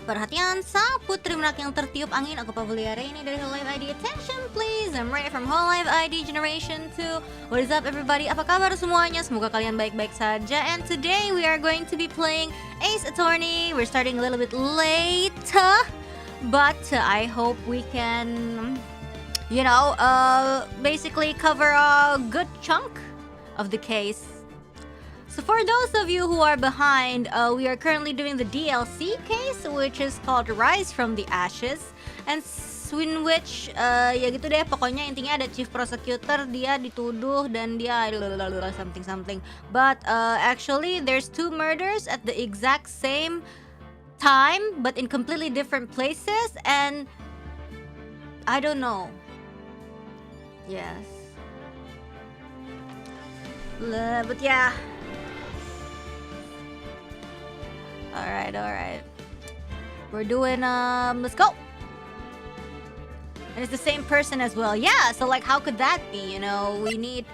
Perhatian, sa putri merak yang tertiup angin. Aku Pavolia Reine dari hololive ID. Attention please, I'm Wright from hololive ID Generation 2. What is up everybody? Apa kabar semuanya? Semoga kalian baik-baik saja. And today we are going to be playing Ace Attorney. We're starting a little bit late, but I hope we can, basically cover a good chunk of the case. So for those of you who are behind, we are currently doing the DLC case, which is called Rise from the Ashes, and in which, ya gitu deh, pokoknya intinya ada chief prosecutor, dia dituduh dan dia something. But actually, there's two murders at the exact same time, but in completely different places, and I don't know. Yes. But yeah. Alright. We're doing, let's go! And it's the same person as well. Yeah, so like, how could that be? You know, we need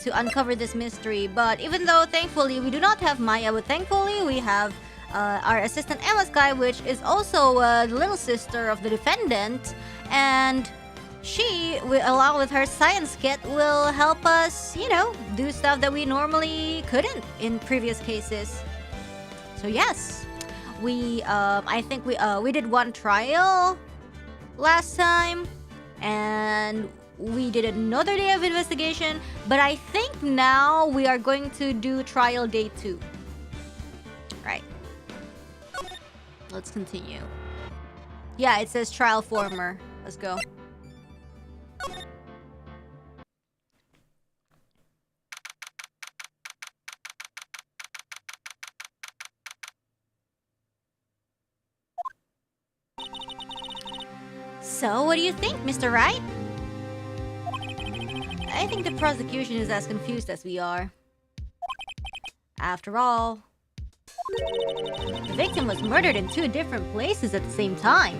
to uncover this mystery. But even though, thankfully, we do not have Maya, but thankfully, we have our assistant Emma Sky, which is also the little sister of the defendant. And she, along with her science kit, will help us, do stuff that we normally couldn't in previous cases. So yes, I think we did one trial last time, and we did another day of investigation, but I think now we are going to do trial day 2. Right. Let's continue. Yeah, it says trial former. Let's go. So, what do you think, Mr. Wright? I think the prosecution is as confused as we are. After all, the victim was murdered in 2 different places at the same time.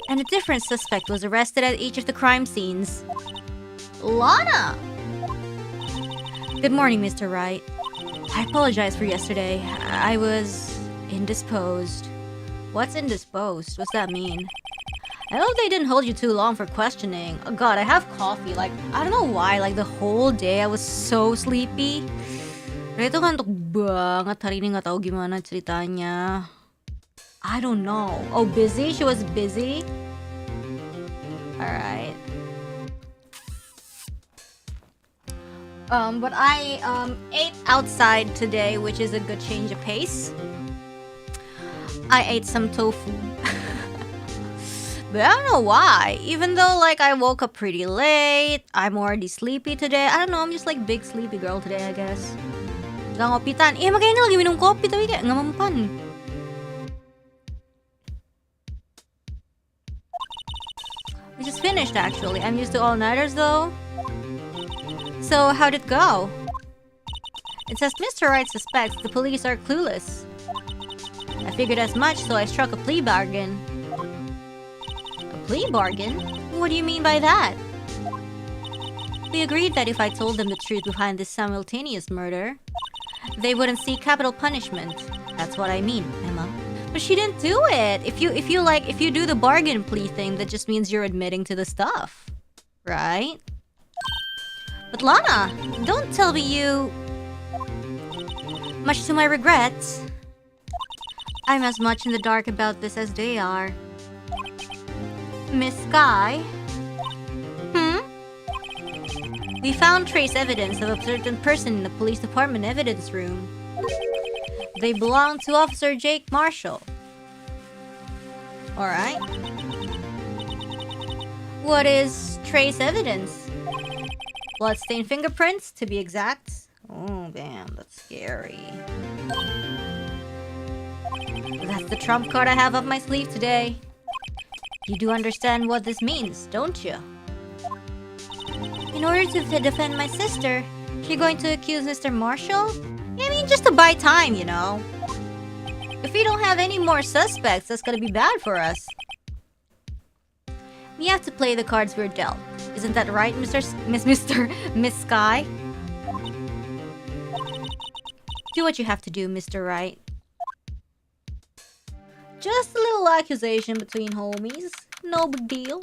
And a different suspect was arrested at each of the crime scenes. Lana! Good morning, Mr. Wright. I apologize for yesterday. I was indisposed. What's indisposed? What's that mean? I hope they didn't hold you too long for questioning. Oh god, I have coffee. Like, I don't know why. Like, the whole day I was so sleepy. Pero ito kantok banget. Hari ini gak tahu gimana ceritanya. I don't know. Oh, busy? She was busy? Alright. But I ate outside today, which is a good change of pace. I ate some tofu. But I don't know why. Even though, like, I woke up pretty late, I'm already sleepy today. I don't know, I'm just like big sleepy girl today, I guess. Gak ngopitan. Makanya ini lagi minum kopi tapi kayak gak mempan. We just finished, actually. I'm used to all-nighters, though. So, how'd it go? It says Mr. Wright suspects the police are clueless. I figured as much, so I struck a plea bargain. A plea bargain? What do you mean by that? We agreed that if I told them the truth behind this simultaneous murder, they wouldn't see capital punishment. That's what I mean, Emma. But she didn't do it! If you do the bargain plea thing, that just means you're admitting to the stuff. Right? But Lana, don't tell me you... Much to my regret, I'm as much in the dark about this as they are. Miss Sky? We found trace evidence of a certain person in the police department evidence room. They belong to Officer Jake Marshall. Alright. What is trace evidence? Bloodstained fingerprints, to be exact. Oh, damn, that's scary. That's the trump card I have up my sleeve today. You do understand what this means, don't you? In order to defend my sister, you're going to accuse Mr. Marshall? I mean, just to buy time, you know. If we don't have any more suspects, that's gonna be bad for us. We have to play the cards we're dealt. Isn't that right, Miss Sky? Do what you have to do, Mr. Wright. Just a little accusation between homies. No big deal.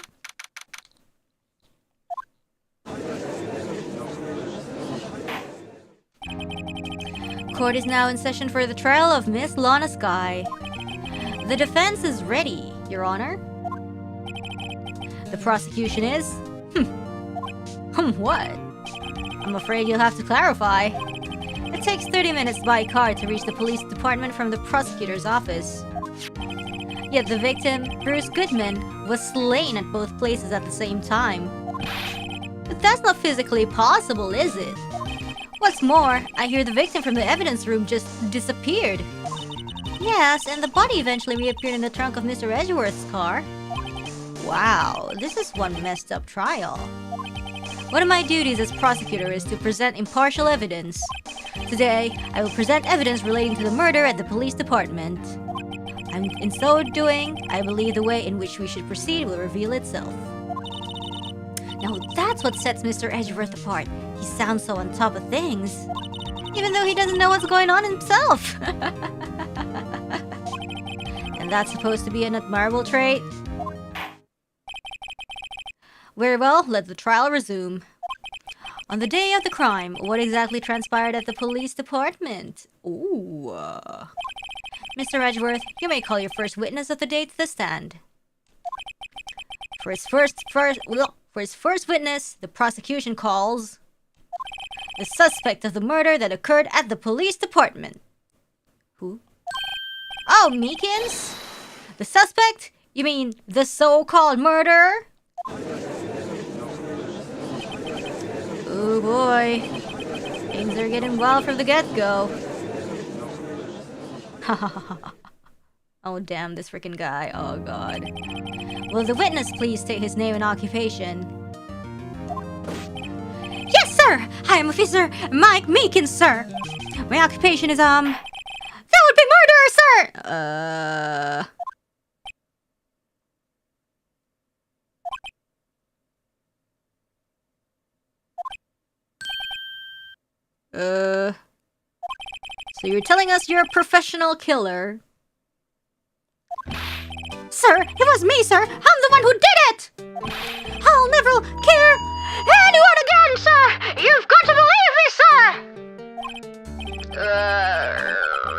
Court is now in session for the trial of Miss Lana Sky. The defense is ready, Your Honor. The prosecution is... what? I'm afraid you'll have to clarify. It takes 30 minutes by car to reach the police department from the prosecutor's office. Yet the victim, Bruce Goodman, was slain at both places at the same time. But that's not physically possible, is it? What's more, I hear the victim from the evidence room just disappeared. Yes, and the body eventually reappeared in the trunk of Mr. Edgeworth's car. Wow, this is one messed up trial. One of my duties as prosecutor is to present impartial evidence. Today, I will present evidence relating to the murder at the police department. And in so doing, I believe the way in which we should proceed will reveal itself. Now that's what sets Mr. Edgeworth apart. He sounds so on top of things. Even though he doesn't know what's going on himself. And that's supposed to be an admirable trait? Very well, let the trial resume. On the day of the crime, what exactly transpired at the police department? Ooh. Mr. Edgeworth, you may call your first witness of the day to the stand. For his first witness, the prosecution calls the suspect of the murder that occurred at the police department. Who? Oh, Meekins? The suspect? You mean the so-called murderer? Oh boy. Things are getting wild from the get-go. Oh damn, this freaking guy. Oh god. Will the witness please state his name and occupation? Yes, sir! I am Officer Mike Meekins, sir! My occupation is, that would be murder, sir! So you're telling us you're a professional killer? Sir, it was me, sir! I'm the one who did it! I'll never care anyone again, sir! You've got to believe me, sir!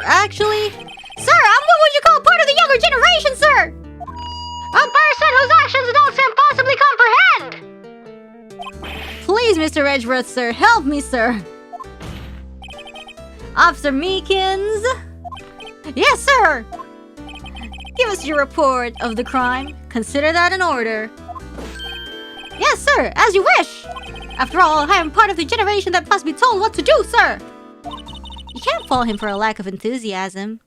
Actually... Sir, I'm what would you call part of the younger generation, sir! A person whose actions adults can possibly comprehend! Please, Mr. Edgeworth, sir, help me, sir! Officer Meekins? Yes, sir! Give us your report of the crime. Consider that in order. Yes, sir, as you wish! After all, I am part of the generation that must be told what to do, sir! You can't fault him for a lack of enthusiasm.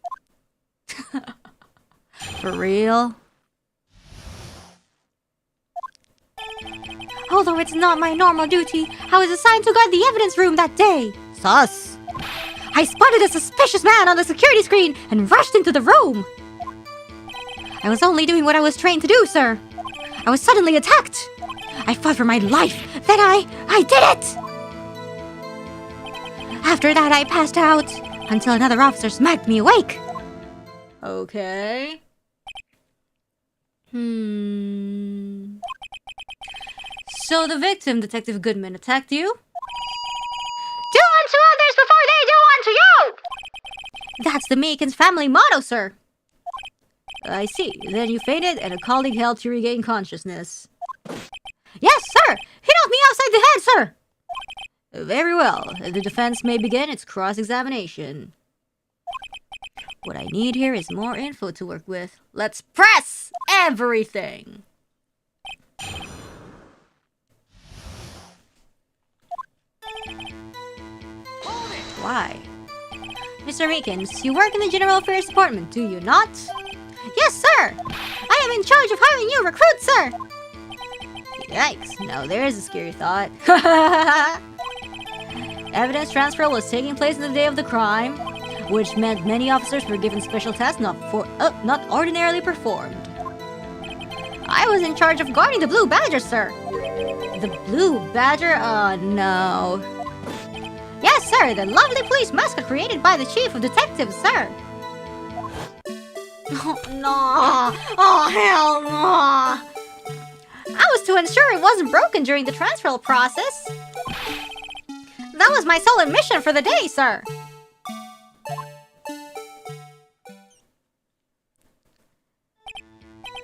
For real? Although it's not my normal duty, I was assigned to guard the evidence room that day. Sus! I spotted a suspicious man on the security screen and rushed into the room. I was only doing what I was trained to do, sir. I was suddenly attacked. I fought for my life. Then I did it! After that, I passed out until another officer smacked me awake. Okay. So the victim, Detective Goodman, attacked you? Do unto others before they do unto you! That's the Meekins family motto, sir. I see. Then you fainted and a colleague helped you regain consciousness. Yes, sir! He knocked me upside the head, sir! Very well. The defense may begin its cross-examination. What I need here is more info to work with. Let's press everything! Why? Mr. Meekins, you work in the General Affairs Department, do you not? Yes, sir! I am in charge of hiring new recruits, sir! Yikes, now there's a scary thought. Evidence transfer was taking place on the day of the crime, which meant many officers were given special tasks not ordinarily performed. I was in charge of guarding the Blue Badger, sir! The Blue Badger? Oh, no. Yes, sir, the lovely police mascot created by the Chief of Detectives, sir! Oh, no. Oh, hell no. I was to ensure it wasn't broken during the transfer process. That was my sole mission for the day, sir.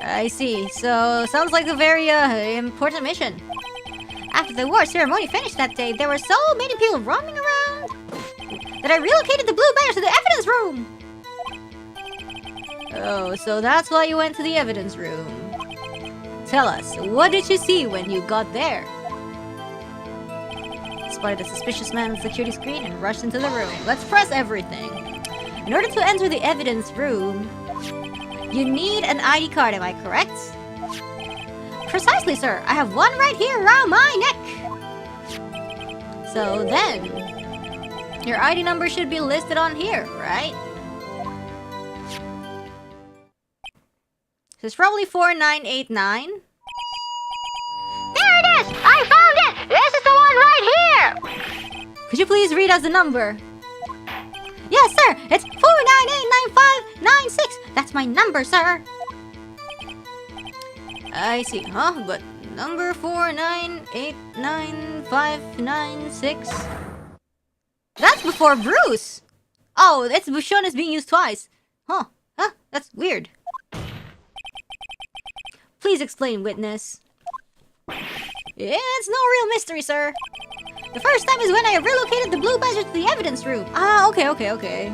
I see. So, sounds like a very important mission. After the war ceremony finished that day, there were so many people roaming around that I relocated the blue badge to the evidence room. Oh, so that's why you went to the evidence room. Tell us, what did you see when you got there? Spotted a suspicious man on the security screen and rushed into the room. Let's press everything. In order to enter the evidence room, you need an ID card, am I correct? Precisely, sir. I have one right here around my neck. So then, your ID number should be listed on here, right? So it's probably 4989. There it is! I found it! This is the one right here! Could you please read us the number? Yes, sir! It's 4989596! That's my number, sir! I see, huh? But number 4989596? That's before Bruce! Oh, it's shown as being used twice. Huh, that's weird. Please explain, witness. It's no real mystery, sir. The first time is when I relocated the blue badger to the evidence room. Ah, okay.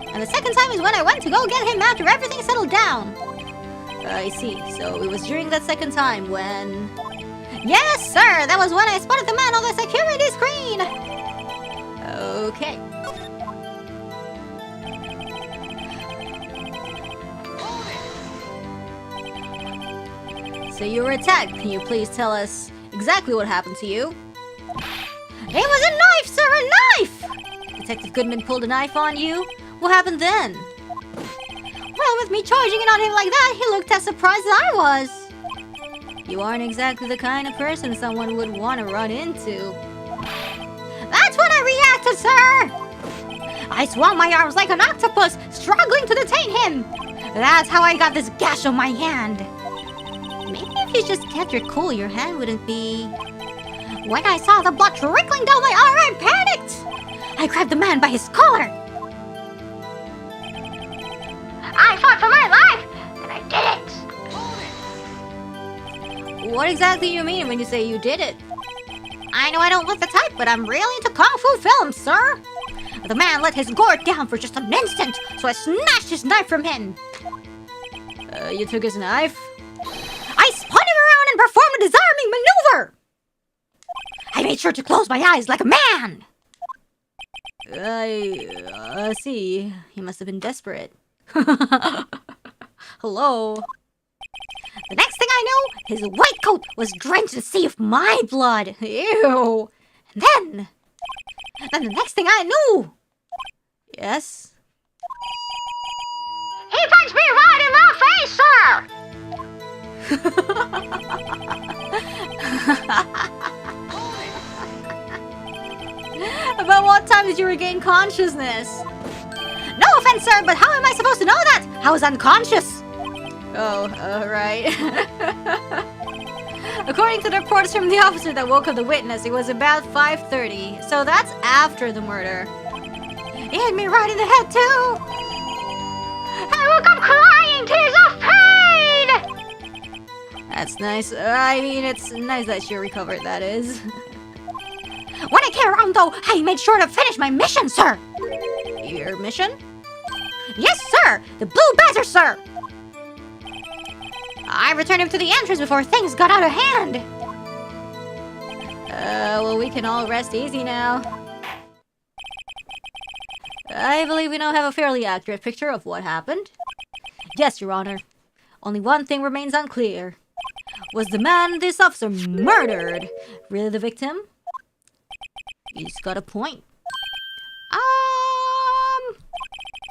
And the second time is when I went to go get him after everything settled down. I see. So it was during that second time when... Yes, sir! That was when I spotted the man on the security screen! Okay. So you were attacked. Can you please tell us exactly what happened to you? It was a knife, sir! A knife! Detective Goodman pulled a knife on you? What happened then? Well, with me charging in on him like that, he looked as surprised as I was. You aren't exactly the kind of person someone would want to run into. That's when I reacted, sir! I swung my arms like an octopus, struggling to detain him. That's how I got this gash on my hand. Maybe if you just kept your cool, your hand wouldn't be... When I saw the blood trickling down my arm, I panicked! I grabbed the man by his collar. I fought for my life, and I did it! What exactly do you mean when you say you did it? I know I don't look the type, but I'm really into Kung Fu films, sir! The man let his guard down for just an instant, so I snatched his knife from him. You took his knife? I spun him around and performed a disarming maneuver! I made sure to close my eyes like a man! I see. He must have been desperate. Hello? The next thing I knew, his white coat was drenched in a sea of my blood. Ew! And then the next thing I knew... Yes? He punched me right in my face, sir! About what time did you regain consciousness? No offense, sir, but how am I supposed to know that? I was unconscious. Oh, right. According to the reports from the officer that woke up the witness, it was about 5:30. So that's after the murder. It hit me right in the head, too. I woke up crying, tears of pain! That's nice. I mean, it's nice that you recovered, that is. When I came around, though, I made sure to finish my mission, sir. Your mission? Yes, sir! The blue badger, sir! I returned him to the entrance before things got out of hand. Well, we can all rest easy now. I believe we now have a fairly accurate picture of what happened. Yes, Your Honor. Only one thing remains unclear. Was the man this officer murdered really the victim? He's got a point.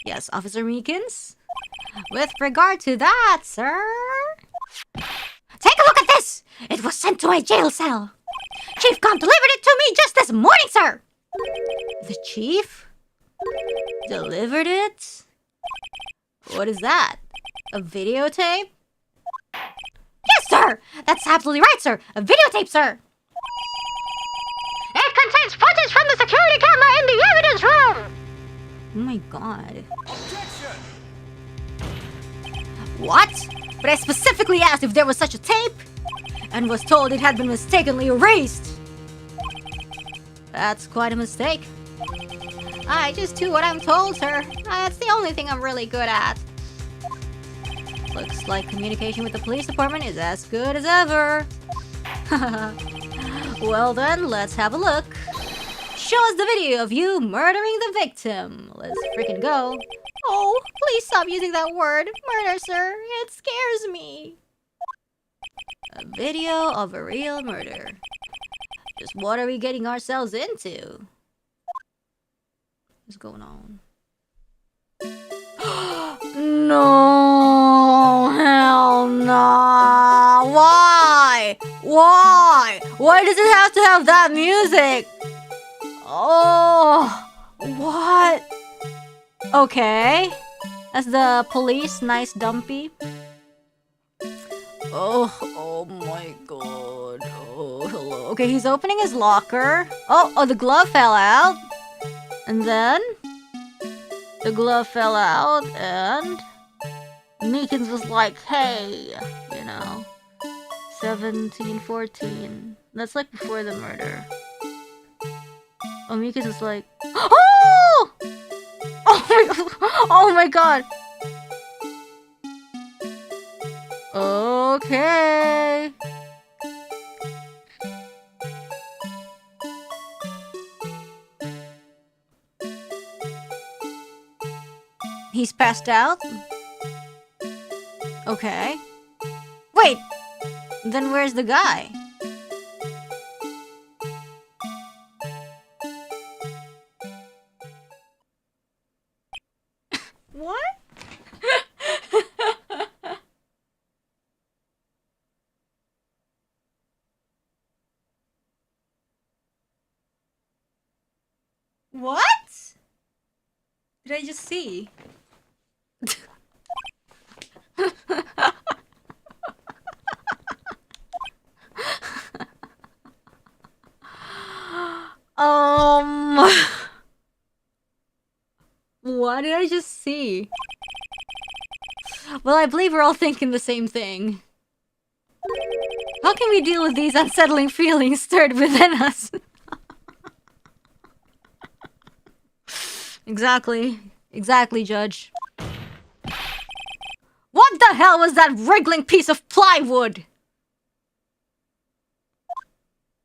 Yes, Officer Meekins. With regard to that, sir... Take a look at this! It was sent to my jail cell. Chief Comp delivered it to me just this morning, sir! The chief? Delivered it? What is that? A videotape? Yes, sir! That's absolutely right, sir! A videotape, sir! It contains footage from the security camera in the evidence room! Oh my god. Objection! What? But I specifically asked if there was such a tape, and was told it had been mistakenly erased. That's quite a mistake. I just do what I'm told, sir. That's the only thing I'm really good at. Looks like communication with the police department is as good as ever. Well then, let's have a look. Show us the video of you murdering the victim. Let's freaking go. Oh, please stop using that word. Murder, sir. It scares me. A video of a real murder. Just what are we getting ourselves into? What's going on? No, hell no. Why? Why? Why does it have to have that music? Oh, what? Okay. That's the police, nice dumpy. Oh my god. Oh, hello. Okay, he's opening his locker. Oh, the glove fell out. And then the glove fell out, and Meekins was like, hey, you know, 1714. That's like before the murder. Oh, Meekins was like, oh! Oh my god. Okay. He's passed out? Okay. Wait! Then where's the guy? What? What? Did I just see? What did I just see? Well, I believe we're all thinking the same thing. How can we deal with these unsettling feelings stirred within us? Exactly. Exactly, Judge. What the hell was that wriggling piece of plywood?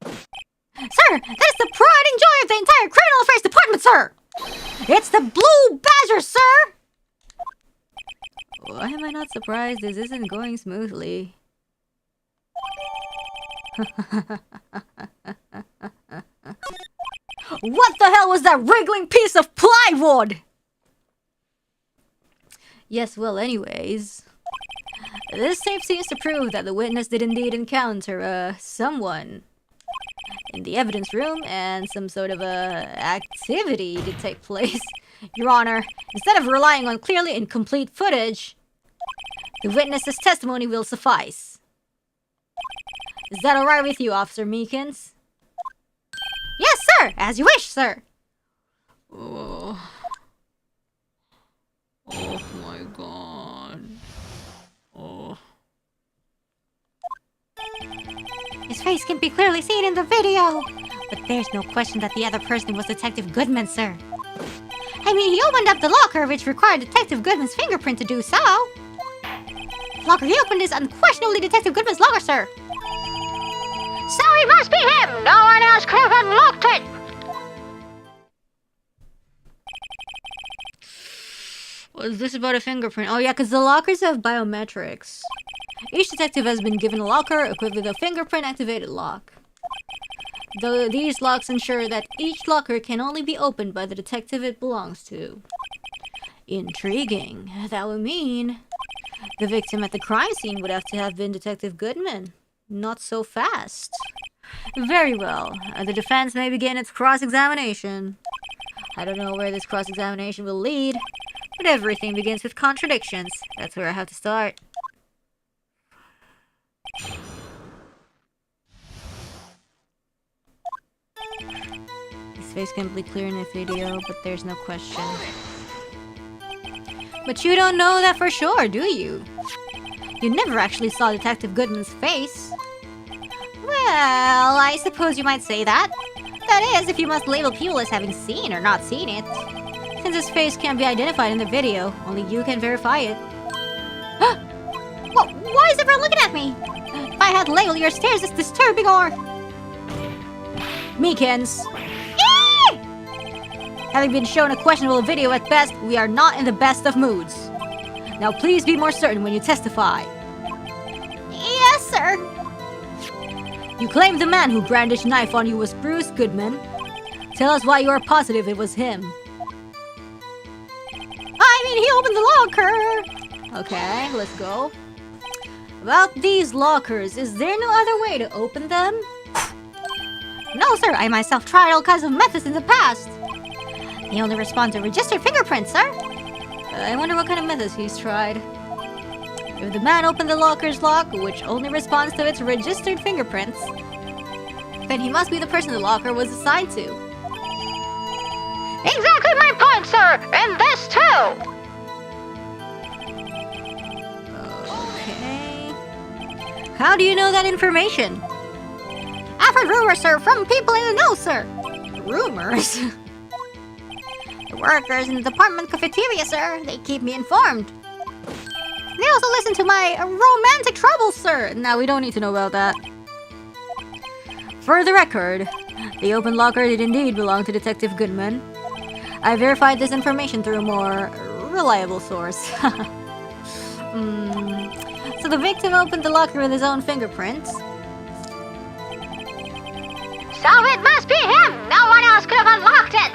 Sir, that is the pride and joy of the entire criminal affairs department, sir! It's the Blue Badger, sir! Why am I not surprised this isn't going smoothly? What the hell was that wriggling piece of plywood? Yes, well, anyways. This tape seems to prove that the witness did indeed encounter, someone in the evidence room, and some sort of activity did take place. Your Honor, instead of relying on clearly incomplete footage, the witness's testimony will suffice. Is that alright with you, Officer Meekins? Yes, sir! As you wish, sir! Oh my god. Oh. His face can be clearly seen in the video. But there's no question that the other person was Detective Goodman, sir. I mean, he opened up the locker, which required Detective Goodman's fingerprint to do so. The locker he opened is unquestionably Detective Goodman's locker, sir. So it must be him! No one else could have unlocked it! What is this about a fingerprint? Oh yeah, because the lockers have biometrics. Each detective has been given a locker equipped with a fingerprint-activated lock. Though these locks ensure that each locker can only be opened by the detective it belongs to. Intriguing. That would mean the victim at the crime scene would have to have been Detective Goodman. Not so fast. Very well. The defense may begin its cross-examination. I don't know where this cross-examination will lead, But everything begins with contradictions. That's where I have to start. His face can be clear in the video, but there's no question. But you don't know that for sure, do you? You never actually saw Detective Goodman's face. Well, I suppose you might say that. That is, if you must label people as having seen or not seen it. Since his face can't be identified in the video, only you can verify it. Why is everyone looking at me? If I had labeled your stares as disturbing or... Meekins! Having been shown a questionable video at best, we are not in the best of moods. Now please be more certain when you testify. Yes, sir. You claim the man who brandished knife on you was Bruce Goodman. Tell us why you are positive it was him. I mean, he opened the locker. Okay, let's go. About these lockers, is there no other way to open them? No, sir. I myself tried all kinds of methods in the past. He only responds to registered fingerprints, sir. I wonder what kind of methods he's tried. If the man opened the locker's lock, which only responds to its registered fingerprints, then he must be the person the locker was assigned to. Exactly my point, sir! And this too! Okay. How do you know that information? I've heard rumors, sir, from people in the know, sir. Rumors? The workers in the department cafeteria, sir. They keep me informed. They also listen to my romantic troubles, sir. Now we don't need to know about that. For the record, the open locker did indeed belong to Detective Goodman. I verified this information through a more reliable source. So the victim opened the locker with his own fingerprints. So it must be him! No one else could have unlocked it!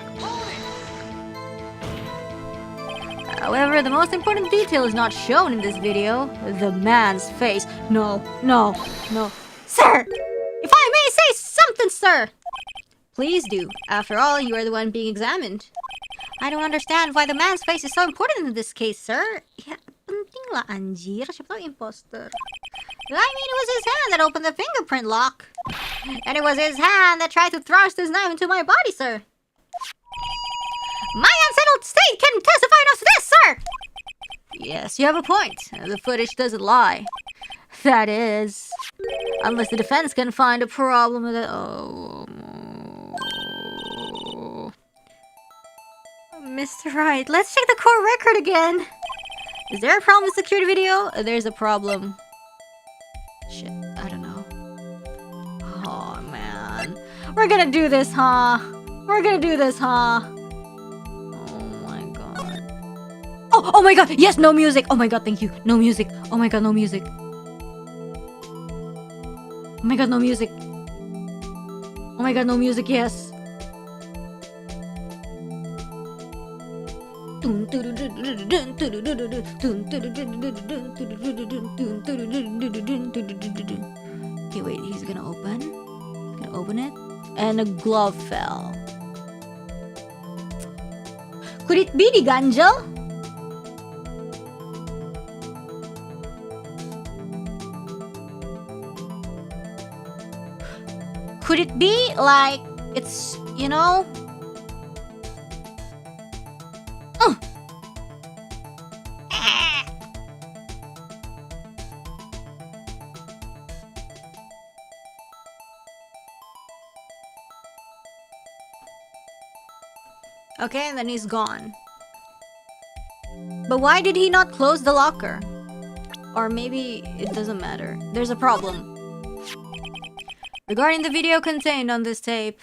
However, the most important detail is not shown in this video. The man's face. No. Sir! If I may say something, sir! Please do. After all, you are the one being examined. I don't understand why the man's face is so important in this case, sir. Yeah, penting lah, anjir. Siapa tahu imposter. I mean, it was his hand that opened the fingerprint lock. And it was his hand that tried to thrust his knife into my body, sir. My unsettled state can testify enough to this, sir! Yes, you have a point. The footage doesn't lie. That is, unless the defense can find a problem with it. Oh. Mr. Wright, let's check the court record again. Is there a problem with security video? There's a problem. Shit, I don't know. Oh, man. We're gonna do this, huh? We're gonna do this, huh? Oh my god, yes, no music. Oh my god, thank you. No music. Oh my god, no music. Oh my god, no music. Oh my god, no music, yes. Okay, wait, he's gonna open. Gonna open it. And a glove fell. Could it be the ganjal? Could it be like it's, you know? Okay, and then he's gone. But why did he not close the locker? Or maybe it doesn't matter. There's a problem. Regarding the video contained on this tape,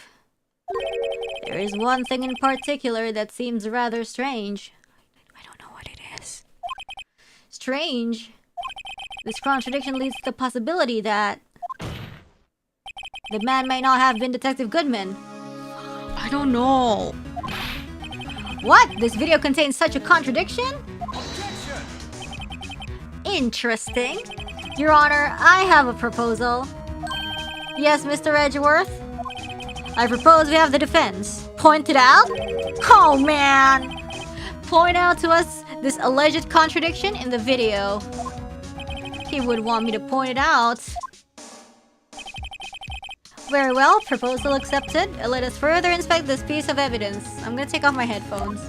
there is one thing in particular that seems rather strange. I don't know what it is. Strange. This contradiction leads to the possibility that the man may not have been Detective Goodman. I don't know. What? This video contains such a contradiction? Objection. Interesting. Your Honor, I have a proposal. Yes, Mr. Edgeworth? I propose we have the defense pointed out. Oh, man. point out to us this alleged contradiction in the video. He would want me to point it out. Very well, proposal accepted. Let us further inspect this piece of evidence. I'm gonna take off my headphones.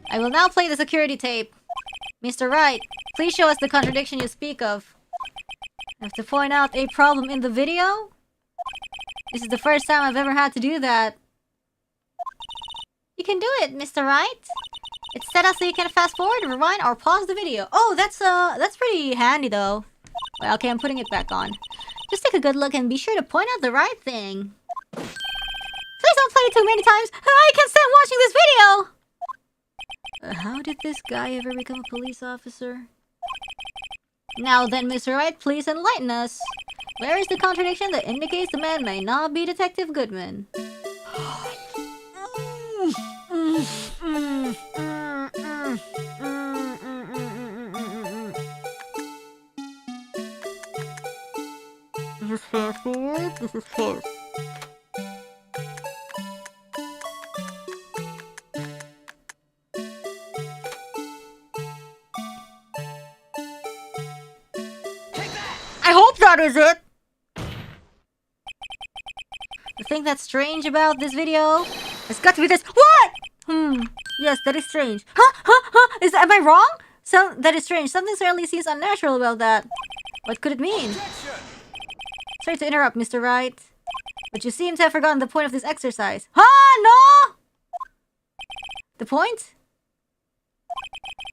I will now play the security tape. Mr. Wright, please show us the contradiction you speak of. I have to point out a problem in the video? This is the first time I've ever had to do that. You can do it, Mr. Wright. It's set up so you can fast forward, rewind, or pause the video. Oh, that's pretty handy though. Well, okay, I'm putting it back on. Just take a good look and be sure to point out the right thing. Please don't play it too many times. I can't stand watching this video. How did this guy ever become a police officer? Now then, Mr. Wright, please enlighten us. Where is the contradiction that indicates the man may not be Detective Goodman? This is fast forward, this is pause. I hope that is it! The thing that's strange about this video has got to be this. What? Yes, that is strange. Am I wrong? That is strange. Something certainly seems unnatural about that. What could it mean? Sorry to interrupt, Mr. Wright, but you seem to have forgotten the point of this exercise. No! The point?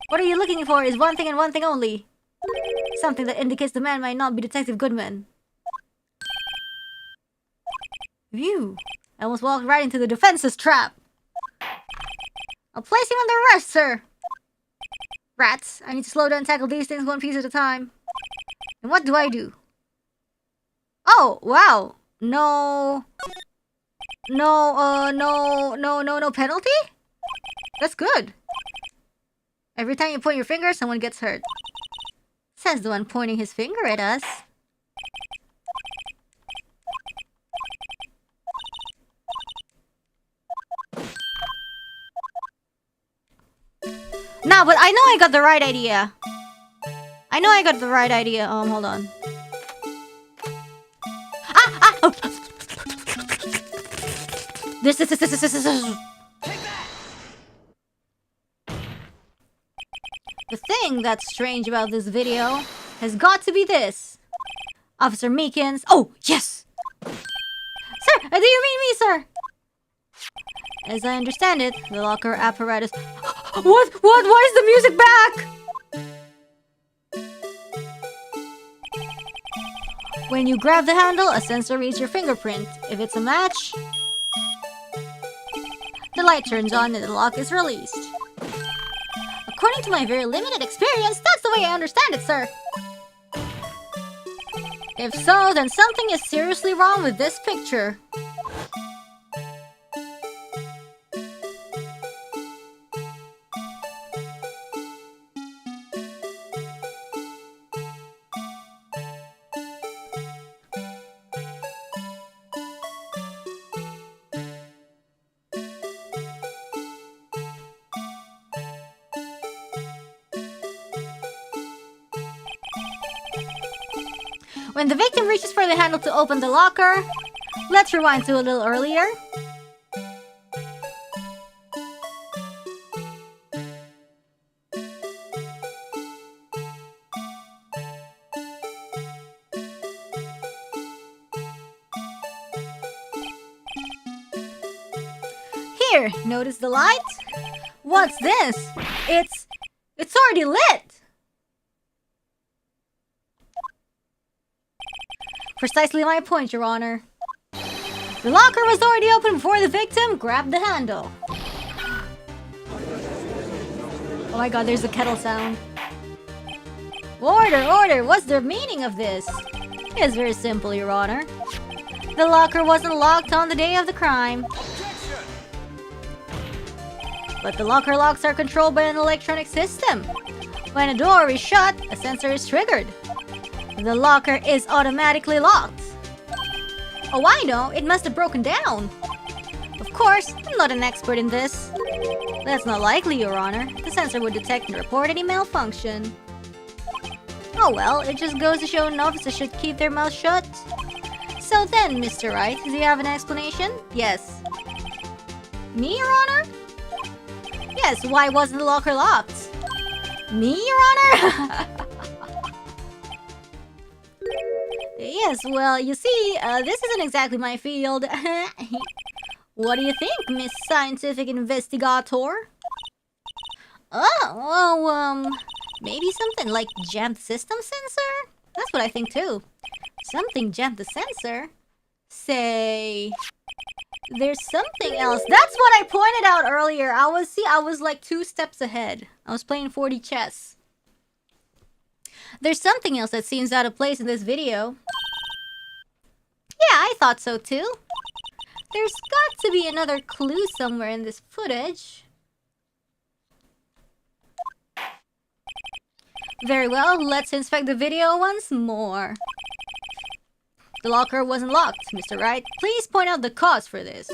What are you looking for is one thing and one thing only. Something that indicates the man might not be Detective Goodman. Phew. I almost walked right into the defense's trap. I'll place him under arrest, sir. Rats, I need to slow down and tackle these things one piece at a time. And what do I do? Oh, wow. No penalty? That's good. Every time you point your finger, someone gets hurt. Says the one pointing his finger at us. Nah, but I know I got the right idea. Hold on. Oh. This. The thing that's strange about this video has got to be this. Officer Meekins. Oh, yes! Sir, do you mean me, sir? As I understand it, the locker apparatus... What? Why is the music back? When you grab the handle, a sensor reads your fingerprint. If it's a match, the light turns on and the lock is released. According to my very limited experience, that's the way I understand it, sir. If so, then something is seriously wrong with this picture. When the victim reaches for the handle to open the locker, let's rewind to a little earlier. Here, notice the light? What's this? It's already lit! Precisely my point, Your Honor. The locker was already open before the victim grabbed the handle. Oh my god, there's a kettle sound. Order! What's the meaning of this? It's very simple, Your Honor. The locker wasn't locked on the day of the crime. But the locker locks are controlled by an electronic system. When a door is shut, a sensor is triggered. The locker is automatically locked. Oh, I know. It must have broken down. Of course, I'm not an expert in this. That's not likely, Your Honor. The sensor would detect and report any malfunction. Oh well, it just goes to show an officer should keep their mouth shut. So then, Mr. Wright, do you have an explanation? Yes. Me, Your Honor? Yes, why wasn't the locker locked? Me, Your Honor? Yes, well, you see, this isn't exactly my field. What do you think, Miss Scientific Investigator? Oh, maybe something like jammed system sensor? That's what I think too. Something jammed the sensor? Say... There's something else. That's what I pointed out earlier. I was like 2 steps ahead. I was playing 4D chess. There's something else that seems out of place in this video. Yeah, I thought so too. There's got to be another clue somewhere in this footage. Very well, let's inspect the video once more. The locker wasn't locked, Mr. Wright. Please point out the cause for this.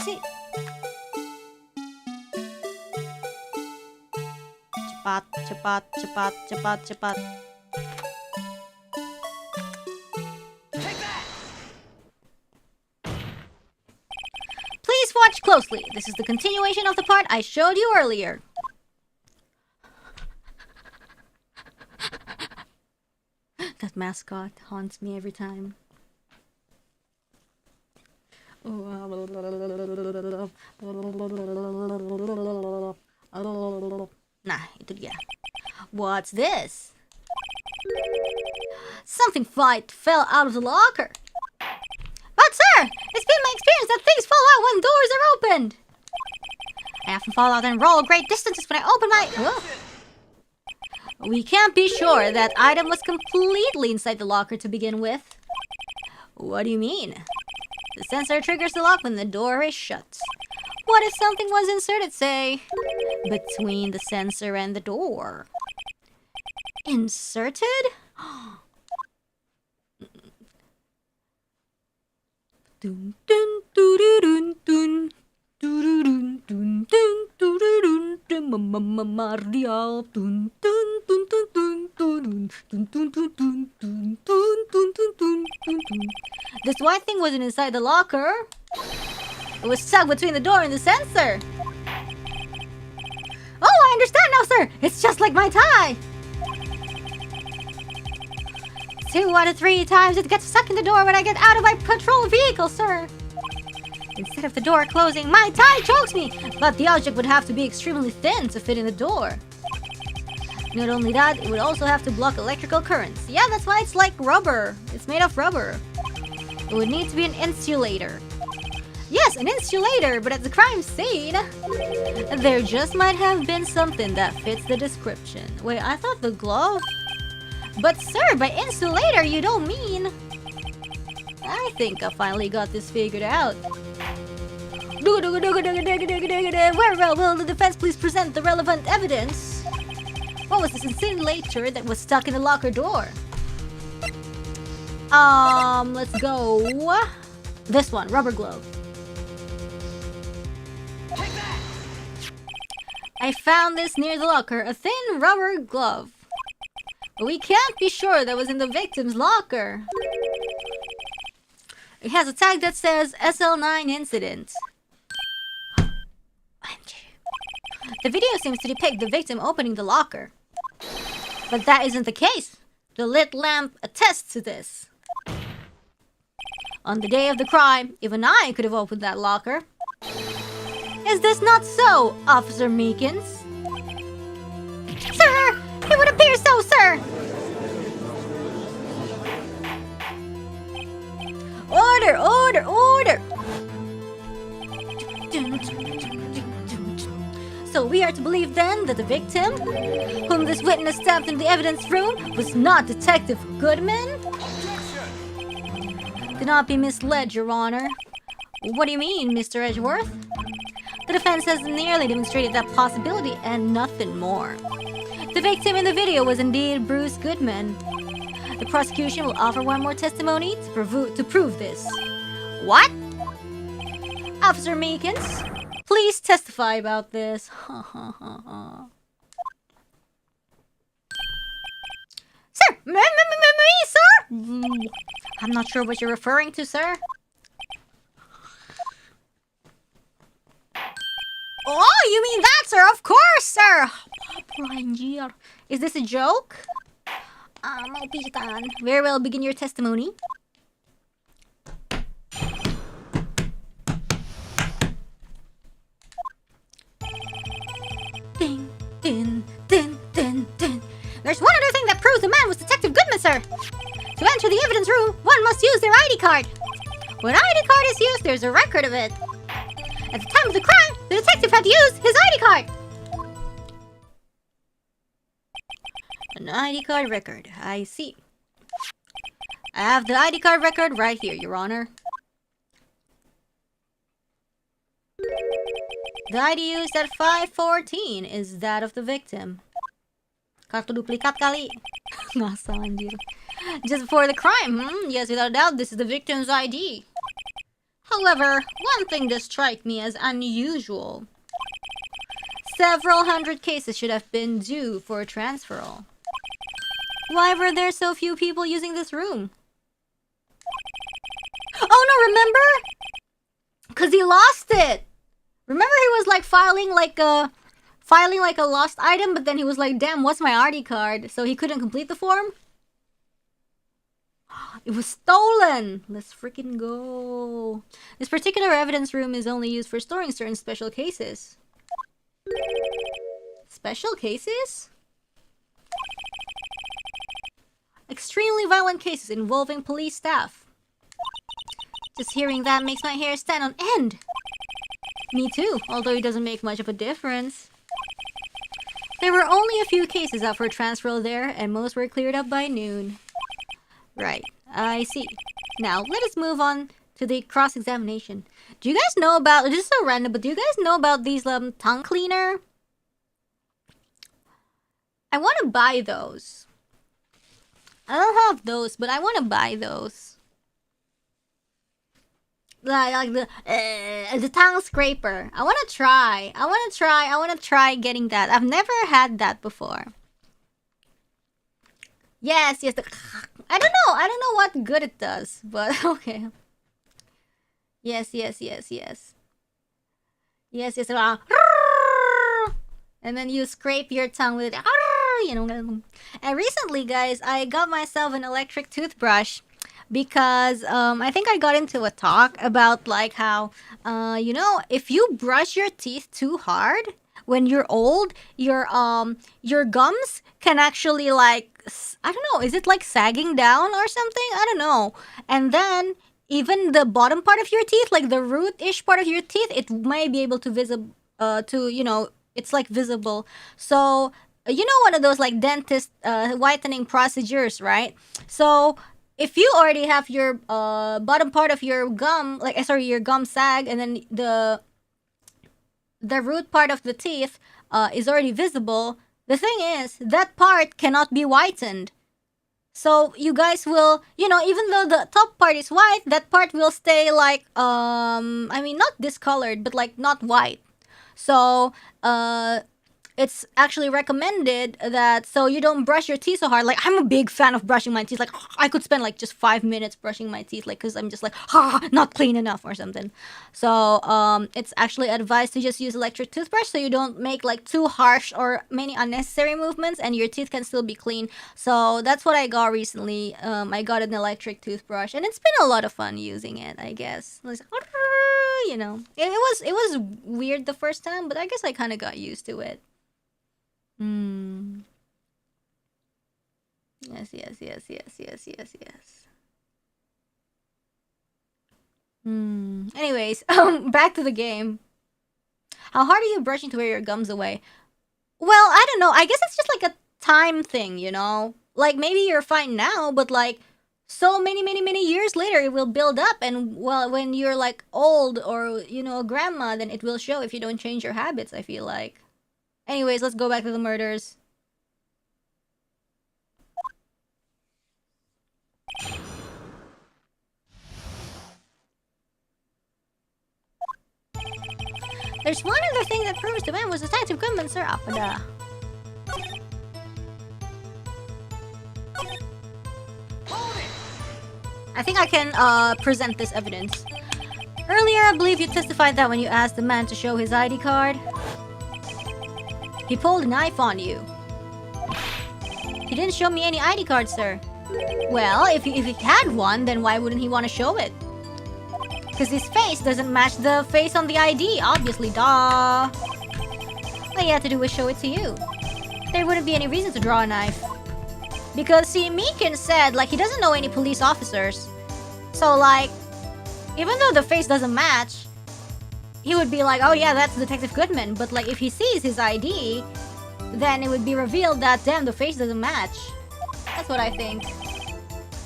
See. Cepat. Please watch closely. This is the continuation of the part I showed you earlier. That mascot haunts me every time. Nah, itu dia. What's this? Something fell out of the locker. But sir, it's been my experience that things fall out when doors are opened. I often fall out and roll great distances when I open my... Whoa. We can't be sure that item was completely inside the locker to begin with. What do you mean? The sensor triggers the lock when the door is shut. What if something was inserted, say, between the sensor and the door? Inserted? Dun dun dun dun dun dun dun dun dun Maria dun dun dun dun dun dun dun dun dun dun dun dun dun dun. This white thing wasn't inside the locker. It was stuck between the door and the sensor. Oh, I understand now, sir. It's just like my tie. 2 out of 3 times it gets stuck in the door when I get out of my patrol vehicle, sir. Instead of the door closing, my tie chokes me. But the object would have to be extremely thin to fit in the door. Not only that, it would also have to block electrical currents. Yeah, that's why it's like rubber. It's made of rubber. It would need to be an insulator. Yes, an insulator, but at the crime scene, there just might have been something that fits the description. Wait, I thought the glove? But sir, by insulator you don't mean... I think I finally got this figured out. Where will the defense please present the relevant evidence? What was this insulator that was stuck in the locker door? Let's go. This one, rubber glove. I found this near the locker, a thin rubber glove. But we can't be sure that was in the victim's locker. It has a tag that says SL9 incident. The video seems to depict the victim opening the locker. But that isn't the case. The lit lamp attests to this. On the day of the crime, even I could have opened that locker. Is this not so, Officer Meekins? Sir! It would appear so, sir! Order! Order! Order! So we are to believe then that the victim, whom this witness stabbed in the evidence room, was not Detective Goodman? Do not be misled, Your Honor. What do you mean, Mr. Edgeworth? The defense has nearly demonstrated that possibility and nothing more. The victim in the video was indeed Bruce Goodman. The prosecution will offer one more testimony to prove this. What? Officer Meekins, please testify about this. Sir! Me, sir? I'm not sure what you're referring to, sir. Oh, you mean that, sir? Of course, sir. Is this a joke? Very well, begin your testimony. Ding, din, din, din, din. There's one other thing that proves the man was Detective Goodman, sir. To enter the evidence room, one must use their ID card. When ID card is used, there's a record of it. At the time of the crime, the detective had used his ID card. An ID card record. I see. I have the ID card record right here, Your Honor. The ID used at 5:14 is that of the victim. Kartu duplikat kali. Ngasa anjir. Just before the crime, Yes, without a doubt, this is the victim's ID. However, one thing does strike me as unusual. Several hundred cases should have been due for a transferal. Why were there so few people using this room? Oh no, remember? Because he lost it. Remember he was like filing like a lost item, but then he was like, damn, what's my ID card? So he couldn't complete the form? It was stolen! Let's freaking go. This particular evidence room is only used for storing certain special cases. Special cases? Extremely violent cases involving police staff. Just hearing that makes my hair stand on end. Me too, although it doesn't make much of a difference. There were only a few cases up for transferal there, and most were cleared up by noon. Right, I see. Now, let us move on to the cross-examination. Do you guys know about... This is so random, but do you guys know about these tongue cleaner? I want to buy those. I don't have those, but I want to buy those. Like the tongue scraper. I want to try. I want to try getting that. I've never had that before. Yes. I don't know what good it does, but okay. Yes. And then you scrape your tongue with it. You know. And recently, guys, I got myself an electric toothbrush because I think I got into a talk about like how if you brush your teeth too hard when you're old, your gums can actually like, I don't know, is it like sagging down or something? I don't know. And then even the bottom part of your teeth, like the root-ish part of your teeth, it may be able to it's like visible. So one of those like dentist whitening procedures, right? So if you already have your bottom part of your gum, your gum sag, and then the root part of the teeth is already visible, the thing is, that part cannot be whitened. So you guys will, even though the top part is white, that part will stay like, not discolored, but like not white. So, it's actually recommended that so you don't brush your teeth so hard. Like, I'm a big fan of brushing my teeth. Like, I could spend like just 5 minutes brushing my teeth, like, because I'm just like, not clean enough or something. So it's actually advised to just use electric toothbrush so you don't make like too harsh or many unnecessary movements, and your teeth can still be clean. So that's what I got recently. I got an electric toothbrush, and it's been a lot of fun using it, I guess. It was weird the first time, but I guess I kind of got used to it. Yes. Anyways, back to the game. How hard are you brushing to wear your gums away? Well, I don't know. I guess it's just like a time thing, Like, maybe you're fine now, but like, so many years later, it will build up, and well, when you're like old or, a grandma, then it will show if you don't change your habits, I feel like. Anyways, let's go back to the murders. There's one other thing that proves the man was Detective Goodman, sir. Apa dah? I think I can present this evidence. Earlier, I believe you testified that when you asked the man to show his ID card, he pulled a knife on you. He didn't show me any ID card, sir. Well, if he had one, then why wouldn't he want to show it? Because his face doesn't match the face on the ID, obviously, duh. All he had to do was show it to you. There wouldn't be any reason to draw a knife. Because, see, Meekin said, like, he doesn't know any police officers. So, like, even though the face doesn't match, he would be like, oh yeah, that's Detective Goodman. But, like, if he sees his ID, then it would be revealed that, damn, the face doesn't match. That's what I think.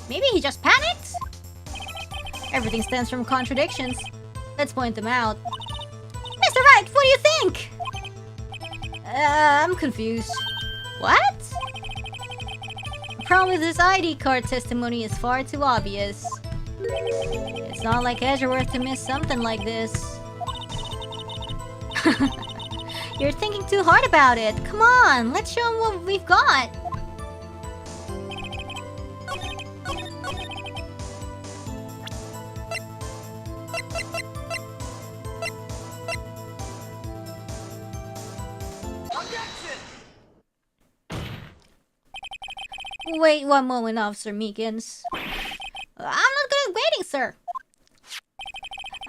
Maybe he just panicked? Everything stems from contradictions. Let's point them out. Mr. Wright, what do you think? I'm confused. What? The problem with this ID card testimony is far too obvious. It's not like Edgeworth to miss something like this. You're thinking too hard about it. Come on, let's show him what we've got. Wait one moment, Officer Meekins. I'm not good at waiting, sir.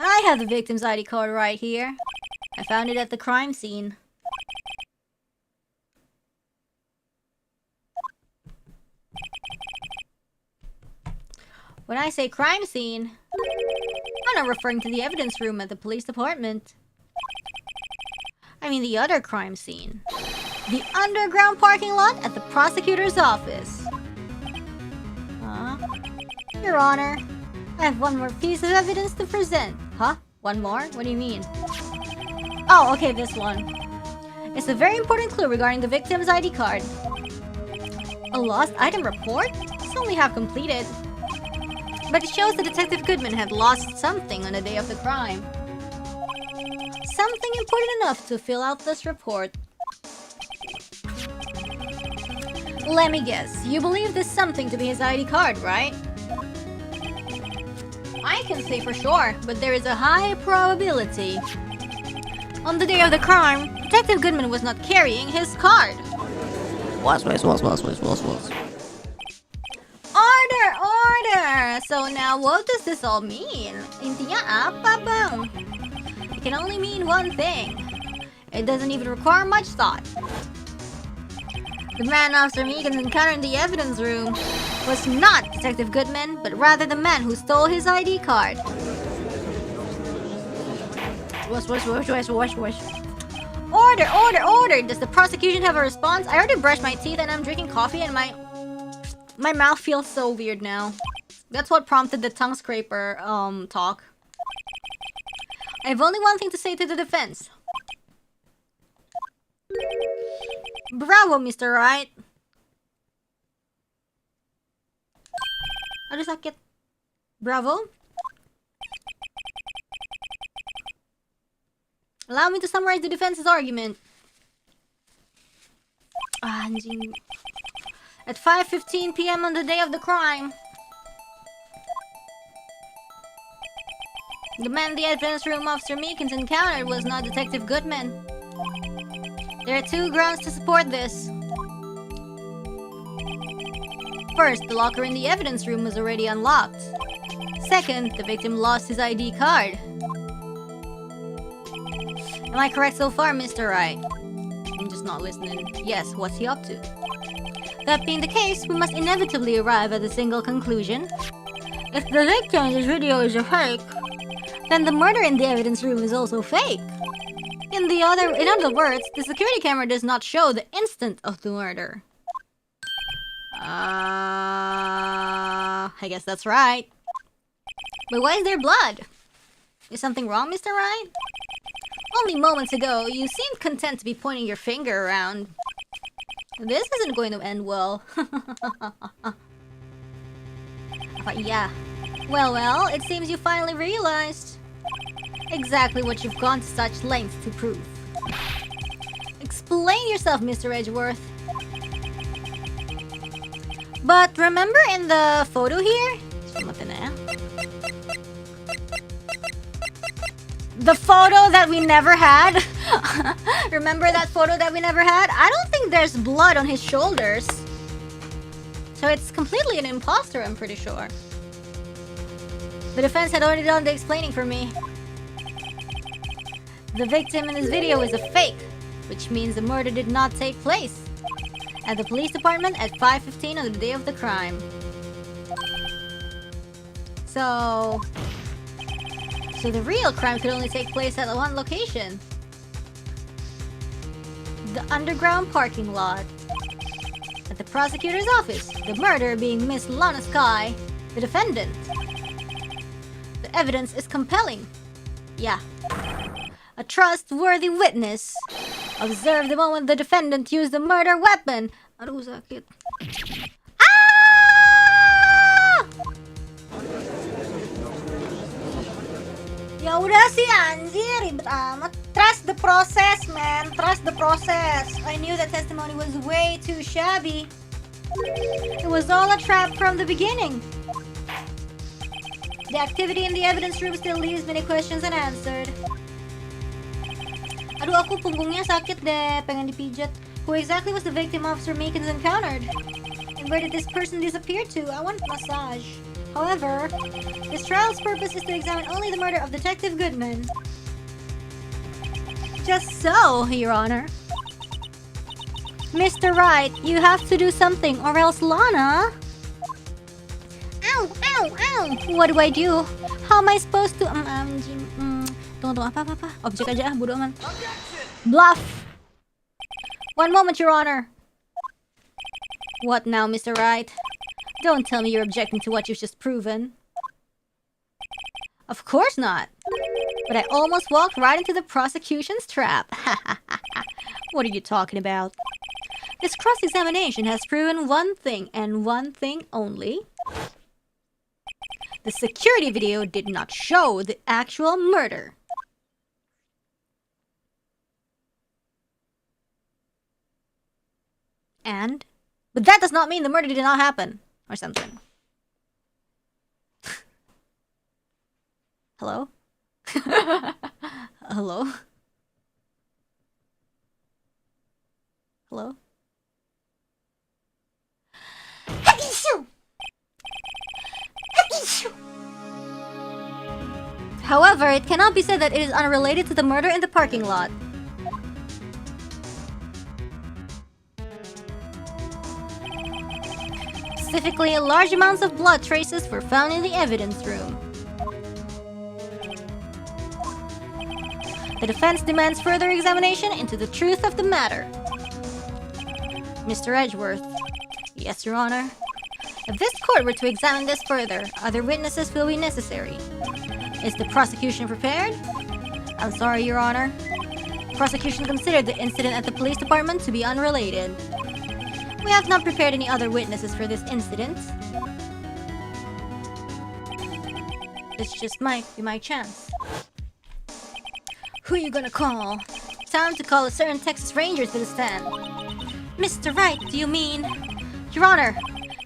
I have the victim's ID card right here. I found it at the crime scene. When I say crime scene, I'm not referring to the evidence room at the police department. I mean the other crime scene. The underground parking lot at the prosecutor's office. Your Honor, I have one more piece of evidence to present. Huh? One more? What do you mean? Oh, okay, this one. It's a very important clue regarding the victim's ID card. A lost item report? It's only half completed. But it shows that Detective Goodman had lost something on the day of the crime. Something important enough to fill out this report. Let me guess, you believe this something to be his ID card, right? I can say for sure, but there is a high probability. On the day of the crime, Detective Goodman was not carrying his card. Order! Order! So now what does this all mean? Intinya apa, bang? It can only mean one thing. It doesn't even require much thought. The man Officer Meekins encountered in the evidence room was not Detective Goodman, but rather the man who stole his ID card. Order, order, order! Does the prosecution have a response? I already brushed my teeth and I'm drinking coffee and my mouth feels so weird now. That's what prompted the tongue scraper talk. I have only one thing to say to the defense. Bravo, Mr. Wright. Aduh sakit. Bravo. Allow me to summarize the defense's argument. Anjing. At 5:15 p.m. on the day of the crime, the man the evidence room Officer Meekins encountered was not Detective Goodman. There are two grounds to support this. First, the locker in the evidence room was already unlocked. Second, the victim lost his ID card. Am I correct so far, Mr. Wright? I'm just not listening. Yes, what's he up to? That being the case, we must inevitably arrive at a single conclusion. If the victim in this video is a fake, then the murder in the evidence room is also fake. In other words, the security camera does not show the instant of the murder. I guess that's right. But why is there blood? Is something wrong, Mr. Wright? Only moments ago, you seemed content to be pointing your finger around. This isn't going to end well. Yeah. Well, it seems you finally realized. Exactly what you've gone to such lengths to prove. Explain yourself, Mr. Edgeworth. But remember in the photo here? The photo that we never had? Remember that photo that we never had? I don't think there's blood on his shoulders. So it's completely an imposter, I'm pretty sure. The defense had already done the explaining for me. The victim in this video is a fake, which means the murder did not take place at the police department at 5:15 on the day of the crime. So the real crime could only take place at one location. The underground parking lot. At the prosecutor's office, the murder being Miss Lana Sky, the defendant. The evidence is compelling. Yeah. A trustworthy witness observed the moment the defendant used the murder weapon. Aduh, sakit. Ah! Ya udah sih anjir, ribet amat. Trust the process, man. Trust the process. I knew that testimony was way too shabby. It was all a trap from the beginning. The activity in the evidence room still leaves many questions unanswered. Aduh, aku punggungnya sakit deh, pengen dipijat. Who exactly was the victim Officer Meekins encountered? And where did this person disappear to? I want a massage. However, this trial's purpose is to examine only the murder of Detective Goodman. Just so, Your Honor. Mr. Wright, you have to do something or else Lana... Ow, ow, ow! What do I do? How am I supposed to... Tunggu, apa? Objek aja, bodo amat. Bluff! One moment, Your Honor. What now, Mr. Wright? Don't tell me you're objecting to what you've just proven. Of course not. But I almost walked right into the prosecution's trap. What are you talking about? This cross-examination has proven one thing, and one thing only. The security video did not show the actual murder. But that does not mean the murder did not happen. Or something. Hello? Hello? Hello? However, it cannot be said that it is unrelated to the murder in the parking lot. Specifically, large amounts of blood traces were found in the evidence room. The defense demands further examination into the truth of the matter. Mr. Edgeworth. Yes, Your Honor. If this court were to examine this further, other witnesses will be necessary. Is the prosecution prepared? I'm sorry, Your Honor. Prosecution considered the incident at the police department to be unrelated. We have not prepared any other witnesses for this incident. This just might be my chance. Who you gonna call? Time to call a certain Texas Ranger to the stand. Mr. Wright, do you mean? Your Honor,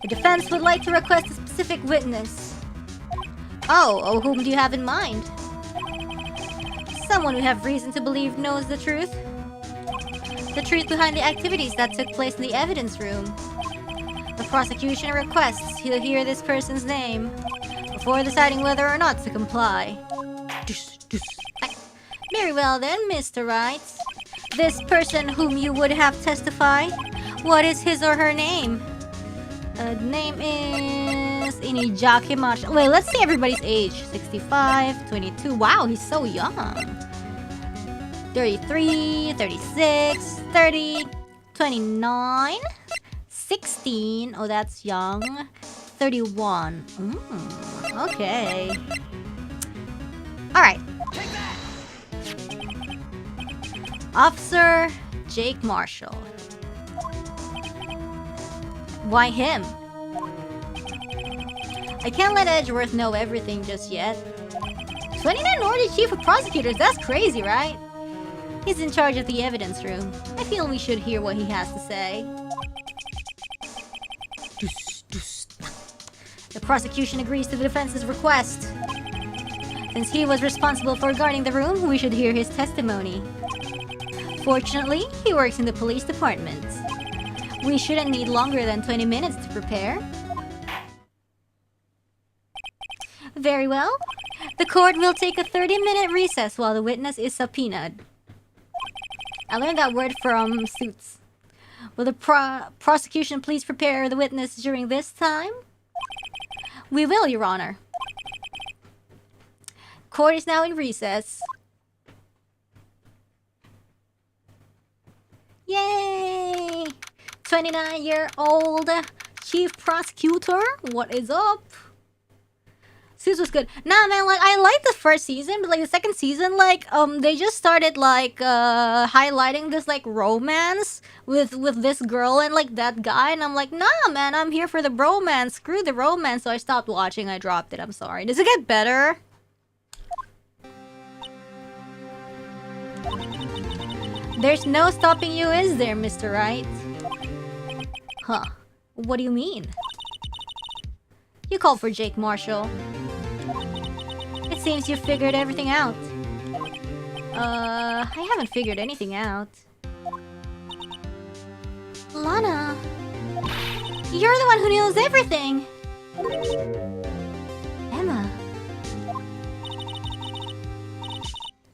the defense would like to request a specific witness. Oh, whom do you have in mind? Someone we have reason to believe knows the truth. The truth behind the activities that took place in the evidence room. The prosecution requests to hear this person's name before deciding whether or not to comply. Very well then, Mr. Wright. This person whom you would have testify, what is his or her name? Name is Inijake Marshall. Wait, let's see everybody's age. 65, 22. Wow, he's so young. 33, 36, 30, 29, 16. Oh, that's young. 31. Okay. Alright. Officer Jake Marshall. Why him? I can't let Edgeworth know everything just yet. 29 already chief of prosecutors, that's crazy, right? He's in charge of the evidence room. I feel we should hear what he has to say. The prosecution agrees to the defense's request. Since he was responsible for guarding the room, we should hear his testimony. Fortunately, he works in the police department. We shouldn't need longer than 20 minutes to prepare. Very well. The court will take a 30-minute recess while the witness is subpoenaed. I learned that word from Suits. Will the prosecution please prepare the witness during this time? We will, Your Honor. Court is now in recess. Yay! 29-year-old chief prosecutor, what is up? Suits was good. Nah, man, like, I liked the first season, but, like, the second season, like, they just started, like, highlighting this, like, romance with this girl and, like, that guy, and I'm like, nah, man, I'm here for the bromance. Screw the romance, so I stopped watching. I dropped it. I'm sorry. Does it get better? There's no stopping you, is there, Mr. Wright? Huh. What do you mean? You called for Jake Marshall. It seems you figured everything out. I haven't figured anything out. Lana! You're the one who knows everything! Emma.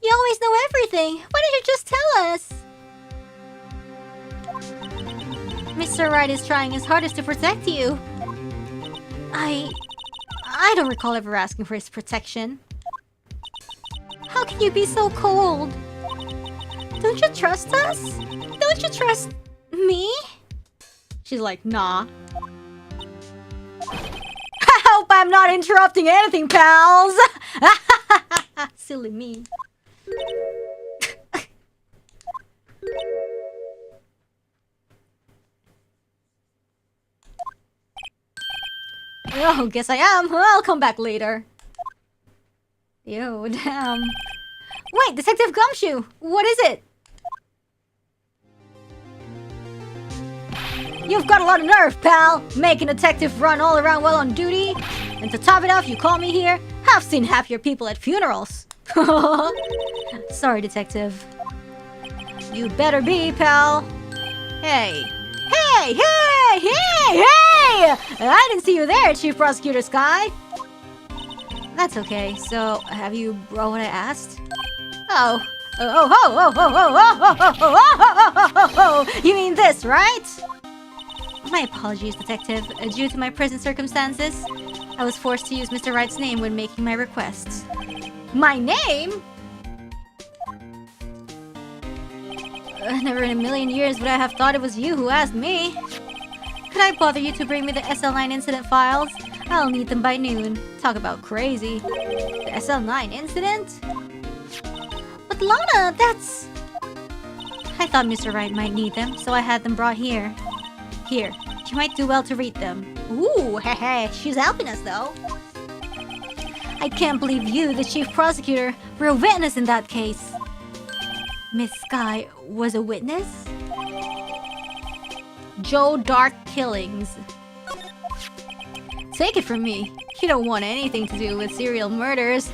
You always know everything! Why didn't you just tell us? Mr. Wright is trying his hardest to protect you. I don't recall ever asking for his protection. How can you be so cold? Don't you trust us? Don't you trust me? She's like, nah. I hope I'm not interrupting anything, pals! Silly me. Oh, guess I am. I'll come back later. Yo, damn. Wait, Detective Gumshoe! What is it? You've got a lot of nerve, pal! Making a detective run all around while on duty. And to top it off, you call me here? I've seen happier people at funerals. Sorry, Detective. You better be, pal. Hey. Hey! Hey! Hey! Hey! I didn't see you there, Chief Prosecutor Sky. That's okay. So, have you brought what I asked? Oh. Oh. You mean this, right? My apologies, Detective. Due to my present circumstances, I was forced to use Mr. Wright's name when making my requests. My name? Never in a million years would I have thought it was you who asked me. Could I bother you to bring me the SL9 incident files? I'll need them by noon. Talk about crazy. The SL9 incident? But Lana, that's... I thought Mr. Wright might need them, so I had them brought here. Here, you might do well to read them. Ooh, heh, she's helping us though. I can't believe you, the chief prosecutor, were a witness in that case. Miss Sky was a witness? Joe Dark Killings. Take it from me, you don't want anything to do with serial murders.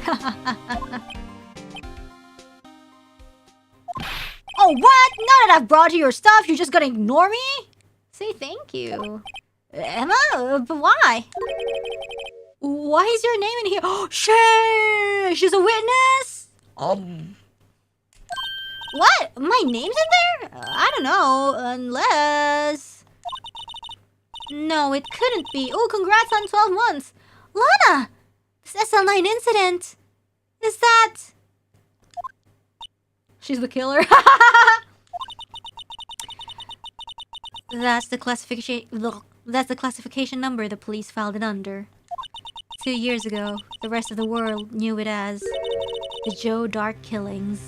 Oh, what? Now that I've brought you your stuff, you're just gonna ignore me? Say thank you. Emma? But why? Why is your name in here? Oh, shit! She's a witness? What? My name's in there? I don't know, unless... No, it couldn't be. Oh, congrats on 12 months. Lana! This SL9 incident. Is that... She's the killer. That's the classification number the police filed it under. 2 years ago, the rest of the world knew it as the Joe Dark Killings.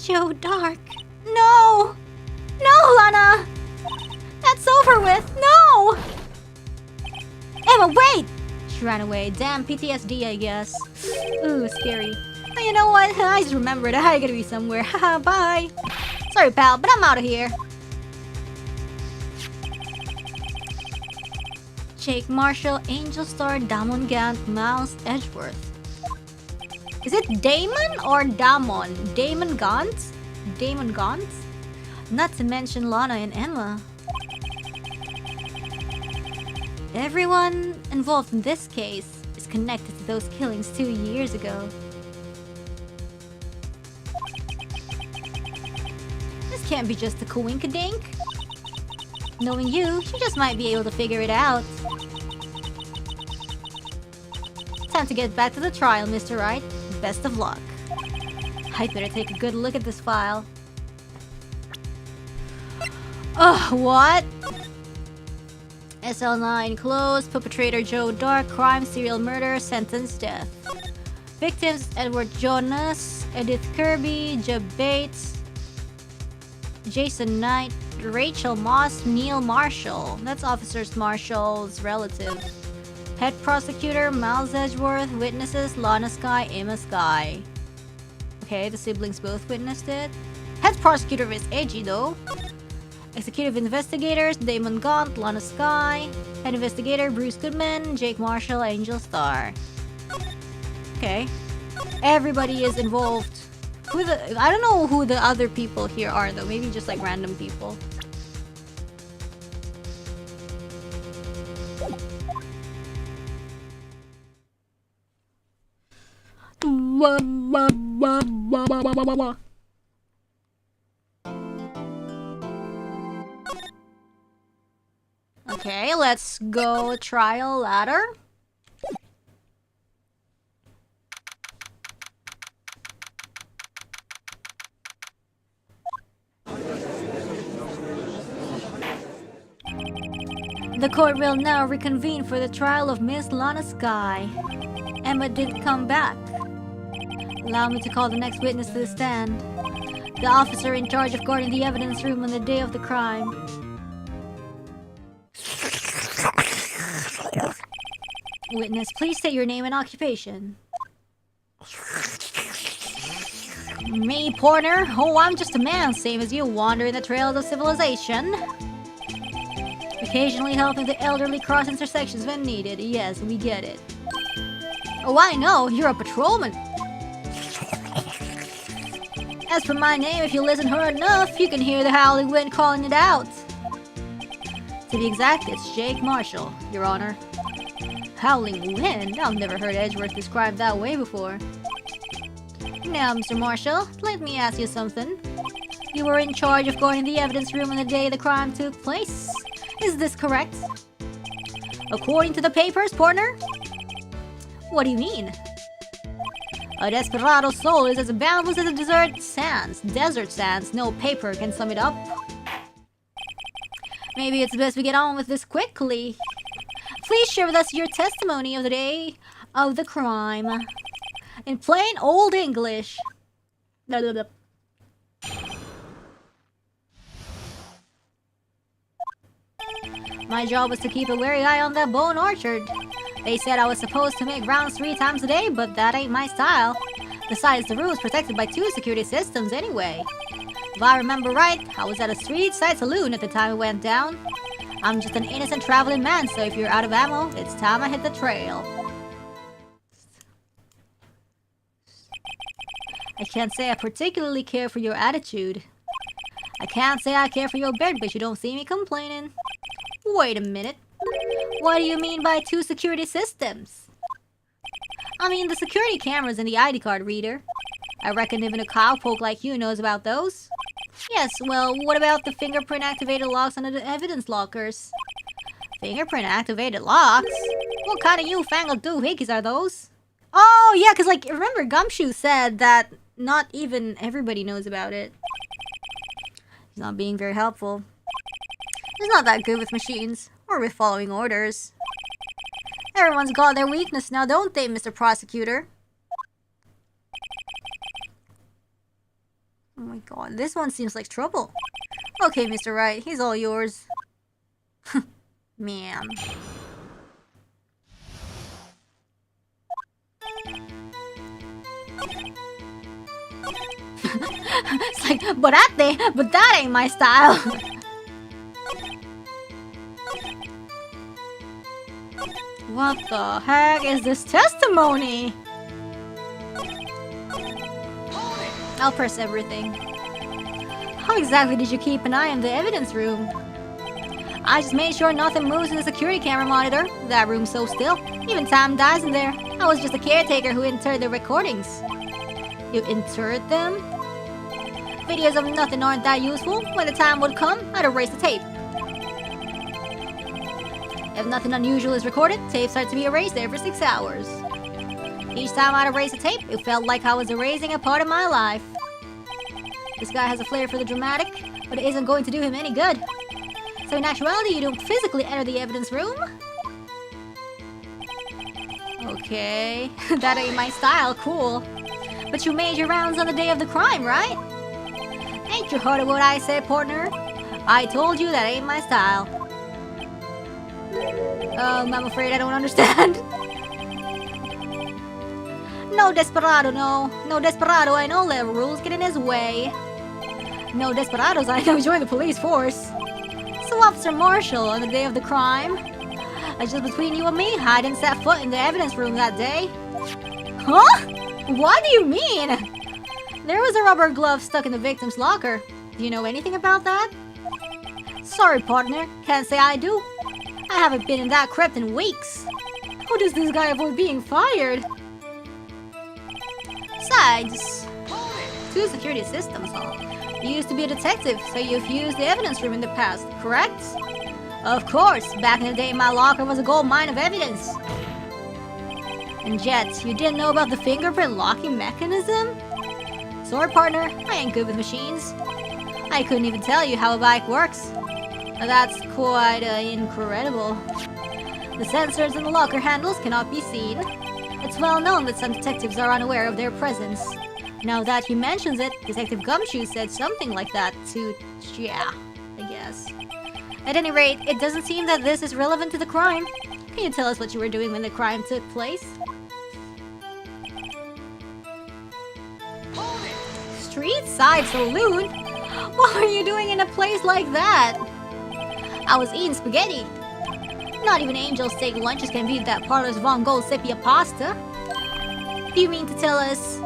Joe Dark. No! No, Lana! That's over with! No! Emma, wait! She ran away. Damn, PTSD, I guess. Ooh, scary. But you know what? I just remembered I gotta be somewhere. Haha, bye. Sorry, pal, but I'm out of here. Jake Marshall, Angel Star, Damon Gant, Mouse, Edgeworth. Is it Damon or Damon? Damon Gaunt? Damon Gaunt? Not to mention Lana and Emma. Everyone involved in this case is connected to those killings 2 years ago. This can't be just a coinkadink. Knowing you just might be able to figure it out. Time to get back to the trial, Mr. Wright. Best of luck. I'd better take a good look at this file. Ugh, what? SL9 closed. Perpetrator Joe Dark. Crime, serial murder, sentence death. Victims Edward Jonas, Edith Kirby, Jeb Bates, Jason Knight, Rachel Moss, Neil Marshall. That's Officer Marshall's relative. Head prosecutor, Miles Edgeworth. Witnesses, Lana Sky, Emma Sky. Okay, the siblings both witnessed it. Head prosecutor is edgy though. Executive investigators, Damon Gaunt, Lana Sky. Head investigator, Bruce Goodman, Jake Marshall, Angel Star. Okay. Everybody is involved. I don't know who the other people here are though. Maybe just like random people. Okay, let's go trial ladder. The court will now reconvene for the trial of Miss Lana Sky. Emma did come back. Allow me to call the next witness to the stand. The officer in charge of guarding the evidence room on the day of the crime. Witness, please state your name and occupation. Me, Porter? Oh, I'm just a man, same as you, wandering the trails of civilization. Occasionally helping the elderly cross intersections when needed. Yes, we get it. Oh, I know, you're a patrolman. As for my name, if you listen hard enough, you can hear the howling wind calling it out. To be exact, it's Jake Marshall, Your Honor. Howling wind? I've never heard Edgeworth described that way before. Now, Mr. Marshall, let me ask you something. You were in charge of guarding the evidence room on the day the crime took place. Is this correct? According to the papers, partner? What do you mean? A desperado soul is as boundless as the desert sands. Desert sands, no paper can sum it up. Maybe it's best we get on with this quickly. Please share with us your testimony of the day of the crime. In plain old English. Blah, blah, blah. My job was to keep a wary eye on that bone orchard. They said I was supposed to make rounds 3 times a day, but that ain't my style. Besides, the room is protected by 2 security systems anyway. If I remember right, I was at a street-side saloon at the time it went down. I'm just an innocent traveling man, so if you're out of ammo, it's time I hit the trail. I can't say I particularly care for your attitude. I can't say I care for your beard, but you don't see me complaining. Wait a minute. What do you mean by 2 security systems? I mean the security cameras and the ID card reader. I reckon even a cowpoke like you knows about those. Yes, well, what about the fingerprint-activated locks on the evidence lockers? Fingerprint-activated locks? What kind of newfangled doohickeys are those? Oh, yeah, because, like, remember Gumshoe said that not even everybody knows about it. He's not being very helpful. He's not that good with machines, or with following orders. Everyone's got their weakness now, don't they, Mr. Prosecutor? Oh my god, this one seems like trouble. Okay, Mr. Wright, he's all yours. Man. It's like, but that ain't my style. What the heck is this testimony? I'll press everything. How exactly did you keep an eye on the evidence room? I just made sure nothing moves in the security camera monitor. That room's so still. Even time dies in there. I was just a caretaker who interred the recordings. You interred them? Videos of nothing aren't that useful. When the time would come, I'd erase the tape. If nothing unusual is recorded, tapes are to be erased every 6 hours. Each time I'd erase a tape, it felt like I was erasing a part of my life. This guy has a flair for the dramatic, but it isn't going to do him any good. So in actuality, you don't physically enter the evidence room? Okay, that ain't my style, cool. But you made your rounds on the day of the crime, right? Ain't you heard of what I said, partner? I told you that ain't my style. I'm afraid I don't understand. No desperado, no. No desperado, I know the rules get in his way. No desperados, I know join the police force. So Officer Marshall, on the day of the crime, just between you and me, I didn't set foot in the evidence room that day. Huh? What do you mean? There was a rubber glove stuck in the victim's locker. Do you know anything about that? Sorry, partner. Can't say I do. I haven't been in that crypt in weeks. How does this guy avoid being fired? Besides, 2 security systems, huh? You used to be a detective, so you've used the evidence room in the past, correct? Of course. Back in the day, my locker was a gold mine of evidence. And yet, you didn't know about the fingerprint locking mechanism? Sorry, partner. I ain't good with machines. I couldn't even tell you how a bike works. That's quite incredible. The sensors in the locker handles cannot be seen. It's well known that some detectives are unaware of their presence. Now that he mentions it, Detective Gumshoe said something like that to... yeah, I guess. At any rate, it doesn't seem that this is relevant to the crime. Can you tell us what you were doing when the crime took place? Street side saloon? What were you doing in a place like that? I was eating spaghetti. Not even angel steak lunches can beat that parlor's Von Gold sepia pasta. Do you mean to tell us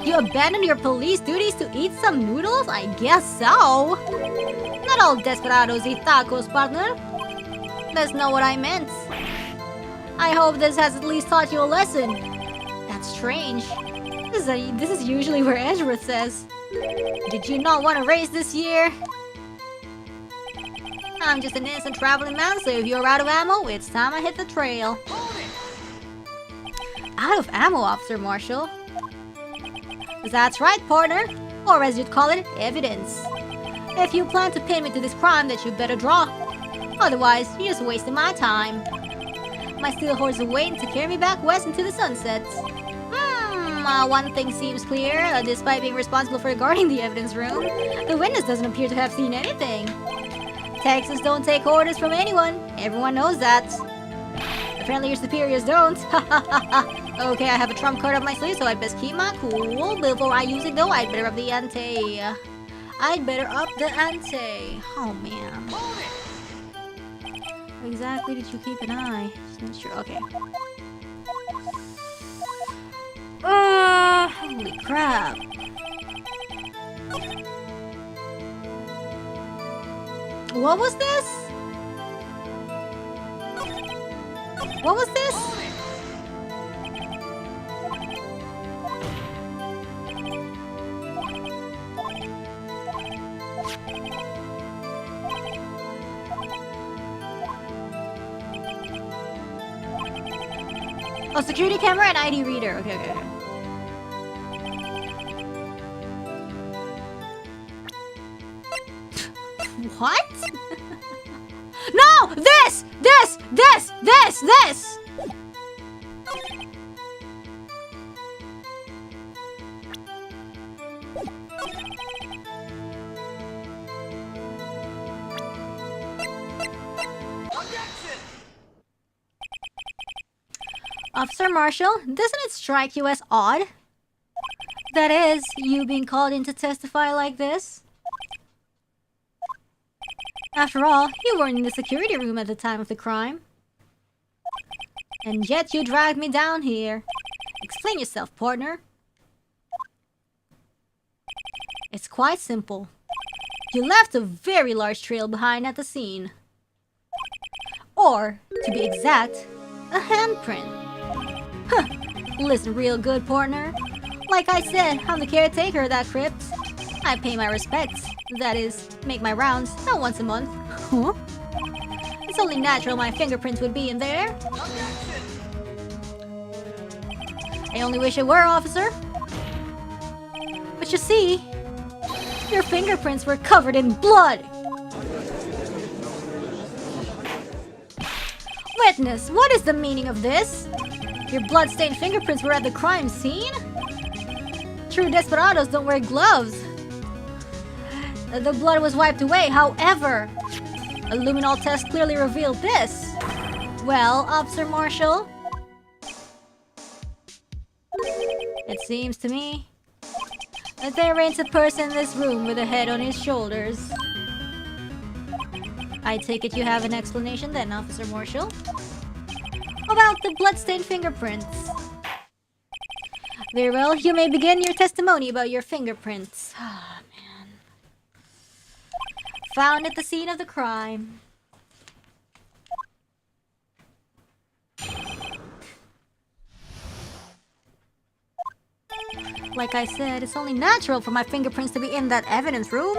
you abandoned your police duties to eat some noodles? I guess so. Not all desperados eat tacos, partner. That's not what I meant. I hope this has at least taught you a lesson. That's strange. This is usually where Ezra says. Did you not want to race this year? I'm just an innocent traveling man, so if you're out of ammo, it's time I hit the trail. Out of ammo, Officer Marshall? That's right, partner. Or as you'd call it, evidence. If you plan to pin me to this crime, that you better draw. Otherwise, you're just wasting my time. My steel horse is waiting to carry me back west into the sunset. One thing seems clear. Despite being responsible for guarding the evidence room, the witness doesn't appear to have seen anything. Texans don't take orders from anyone. Everyone knows that. Apparently your superiors don't. Okay, I have a trump card up my sleeve, so I'd best keep my cool. Before I use it though, I'd better up the ante. Oh man. Where exactly did you keep an eye? Just not sure. Okay. Holy crap. What was this? What was this? Oh, security camera and ID reader. Okay, okay, okay. What? No! This! Officer Marshall, doesn't it strike you as odd? That is, you being called in to testify like this? After all, you weren't in the security room at the time of the crime. And yet you dragged me down here. Explain yourself, partner. It's quite simple. You left a very large trail behind at the scene. Or, to be exact, a handprint. Huh. Listen real good, partner. Like I said, I'm the caretaker of that crypt. I pay my respects. That is, make my rounds, not once a month. Huh? It's only natural my fingerprints would be in there. I only wish it were, officer. But you see, your fingerprints were covered in blood. Witness, what is the meaning of this? Your blood-stained fingerprints were at the crime scene? True desperados don't wear gloves. The blood was wiped away, however, a luminol test clearly revealed this. Well, Officer Marshall, it seems to me that there ain't a person in this room with a head on his shoulders. I take it you have an explanation then, Officer Marshall? About the bloodstained fingerprints. Very well, you may begin your testimony about your fingerprints. Ah, man. Found at the scene of the crime. Like I said, it's only natural for my fingerprints to be in that evidence room.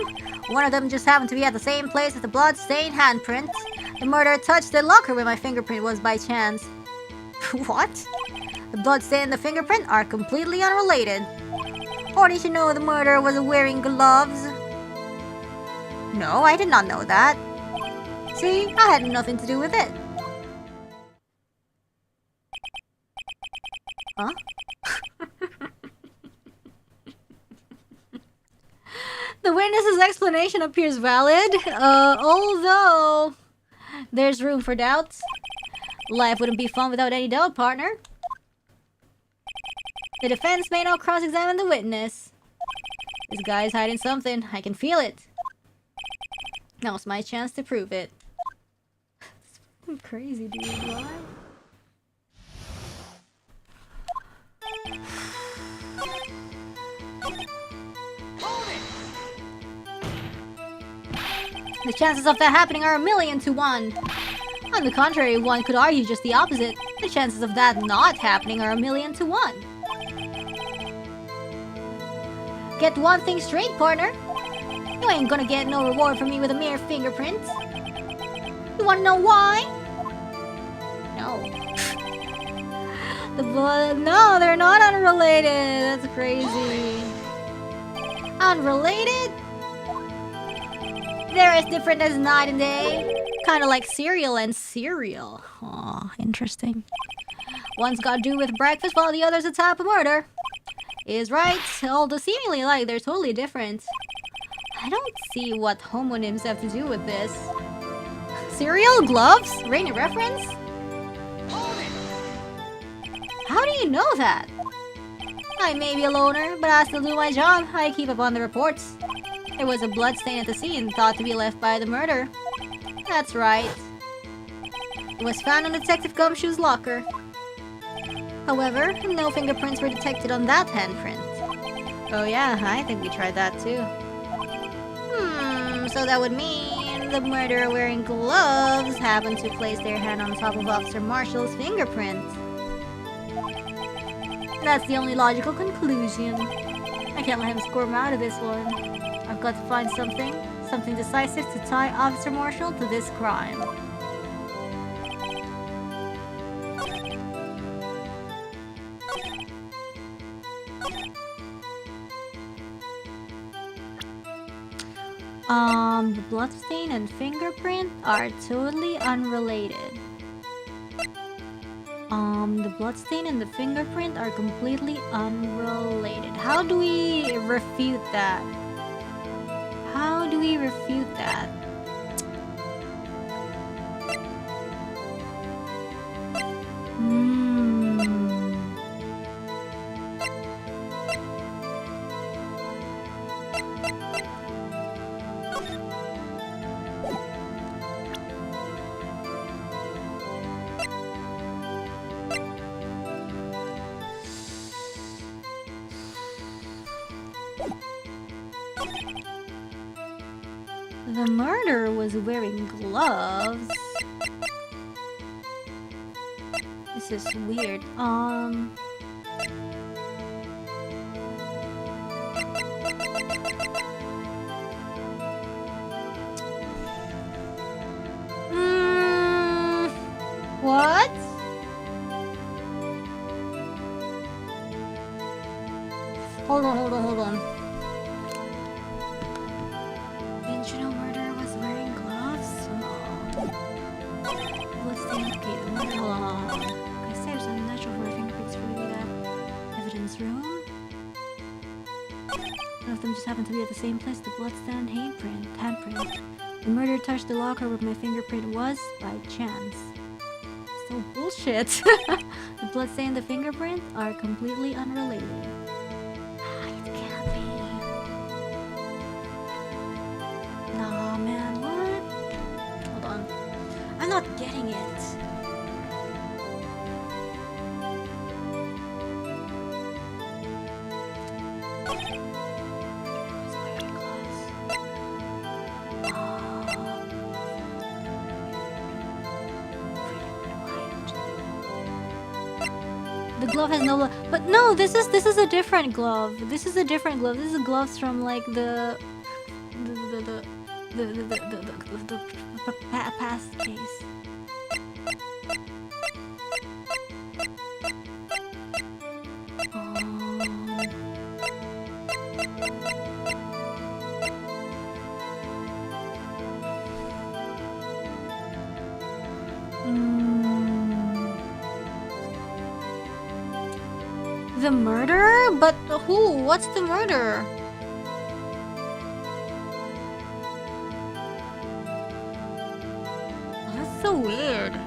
One of them just happened to be at the same place as the blood-stained handprint. The murderer touched the locker where my fingerprint was by chance. What? The bloodstain and the fingerprint are completely unrelated. Or did you know the murderer was wearing gloves? No, I did not know that. See, I had nothing to do with it. Huh? The witness's explanation appears valid, although there's room for doubts. Life wouldn't be fun without any doubt, partner. The defense may now cross-examine the witness. This guy's hiding something. I can feel it. Now's my chance to prove it. It's crazy, dude. Why? The chances of that happening are 1,000,000 to 1. On the contrary, one could argue just the opposite. The chances of that not happening are 1,000,000 to 1. Get one thing straight, partner. You ain't gonna get no reward from me with a mere fingerprint. You wanna know why? No. No, they're not unrelated. That's crazy. Unrelated? They're as different as night and day. Kind of like cereal and cereal. Aw, interesting. One's got to do with breakfast while the other's a type of murder. Is right, although seemingly like they're totally different. I don't see what homonyms have to do with this. Cereal? Gloves? Rainy reference? How do you know that? I may be a loner, but I still do my job. I keep up on the reports. There was a bloodstain at the scene, thought to be left by the murderer. That's right. It was found in Detective Gumshoe's locker. However, no fingerprints were detected on that handprint. Oh yeah, I think we tried that too. So that would mean the murderer wearing gloves happened to place their hand on top of Officer Marshall's fingerprint. That's the only logical conclusion. I can't let him squirm out of this one. I've got to find something decisive to tie Officer Marshall to this crime. The bloodstain and fingerprint are totally unrelated. The bloodstain and the fingerprint are completely unrelated. How do we refute that? How do we refute that? The murderer was wearing gloves. This is weird. What? Hold on. Didn't you know murderer was wearing gloves? Let's think. Okay, hold on. I say there's unnatural for fingerprints really that evidence room. None of them just happen to be at the same place. The bloodstained handprint. The murderer touched the locker where my fingerprint was by chance. So bullshit. The bloodstain and the fingerprint are completely unrelated. It can't be. Nah, man, what? Hold on. I'm not getting it. The glove has no, but no, this is a different glove. This is a different glove. This is gloves from like the past case. The murderer? But who? What's the murderer? That's so weird.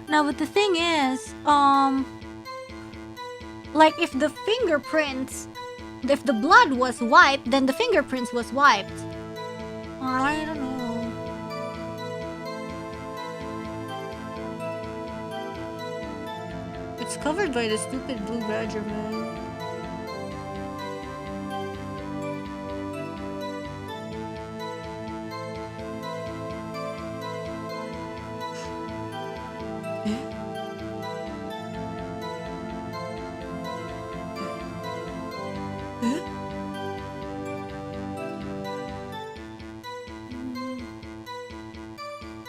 Now, but the thing is, like if the fingerprints, if the blood was wiped, then the fingerprints was wiped. I don't know. It's covered by the stupid blue badger, man.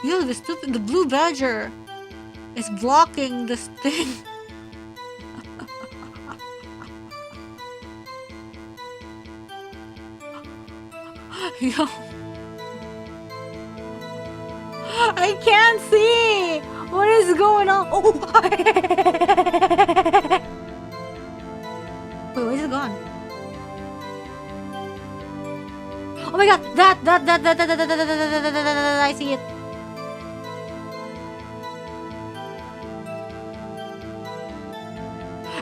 Yo, the blue badger is blocking this thing. Yo, I can't see. What is going on? Oh, wait, where's it gone? Oh my god, that, I see it.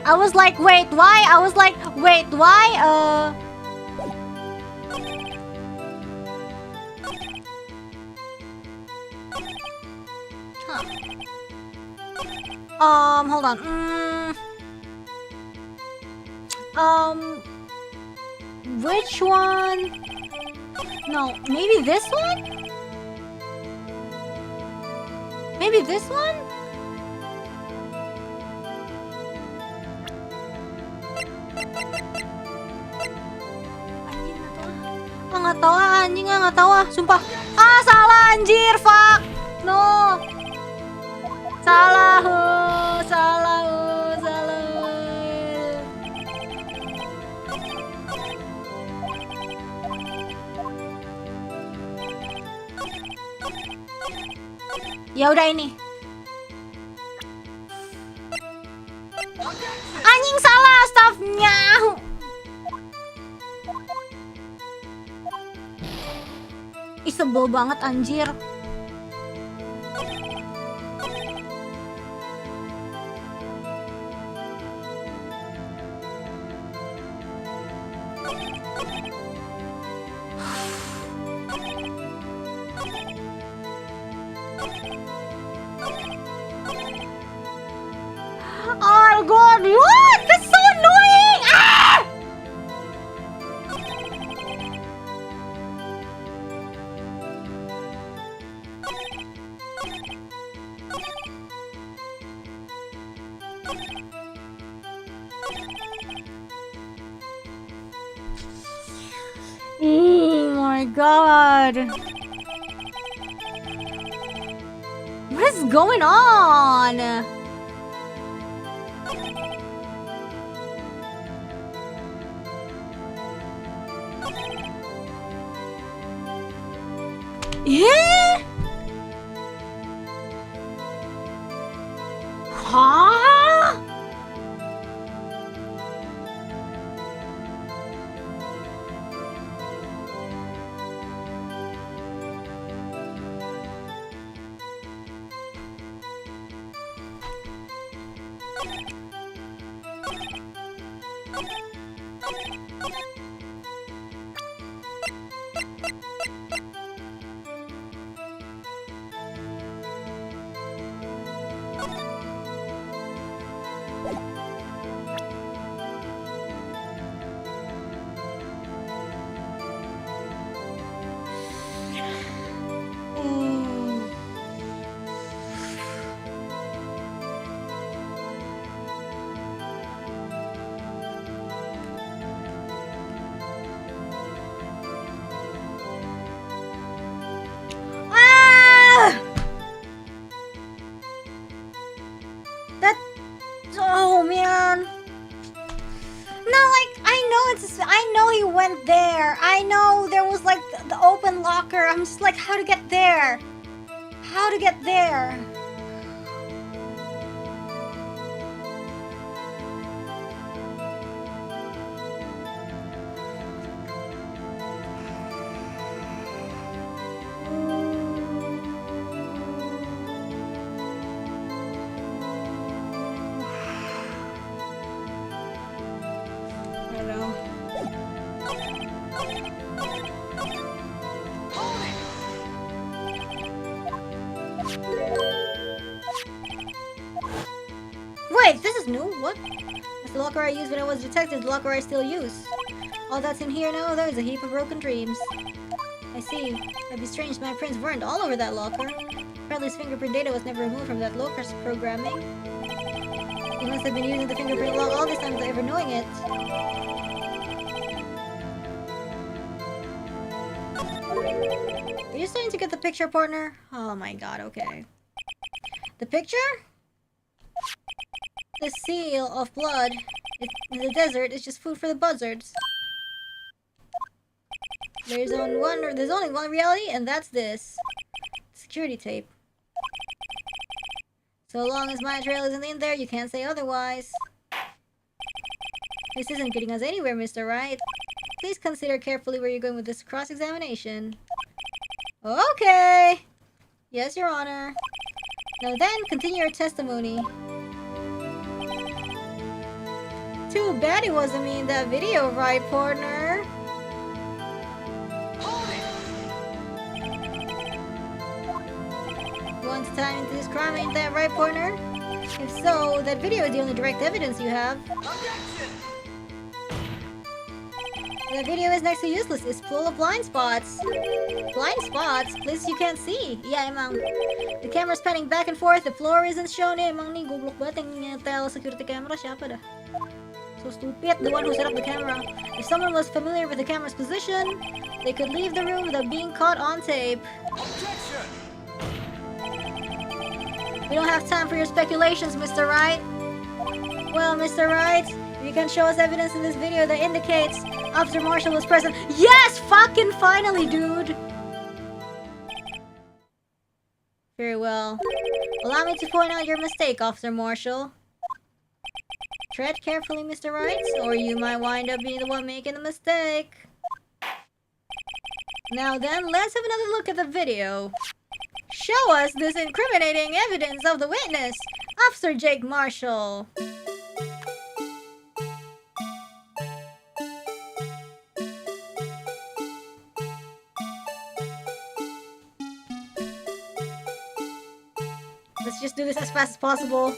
I was like, wait, why? Hold on. Which one? No, maybe this one? Maybe this one? Anjing nggak tahu ah, sumpah. Ah, salah anjir, fuck. No. Salah. Ya udah ini. Anjing salah staffnya. Ih, sebel banget anjir. god! What? That's so annoying! Ah! Oh my god. What is going on? Yeah? Huh? Ah! That. Oh man. No, like I know he went there. I know there was like the open locker. I'm just like, how to get there? How to get there? I don't know. Wait, this is new? What? It's the locker I used when I was detected, the locker I still use. All that's in here now, there's a heap of broken dreams. I see. That'd be strange if my prints weren't all over that locker. Bradley's fingerprint data was never removed from that locker's programming. He must have been using the fingerprint log all this time without ever knowing it. Are you starting to get the picture, partner? Oh my god, okay. The picture? The seal of blood in the desert is just food for the buzzards. There's only one reality, and that's this. Security tape. So long as my trail isn't in there, you can't say otherwise. This isn't getting us anywhere, Mr. Wright. Please consider carefully where you're going with this cross-examination. Okay! Yes, Your Honor. Now then, continue your testimony. Too bad it wasn't me in that video, right, partner? Once time into this crime, ain't that right, partner? If so, that video is the only direct evidence you have. Objection! That video is next to useless. It's full of blind spots. Blind spots? Places you can't see. Yeah, emang. The camera's panning back and forth. The floor isn't shown. Emang nih goblok banget yang nyetel security camera. Siapa dah? So stupid, the one who set up the camera. If someone was familiar with the camera's position, they could leave the room without being caught on tape. Objection! We don't have time for your speculations, Mr. Wright. Well, Mr. Wright, you can show us evidence in this video that indicates Officer Marshall was present. Yes! Fucking finally, dude! Very well. Allow me to point out your mistake, Officer Marshall. Tread carefully, Mr. Wright, or you might wind up being the one making the mistake. Now then, let's have another look at the video. Show us this incriminating evidence of the witness, Officer Jake Marshall. Let's just do this as fast as possible.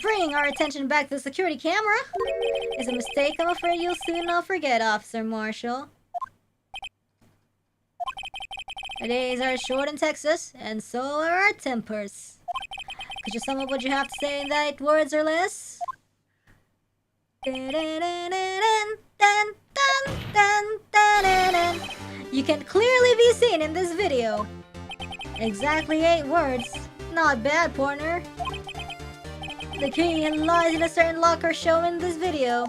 bringing our attention back to the security camera is a mistake I'm afraid you'll soon not forget, Officer Marshall. Our days are short in Texas, and so are our tempers. Could you sum up what you have to say in 8 words or less? You can clearly be seen in this video. Exactly 8 words. Not bad, partner. The key lies in a certain locker shown in this video.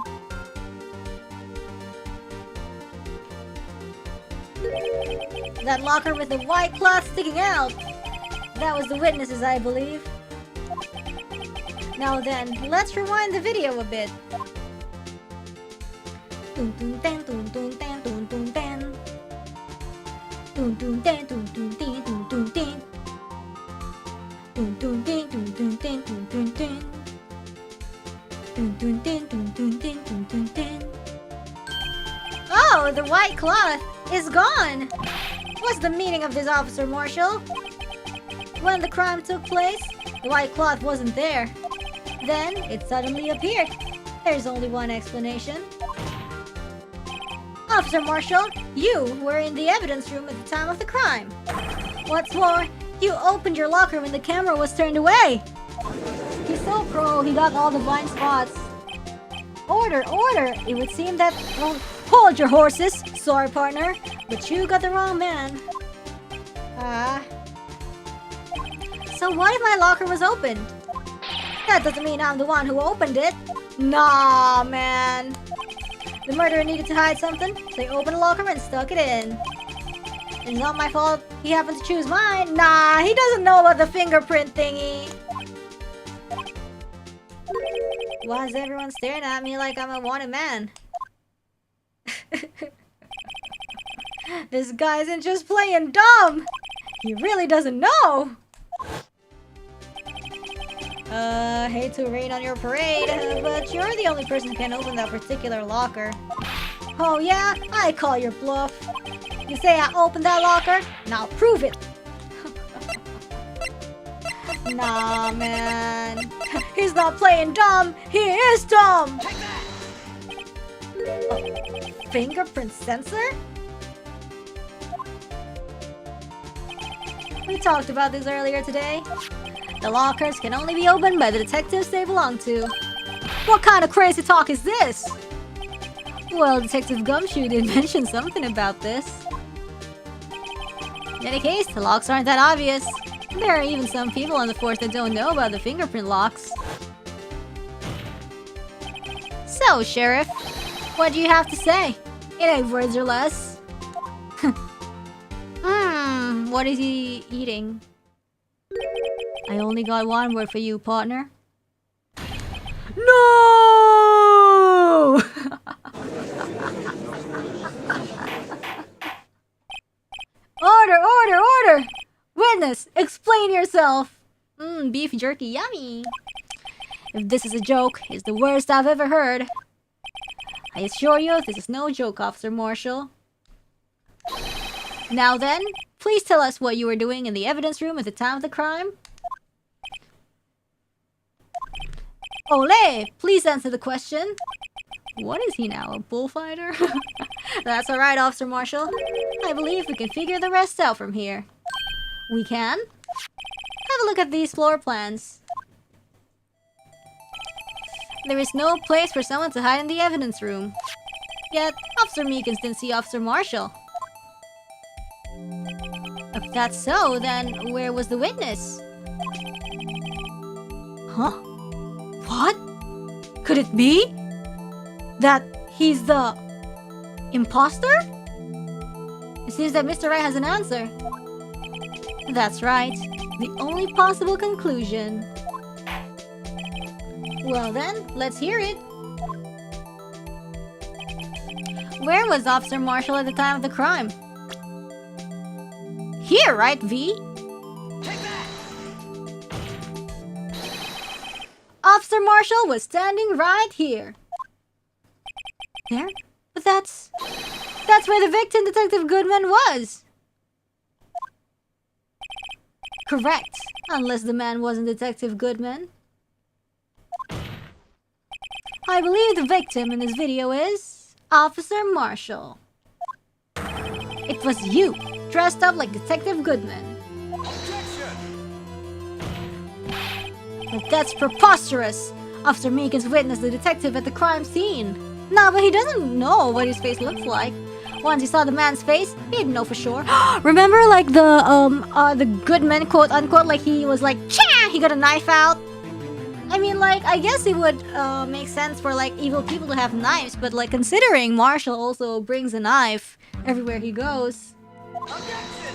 That locker with the white cloth sticking out. That was the witnesses, I believe. Now then, let's rewind the video a bit. Oh, the white cloth is gone! What's the meaning of this, Officer Marshall? When the crime took place, the white cloth wasn't there. Then, it suddenly appeared. There's only one explanation. Officer Marshall, you were in the evidence room at the time of the crime. What's more, you opened your locker when the camera was turned away. He's so pro, he got all the blind spots. Order, order! It would seem that... Well, hold your horses! Sorry, partner, but you got the wrong man. So what if my locker was opened? That doesn't mean I'm the one who opened it. Nah, man. The murderer needed to hide something, so he opened a locker and stuck it in. It's not my fault he happened to choose mine. Nah, he doesn't know about the fingerprint thingy. Why is everyone staring at me like I'm a wanted man? This guy isn't just playing dumb. He really doesn't know. Hate to rain on your parade, but you're the only person who can open that particular locker. Oh yeah? I call your bluff. You say I opened that locker? Now prove it. Nah, man. He's not playing dumb. He is dumb. A fingerprint sensor? We talked about this earlier today. The lockers can only be opened by the detectives they belong to. What kind of crazy talk is this? Well, Detective Gumshoe did mention something about this. In any case, the locks aren't that obvious. There are even some people on the force that don't know about the fingerprint locks. So, Sheriff, what do you have to say? In 8 words or less. What is he eating? I only got 1 word for you, partner. No! Order, order, order! Witness, explain yourself! Beef jerky, yummy! If this is a joke, it's the worst I've ever heard. I assure you, this is no joke, Officer Marshall. Now then, please tell us what you were doing in the evidence room at the time of the crime. Ole! Please answer the question. What is he now, a bullfighter? That's alright, Officer Marshall. I believe we can figure the rest out from here. We can? Have a look at these floor plans. There is no place for someone to hide in the evidence room. Yet, Officer Meekins didn't see Officer Marshall. If that's so, then where was the witness? Huh? What? Could it be that he's the imposter? It seems that Mr. Wright has an answer. That's right. The only possible conclusion. Well then, let's hear it. Where was Officer Marshall at the time of the crime? Here, right, V? Take that! Officer Marshall was standing right here. There? But that's where the victim, Detective Goodman, was. Correct. Unless the man wasn't Detective Goodman. I believe the victim in this video is Officer Marshall. It was you, dressed up like Detective Goodman. Objection! But that's preposterous. Officer Meekins witnessed the detective at the crime scene. Nah, but he doesn't know what his face looks like. Once he saw the man's face, he didn't know for sure. Remember, like the Goodman, quote unquote, like he was like, "Cha!" He got a knife out. I mean, like, I guess it would make sense for like evil people to have knives, but like considering Marshall also brings a knife everywhere he goes. Objection!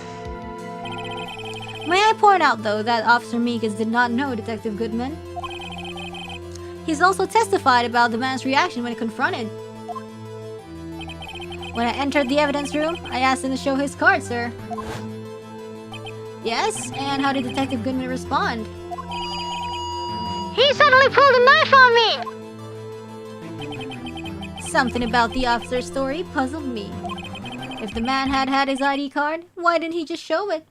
May I point out though that Officer Meekins did not know Detective Goodman. He's also testified about the man's reaction when confronted. When I entered the evidence room, I asked him to show his card, sir. Yes, and how did Detective Goodman respond? He suddenly pulled a knife on me! Something about the officer's story puzzled me. If the man had had his ID card, why didn't he just show it?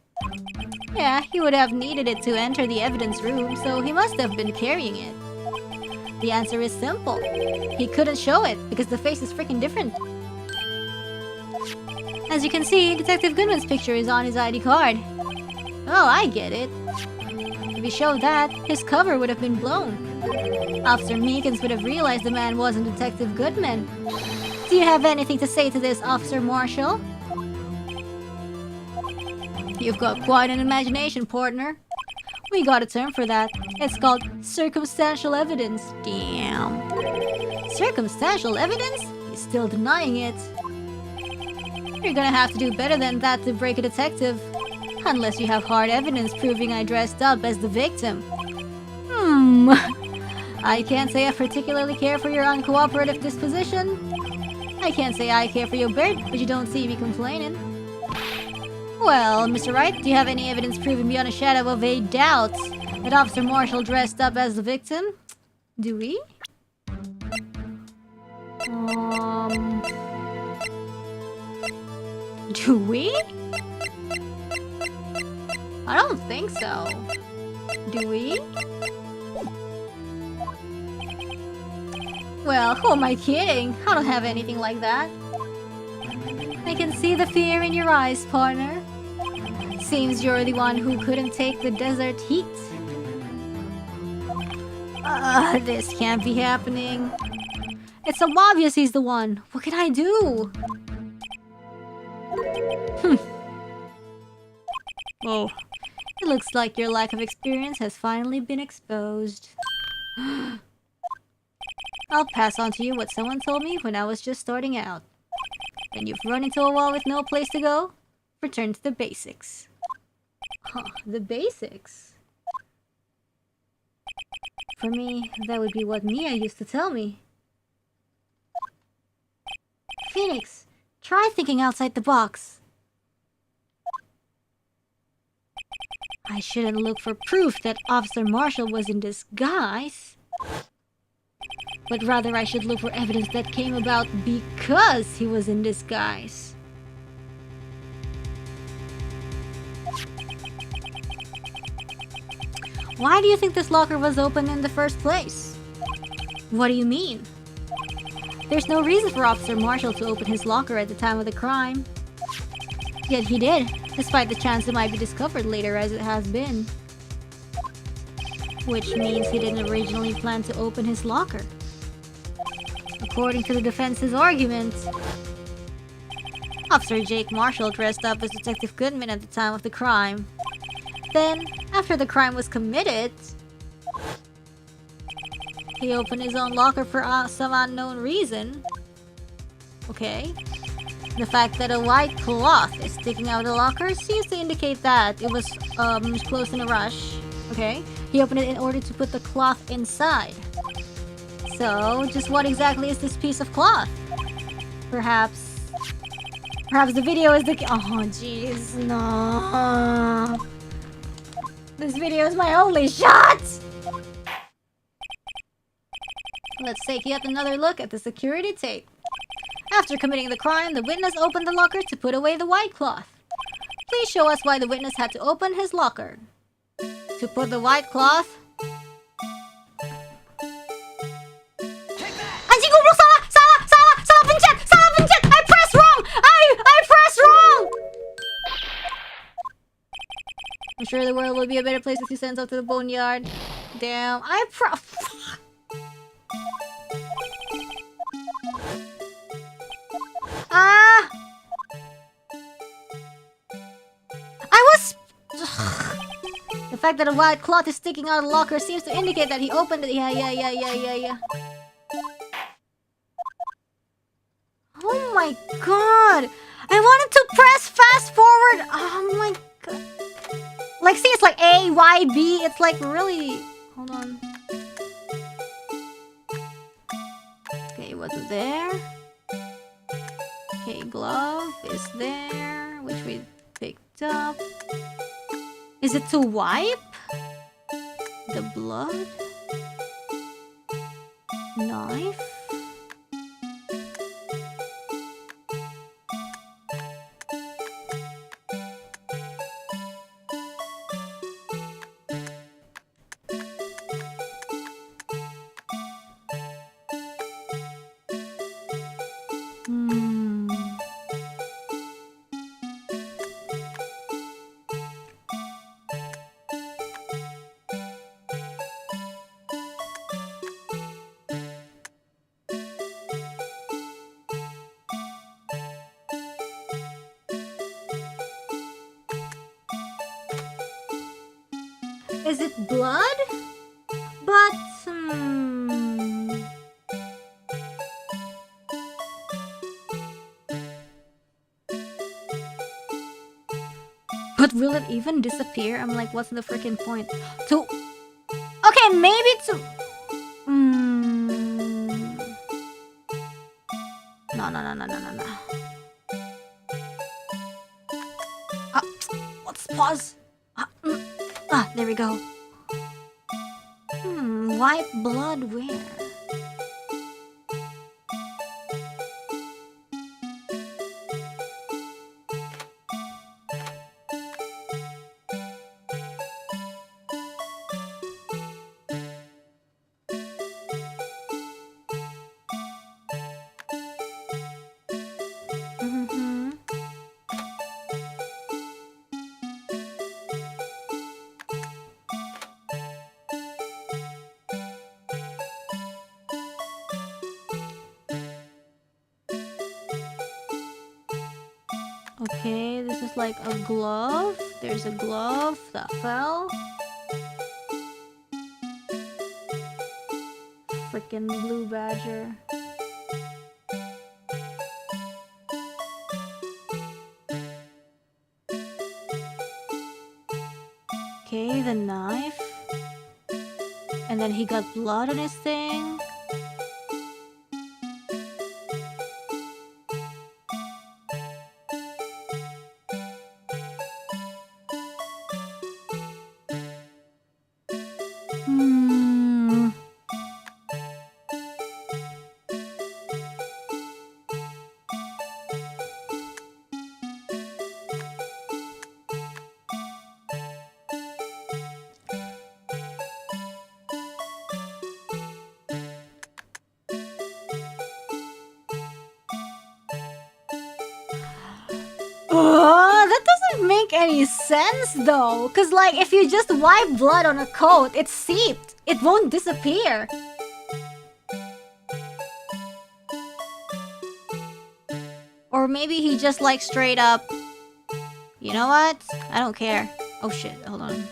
Yeah, he would have needed it to enter the evidence room, so he must have been carrying it. The answer is simple. He couldn't show it because the face is freaking different. As you can see, Detective Goodman's picture is on his ID card. Oh, I get it. If he showed that, his cover would have been blown. Officer Meekins would have realized the man wasn't Detective Goodman. Do you have anything to say to this, Officer Marshall? You've got quite an imagination, partner. We got a term for that. It's called circumstantial evidence. Damn. Circumstantial evidence? He's still denying it. You're gonna have to do better than that to break a detective. Unless you have hard evidence proving I dressed up as the victim. I can't say I particularly care for your uncooperative disposition. I can't say I care for your beard, but you don't see me complaining. Well, Mr. Wright, do you have any evidence proving beyond a shadow of a doubt that Officer Marshall dressed up as the victim? Do we? Do we? I don't think so. Do we? Well, who am I kidding? I don't have anything like that. I can see the fear in your eyes, partner. Seems you're the one who couldn't take the desert heat. This can't be happening. It's so obvious he's the one. What can I do? Oh, it looks like your lack of experience has finally been exposed. I'll pass on to you what someone told me when I was just starting out. When you've run into a wall with no place to go, return to the basics. Huh, the basics? For me, that would be what Mia used to tell me. Phoenix, try thinking outside the box. I shouldn't look for proof that Officer Marshall was in disguise. But rather I should look for evidence that came about because he was in disguise. Why do you think this locker was open in the first place? What do you mean? There's no reason for Officer Marshall to open his locker at the time of the crime. Yet he did, despite the chance it might be discovered later as it has been. Which means he didn't originally plan to open his locker. According to the defense's argument, Officer Jake Marshall dressed up as Detective Goodman at the time of the crime. Then, after the crime was committed, he opened his own locker for some unknown reason. Okay. The fact that a white cloth is sticking out of the locker seems to indicate that it was closed in a rush. Okay. He opened it in order to put the cloth inside. So, just what exactly is this piece of cloth? Perhaps the video is the... Oh, jeez, no. This video is my only shot! Let's take yet another look at the security tape. After committing the crime, the witness opened the locker to put away the white cloth. Please show us why the witness had to open his locker. To put the white cloth... Take that! sure the world would be a better place if you sent up to the boneyard. Damn, Ah! I was... The fact that a white cloth is sticking out of the locker seems to indicate that he opened it. Yeah. Oh my god! I wanted to press fast forward! Oh my god. Like, see, it's like A, Y, B. It's like really... Hold on. Okay, it wasn't there. Okay, glove is there, which we picked up. Is it to wipe the blood? Knife? Is it blood? But, But will it even disappear? I'm like, what's the freaking point? To... Okay, maybe to... No. Let's pause. There we go. Wipe blood where? Okay, this is like a glove. There's a glove that fell. Freaking blue badger. Okay, the knife. And then he got blood on his thing. That doesn't make any sense though. Cause like if you just wipe blood on a coat, it's seeped. It won't disappear. Or maybe he just like straight up... You know what? I don't care. Oh shit, hold on.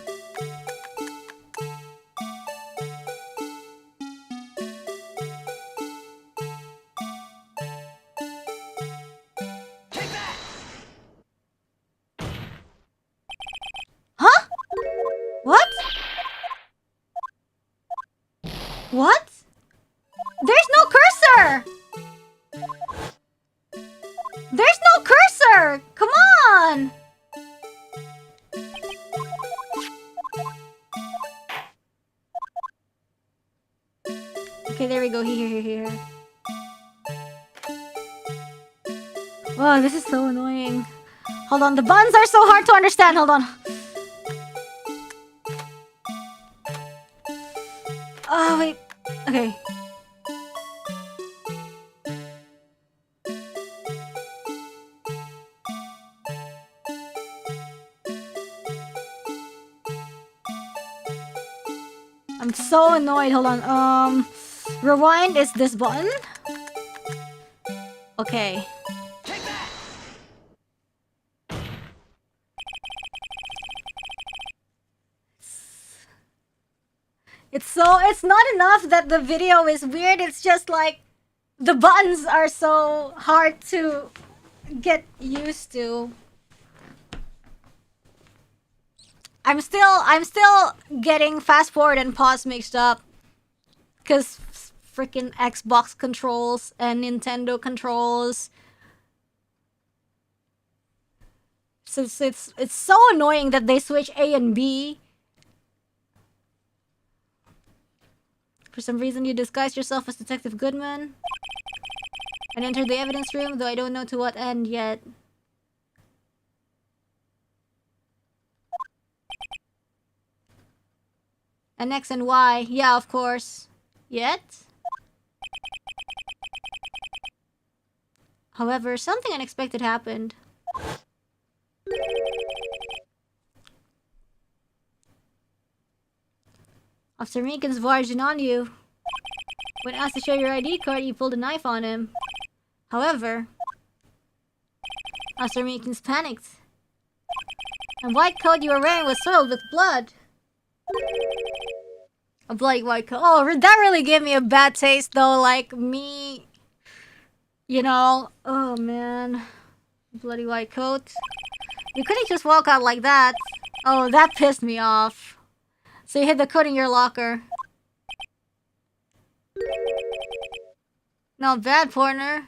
What? There's no cursor! There's no cursor! Come on! Okay, there we go. Here. Wow, this is so annoying. Hold on, the buttons are so hard to understand. Hold on. Oh, wait. Okay. I'm so annoyed. Hold on. Rewind is this button? Okay. Take that! It's not enough that the video is weird, it's just like the buttons are so hard to get used to. I'm still getting fast forward and pause mixed up. Cause freaking Xbox controls and Nintendo controls. So it's so annoying that they switch A and B. For some reason, you disguised yourself as Detective Goodman and entered the evidence room, though I don't know to what end yet. And X and Y, yeah, of course. Yet? However, something unexpected happened. Officer Meekin's barging on you. When asked to show your ID card, you pulled a knife on him. However, Officer Meekin's panicked. And white coat you were wearing was soiled with blood. A bloody white coat. Oh, that really gave me a bad taste though, like me... You know, oh man. Bloody white coat. You couldn't just walk out like that. Oh, that pissed me off. So you hid the coat in your locker. Not bad, partner.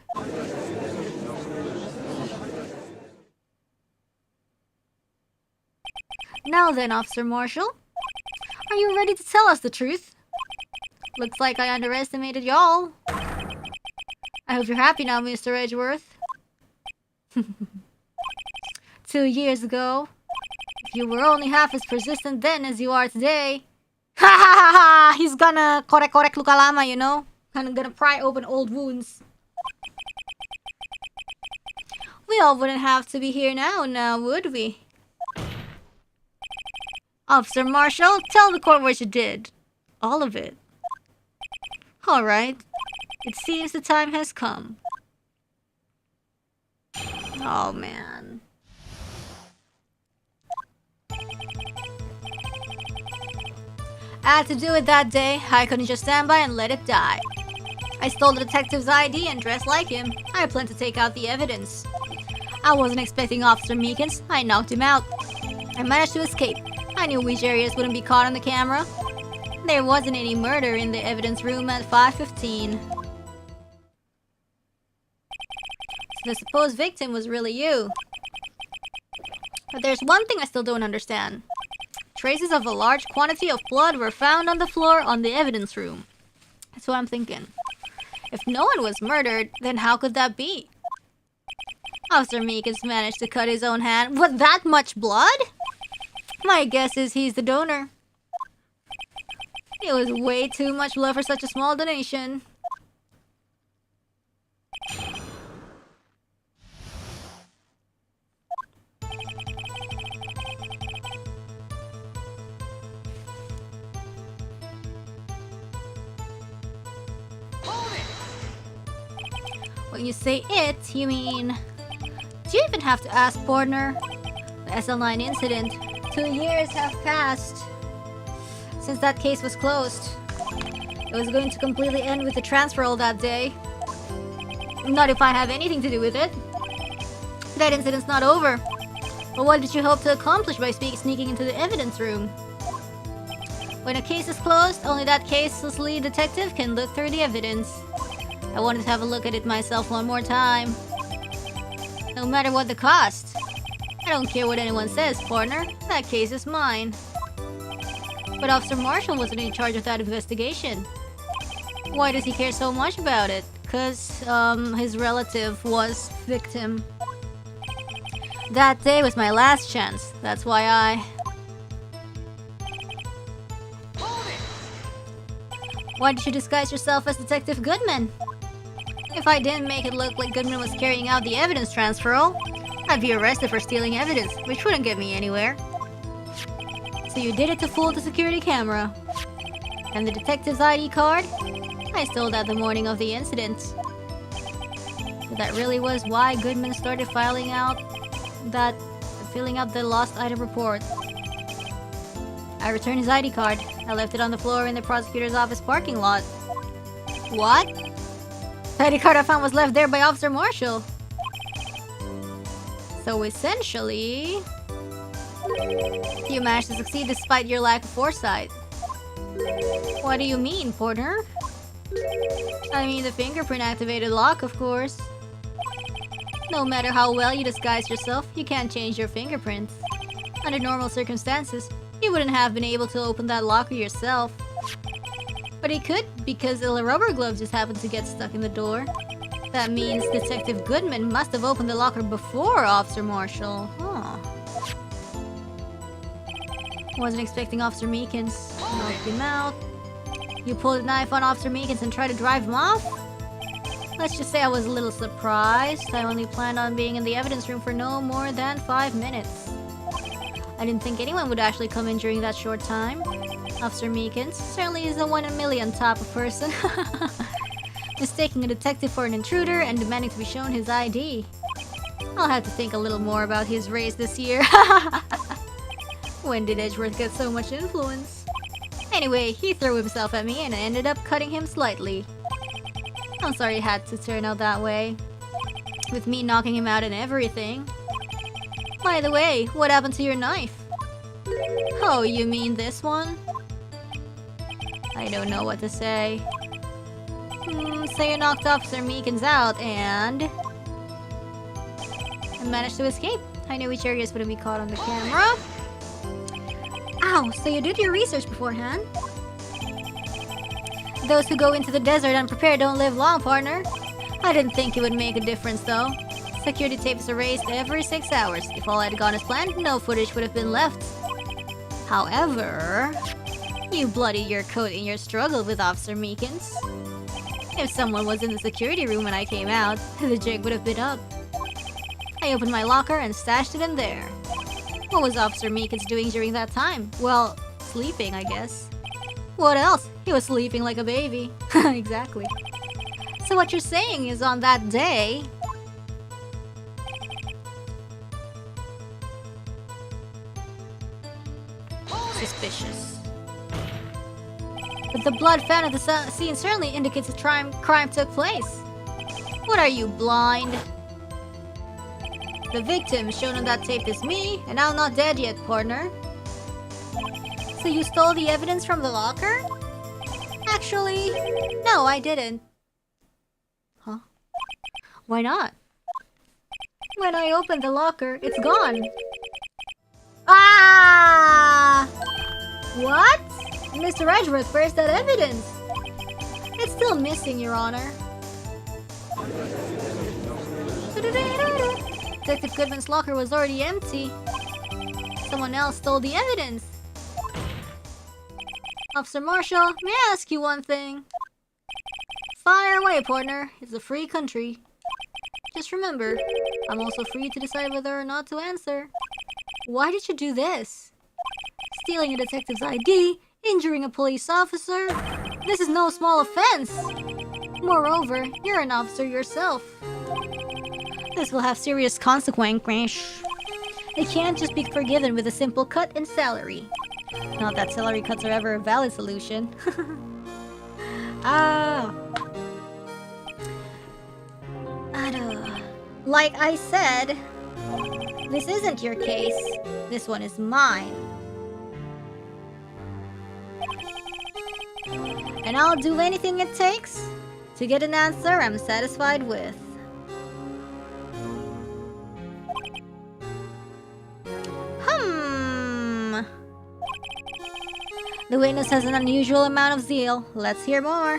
Now then, Officer Marshall. Are you ready to tell us the truth? Looks like I underestimated y'all. I hope you're happy now, Mr. Edgeworth. 2 years ago, if you were only half as persistent then as you are today. Ha ha ha ha! He's gonna korek-korek luka lama, you know? Kinda gonna pry open old wounds. We all wouldn't have to be here now, would we? Officer Marshall, tell the court what you did. All of it. Alright. It seems the time has come. Oh, man. I had to do it that day. I couldn't just stand by and let it die. I stole the detective's ID and dressed like him. I planned to take out the evidence. I wasn't expecting Officer Meekins. I knocked him out. I managed to escape. I knew which areas wouldn't be caught on the camera. There wasn't any murder in the evidence room at 5:15. So the supposed victim was really you. But there's one thing I still don't understand. Traces of a large quantity of blood were found on the floor on the evidence room. That's what I'm thinking. If no one was murdered, then how could that be? Officer Meekins managed to cut his own hand. With that much blood? My guess is he's the donor. It was way too much blood for such a small donation. When you say it, you mean... Do you even have to ask, partner? The SL9 incident. 2 years have passed since that case was closed. It was going to completely end with the transfer that day. Not if I have anything to do with it. That incident's not over. But what did you hope to accomplish by sneaking into the evidence room? When a case is closed, only that case's lead detective can look through the evidence. I wanted to have a look at it myself one more time. No matter what the cost. I don't care what anyone says, partner. That case is mine. But Officer Marshall wasn't in charge of that investigation. Why does he care so much about it? 'Cause, his relative was victim. That day was my last chance. That's why I... Why did you disguise yourself as Detective Goodman? If I didn't make it look like Goodman was carrying out the evidence transferal, I'd be arrested for stealing evidence, which wouldn't get me anywhere. So you did it to fool the security camera. And the detective's ID card? I stole that the morning of the incident. So that really was why Goodman started filling out the lost item report. I returned his ID card. I left it on the floor in the prosecutor's office parking lot. What? The ID card I found was left there by Officer Marshall. So essentially, you managed to succeed despite your lack of foresight. What do you mean, Porter? I mean the fingerprint activated lock, of course. No matter how well you disguise yourself, you can't change your fingerprints. Under normal circumstances, you wouldn't have been able to open that locker yourself. But he could, because the rubber glove just happened to get stuck in the door. That means Detective Goodman must have opened the locker before Officer Marshall. Huh. Wasn't expecting Officer Meekins. Knocked him out. You pulled a knife on Officer Meekins and tried to drive him off? Let's just say I was a little surprised. I only planned on being in the evidence room for no more than 5 minutes. I didn't think anyone would actually come in during that short time. Officer Meekins certainly is a 1 in a million type of person. Mistaking a detective for an intruder and demanding to be shown his ID. I'll have to think a little more about his race this year. When did Edgeworth get so much influence? Anyway, he threw himself at me and I ended up cutting him slightly. I'm sorry it had to turn out that way. With me knocking him out and everything. By the way, what happened to your knife? Oh, you mean this one? I don't know what to say. So you knocked Officer Meekins out and managed to escape. I knew which areas wouldn't be caught on the camera. Ow, so you did your research beforehand? Those who go into the desert unprepared don't live long, partner. I didn't think it would make a difference though. Security tapes erased every 6 hours. If all had gone as planned, no footage would have been left. However, you bloodied your coat in your struggle with Officer Meekins. If someone was in the security room when I came out, the jig would have been up. I opened my locker and stashed it in there. What was Officer Meekins doing during that time? Well, sleeping, I guess. What else? He was sleeping like a baby. Exactly. So what you're saying is on that day... Suspicious. But the blood found at the scene certainly indicates a crime took place. What are you, blind? The victim shown on that tape is me, and I'm not dead yet, partner. So you stole the evidence from the locker? Actually, no, I didn't. Huh? Why not? When I opened the locker, it's gone. Ah! What? Mr. Edgeworth, where's that evidence? It's still missing, Your Honor. Detective Goodman's locker was already empty. Someone else stole the evidence. Officer Marshall, may I ask you one thing? Fire away, partner. It's a free country. Just remember, I'm also free to decide whether or not to answer. Why did you do this? Stealing a detective's ID, injuring a police officer? This is no small offense. Moreover, you're an officer yourself. This will have serious consequences. It can't just be forgiven with a simple cut in salary. Not that salary cuts are ever a valid solution. Like I said, this isn't your case. This one is mine. And I'll do anything it takes to get an answer I'm satisfied with. The witness has an unusual amount of zeal. Let's hear more.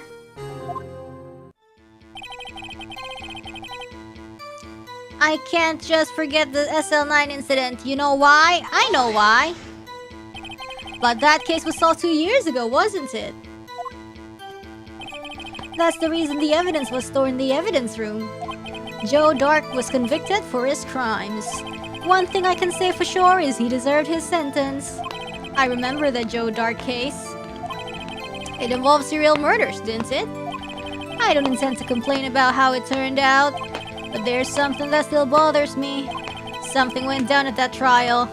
I can't just forget the SL9 incident. You know why? I know why. But that case was solved 2 years ago, wasn't it? That's the reason the evidence was stored in the evidence room. Joe Dark was convicted for his crimes. One thing I can say for sure is he deserved his sentence. I remember the Joe Dark case. It involved serial murders, didn't it? I don't intend to complain about how it turned out, but there's something that still bothers me. Something went down at that trial.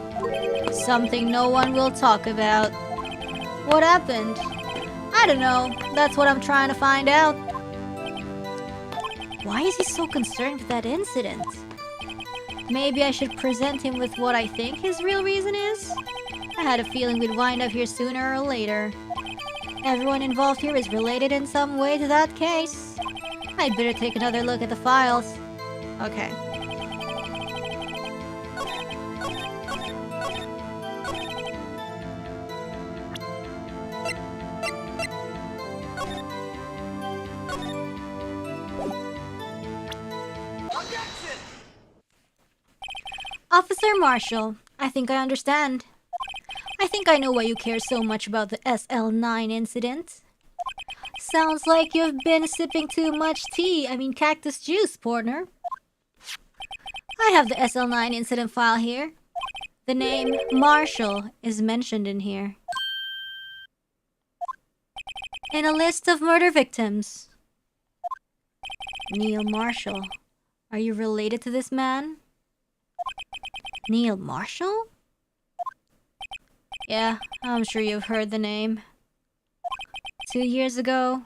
Something no one will talk about. What happened? I don't know. That's what I'm trying to find out. Why is he so concerned with that incident? Maybe I should present him with what I think his real reason is? I had a feeling we'd wind up here sooner or later. Everyone involved here is related in some way to that case. I'd better take another look at the files. Okay. Objection! Officer Marshall, I think I understand. I think I know why you care so much about the SL9 incident. Sounds like you've been sipping too much cactus juice, partner. I have the SL9 incident file here. The name Marshall is mentioned in here. In a list of murder victims. Neil Marshall. Are you related to this man? Neil Marshall? Yeah, I'm sure you've heard the name. 2 years ago,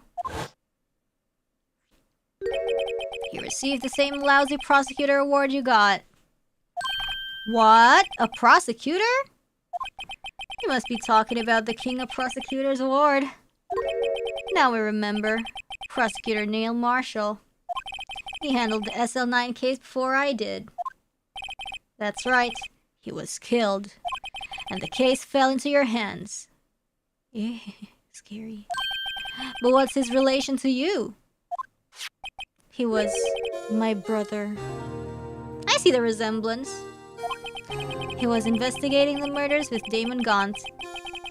he received the same lousy prosecutor award you got. What? A prosecutor? You must be talking about the King of Prosecutors Award. Now we remember. Prosecutor Neil Marshall. He handled the SL9 case before I did. That's right. He was killed. And the case fell into your hands. Yeah, scary. But what's his relation to you? He was my brother. I see the resemblance. He was investigating the murders with Damon Gaunt,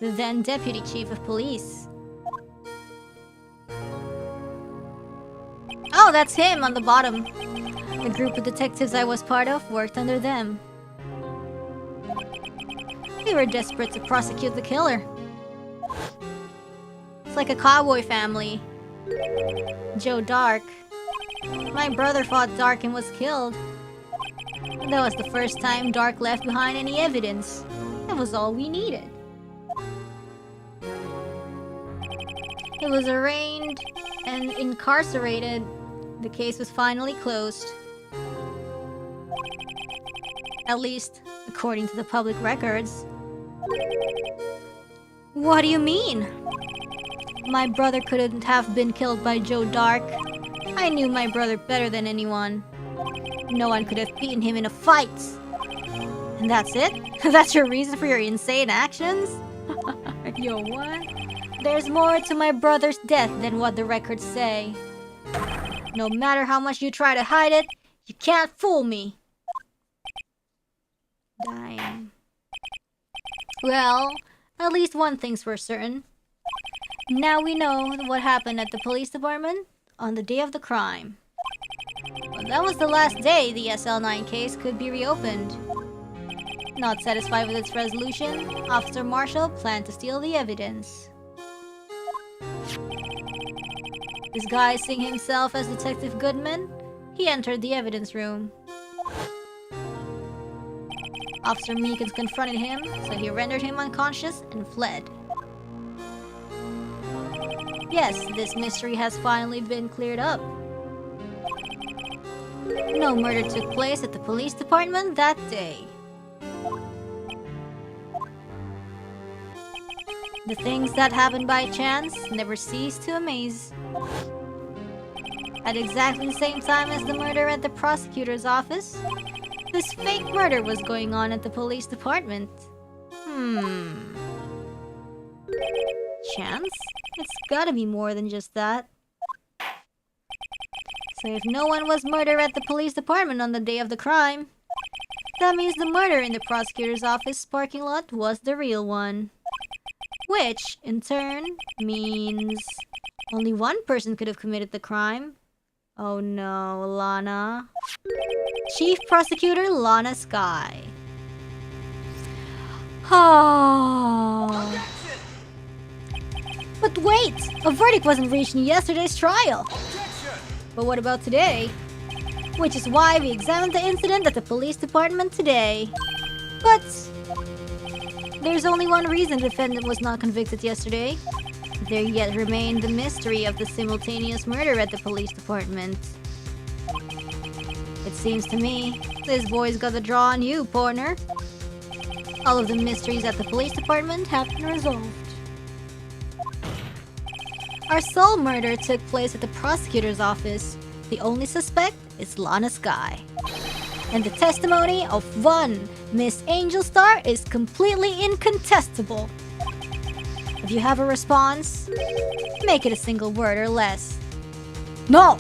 the then Deputy Chief of Police. Oh, that's him on the bottom. The group of detectives I was part of worked under them. They were desperate to prosecute the killer. It's like a cowboy family. Joe Dark. My brother fought Dark and was killed. That was the first time Dark left behind any evidence. That was all we needed. He was arraigned and incarcerated. The case was finally closed. At least, according to the public records. What do you mean? My brother couldn't have been killed by Joe Dark. I knew my brother better than anyone. No one could have beaten him in a fight. And that's it? That's your reason for your insane actions? Yo, what? There's more to my brother's death than what the records say. No matter how much you try to hide it, you can't fool me. Dying. Well, at least one thing's for certain. Now we know what happened at the police department on the day of the crime. Well, that was the last day the SL9 case could be reopened. Not satisfied with its resolution, Officer Marshall planned to steal the evidence. Disguising himself as Detective Goodman, he entered the evidence room. Officer Meekins confronted him, so he rendered him unconscious and fled. Yes, this mystery has finally been cleared up. No murder took place at the police department that day. The things that happen by chance never cease to amaze. At exactly the same time as the murder at the prosecutor's office, this fake murder was going on at the police department. Chance? It's gotta be more than just that. So if no one was murdered at the police department on the day of the crime, that means the murder in the prosecutor's office parking lot was the real one. Which, in turn, means only one person could have committed the crime. Oh no, Lana. Chief Prosecutor Lana Sky. Oh. But wait! A verdict wasn't reached in yesterday's trial. Objection! But what about today? Which is why we examined the incident at the police department today. But there's only one reason the defendant was not convicted yesterday. There yet remained the mystery of the simultaneous murder at the police department. It seems to me, this boy's got the draw on you, partner. All of the mysteries at the police department have been resolved. Our sole murder took place at the prosecutor's office. The only suspect is Lana Sky. And the testimony of one Miss Angel Star is completely incontestable. If you have a response, make it a single word or less. No!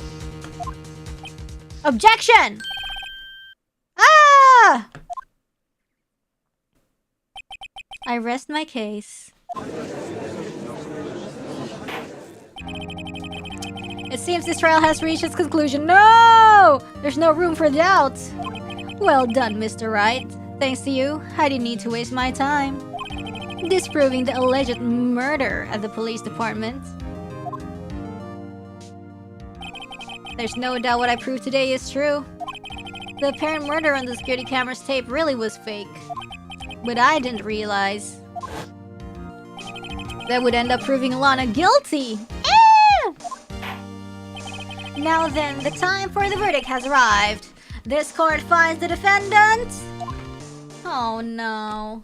Objection! Ah! I rest my case. It seems this trial has reached its conclusion. No! There's no room for doubt. Well done, Mr. Wright. Thanks to you, I didn't need to waste my time disproving the alleged murder at the police department. There's no doubt what I proved today is true. The apparent murder on the security camera's tape really was fake. But I didn't realize that would end up proving Lana guilty. Now then, the time for the verdict has arrived. This court finds the defendant... Oh no.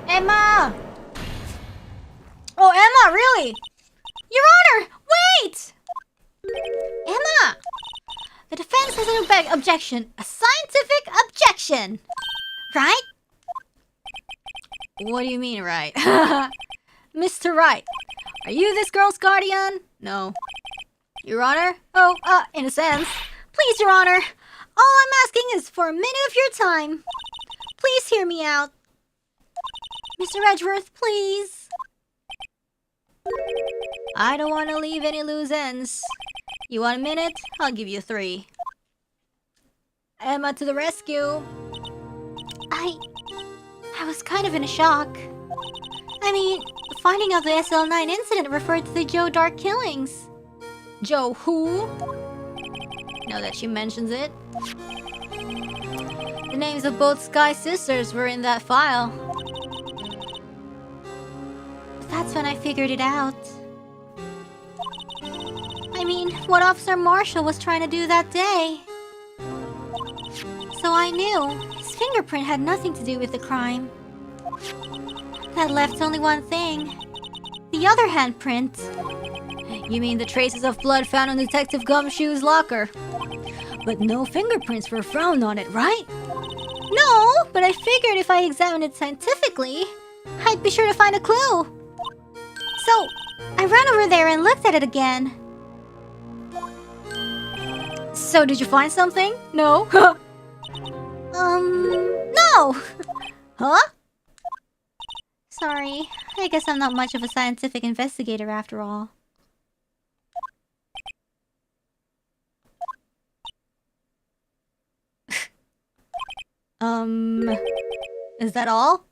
Emma! Oh, Emma, really? Your Honor, wait! Emma! The defense has an objection. A scientific objection. Right? What do you mean, right? Mr. Wright, are you this girl's guardian? No. Your Honor? Oh, in a sense. Please, Your Honor. All I'm asking is for a minute of your time. Please hear me out. Mr. Edgeworth, please. I don't want to leave any loose ends. You want a minute? I'll give you 3. Emma to the rescue. I was kind of in a shock. I mean, finding out the SL9 incident referred to the Joe Dark killings. Joe who? Now that she mentions it. The names of both Sky sisters were in that file. That's when I figured it out. I mean, what Officer Marshall was trying to do that day. So I knew his fingerprint had nothing to do with the crime. That left only one thing. The other handprint. You mean the traces of blood found on Detective Gumshoe's locker? But no fingerprints were found on it, right? No, but I figured if I examined it scientifically, I'd be sure to find a clue. So, I ran over there and looked at it again. So did you find something? No? No! Huh? Sorry, I guess I'm not much of a scientific investigator after all. Is that all?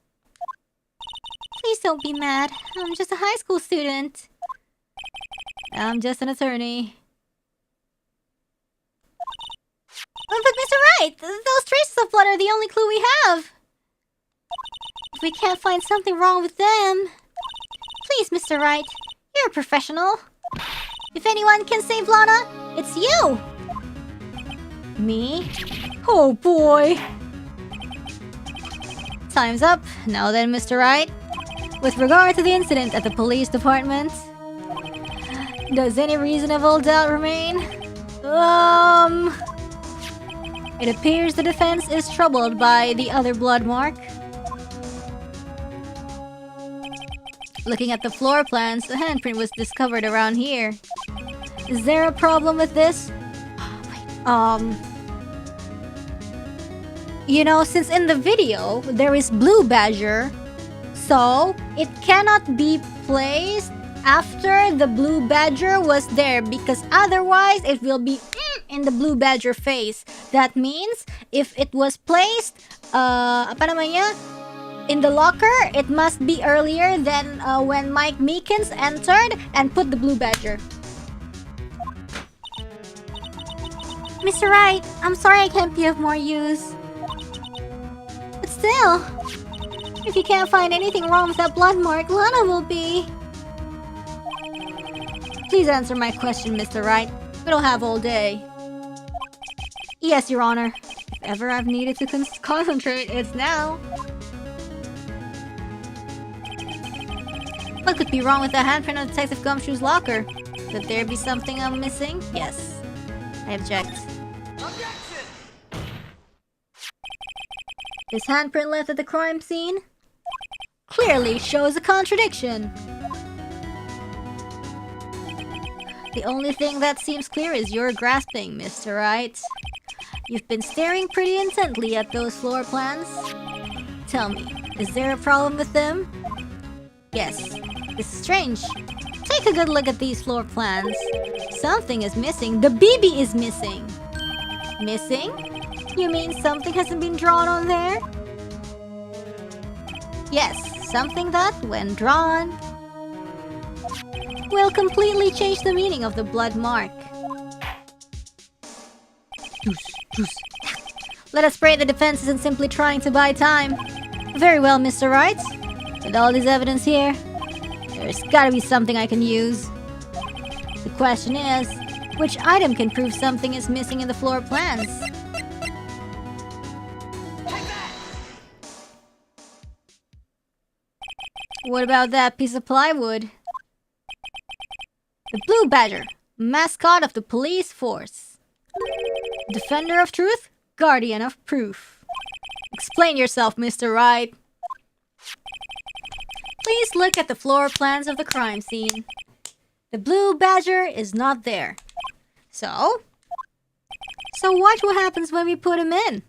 Please don't be mad. I'm just a high school student. I'm just an attorney. But Mr. Wright, those traces of blood are the only clue we have. If we can't find something wrong with them... Please, Mr. Wright, you're a professional. If anyone can save Lana, it's you! Me? Oh boy! Time's up. Now then, Mr. Wright. With regard to the incident at the police department, does any reasonable doubt remain? It appears the defense is troubled by the other blood mark. Looking at the floor plans, a handprint was discovered around here. Is there a problem with this? You know, since in the video, there is Blue Badger, so it cannot be placed after the Blue Badger was there because otherwise it will be in the Blue Badger face. That means, if it was placed, In the locker, it must be earlier than when Mike Meekins entered and put the blue badger. Mr. Wright, I'm sorry I can't be of more use. But still, if you can't find anything wrong with that blood mark, Lana will be. Please answer my question, Mr. Wright. We don't have all day. Yes, Your Honor. If ever I've needed to concentrate, it's now. What could be wrong with the handprint on Detective Gumshoe's locker? Could there be something I'm missing? Yes. I object. Objection! This handprint left at the crime scene clearly shows a contradiction. The only thing that seems clear is your grasping, Mr. Wright. You've been staring pretty intently at those floor plans. Tell me, is there a problem with them? Yes, this is strange. Take a good look at these floor plans. Something is missing. The BB is missing. Missing? You mean something hasn't been drawn on there? Yes, something that, when drawn, will completely change the meaning of the blood mark. Let us pray the defense isn't simply trying to buy time. Very well, Mr. Wright. With all this evidence here, there's gotta be something I can use. The question is, which item can prove something is missing in the floor plans? What about that piece of plywood? The Blue Badger, mascot of the police force. Defender of truth, guardian of proof. Explain yourself, Mr. Wright. Please look at the floor plans of the crime scene. The Blue Badger is not there. So watch what happens when we put him in.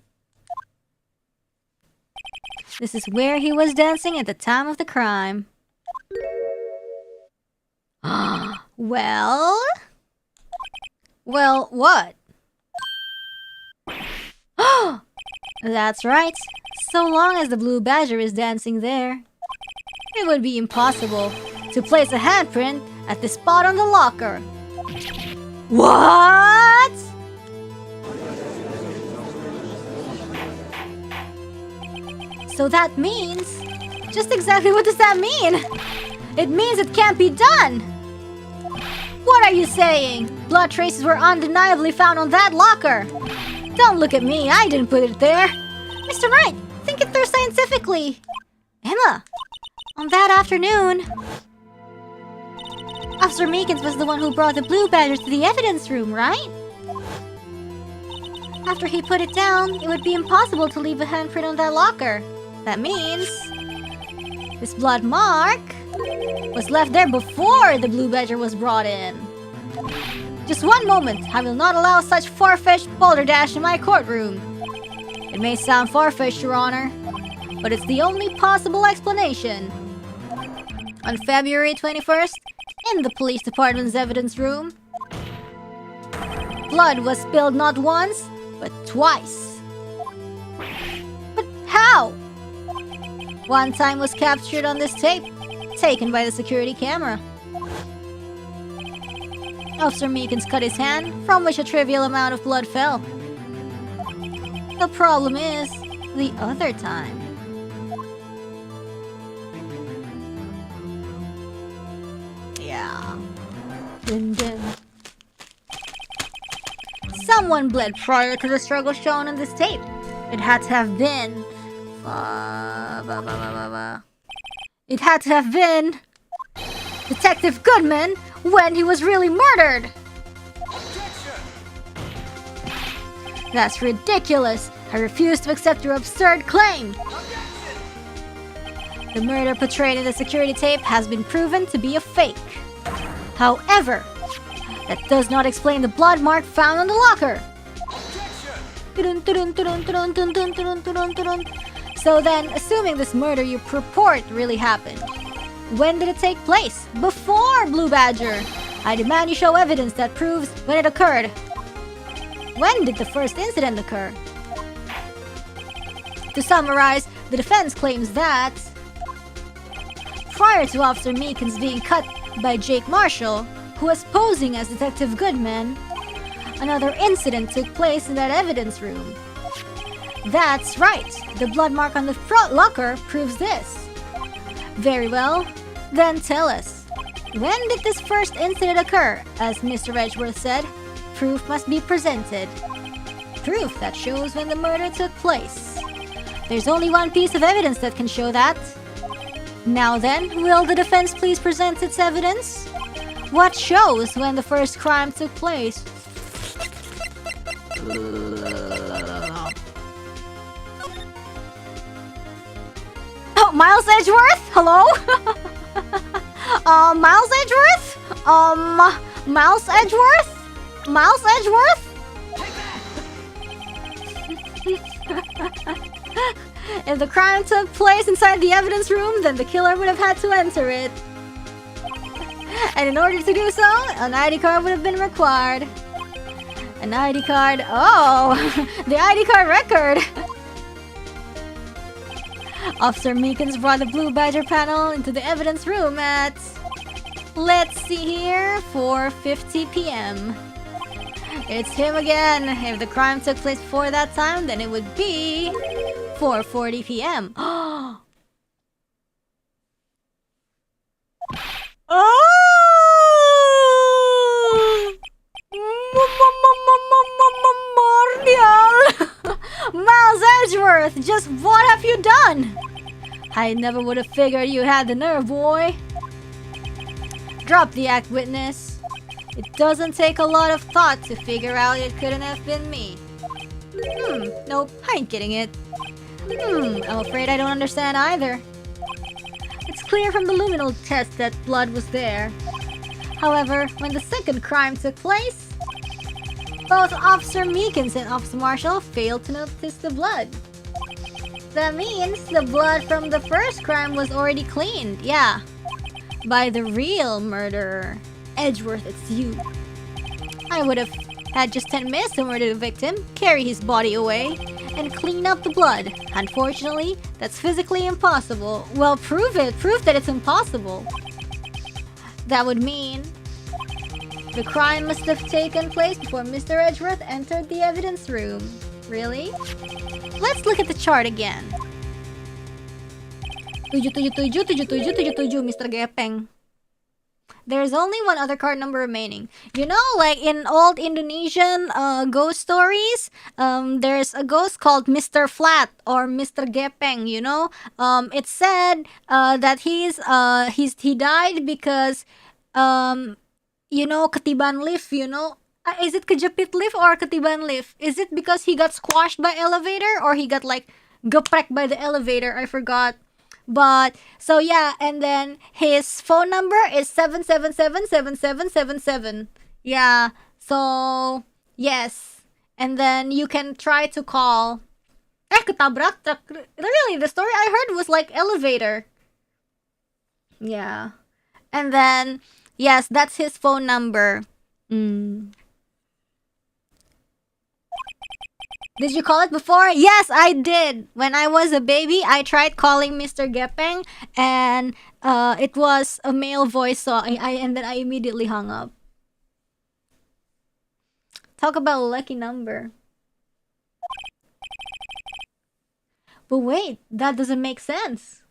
This is where he was dancing at the time of the crime. Well, what? That's right. So long as the Blue Badger is dancing there, it would be impossible to place a handprint at the spot on the locker. What? So that means... Just exactly what does that mean? It means it can't be done! What are you saying? Blood traces were undeniably found on that locker! Don't look at me, I didn't put it there! Mr. Wright, think it through scientifically! Emma, on that afternoon... Officer Meekins was the one who brought the Blue Badger to the evidence room, right? After he put it down, it would be impossible to leave a handprint on that locker. That means... this blood mark was left there before the Blue Badger was brought in. Just one moment, I will not allow such far-fetched balderdash in my courtroom. It may sound far-fetched, Your Honor, but it's the only possible explanation. On February 21st, in the police department's evidence room, blood was spilled not once, but twice. But how? One time was captured on this tape, taken by the security camera. Officer Meekins cut his hand, from which a trivial amount of blood fell. The problem is, the other time. Yeah. Dun, dun. Someone bled prior to the struggle shown on this tape. It had to have been... It had to have been... Detective Goodman when he was really murdered! Objection! That's ridiculous! I refuse to accept your absurd claim! Objection! The murder portrayed in the security tape has been proven to be a fake. However, that does not explain the blood mark found on the locker. So then, assuming this murder you purport really happened, when did it take place? Before Blue Badger! I demand you show evidence that proves when it occurred. When did the first incident occur? To summarize, the defense claims that prior to Officer Meekins being cut by Jake Marshall, who was posing as Detective Goodman, another incident took place in that evidence room. That's right, the blood mark on the front locker proves this. Very well, then tell us. When did this first incident occur? As Mr. Edgeworth said, proof must be presented. Proof that shows when the murder took place. There's only one piece of evidence that can show that. Now then, will the defense please present its evidence? What shows when the first crime took place? Oh, Miles Edgeworth? Hello? Miles Edgeworth? Miles Edgeworth? Miles Edgeworth? If the crime took place inside the evidence room, then the killer would have had to enter it. And in order to do so, an ID card would have been required. An ID card. Oh, the ID card record. Officer Meekins brought the Blue Badger panel into the evidence room at, let's see here, 4:50 p.m. It's him again. If the crime took place before that time, then it would be 4:40 p.m. Oh! Mordial! Miles Edgeworth, just what have you done? I never would have figured you had the nerve, boy. Drop the act, witness. It doesn't take a lot of thought to figure out it couldn't have been me. Nope, I ain't getting it. I'm afraid I don't understand either. It's clear from the luminal test that blood was there. However, when the second crime took place, both Officer Meekins and Officer Marshall failed to notice the blood. That means the blood from the first crime was already cleaned, yeah. By the real murderer. Edgeworth, it's you. I would have had just 10 minutes to murder the victim, carry his body away, and clean up the blood. Unfortunately, that's physically impossible. Well, prove it. Prove that it's impossible. That would mean the crime must have taken place before Mr. Edgeworth entered the evidence room. Really? Let's look at the chart again. 7777777, Mr. Gepeng. There's only one other card number remaining. You know, like in old Indonesian ghost stories, there's a ghost called Mr. Flat or Mr. Gepeng, you know? It's said that he died because you know, ketiban lift, you know? Is it kejepit lift or ketiban lift? Is it because he got squashed by elevator or he got like geprek by the elevator? I forgot. But so yeah, and then his phone number is 7777777. Yeah. So yes. And then you can try to call. Ketabrak truck. Really, the story I heard was like elevator. Yeah. And then yes, that's his phone number. Did you call it before? Yes, I did. When I was a baby, I tried calling Mr. Gepeng, and it was a male voice, so and then I immediately hung up. Talk about a lucky number. But wait, that doesn't make sense.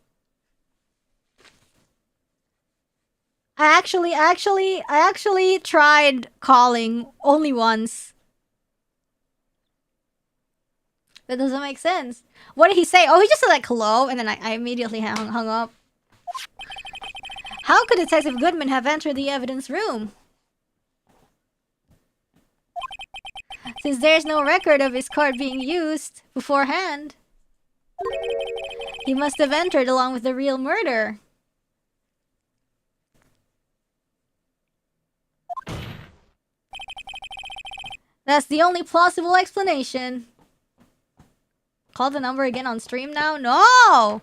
I actually tried calling only once. That doesn't make sense. What did he say? Oh, he just said like hello, and then I immediately hung up. How could Detective Goodman have entered the evidence room? Since there's no record of his card being used beforehand, he must have entered along with the real murder. That's the only plausible explanation. Call the number again on stream now? No!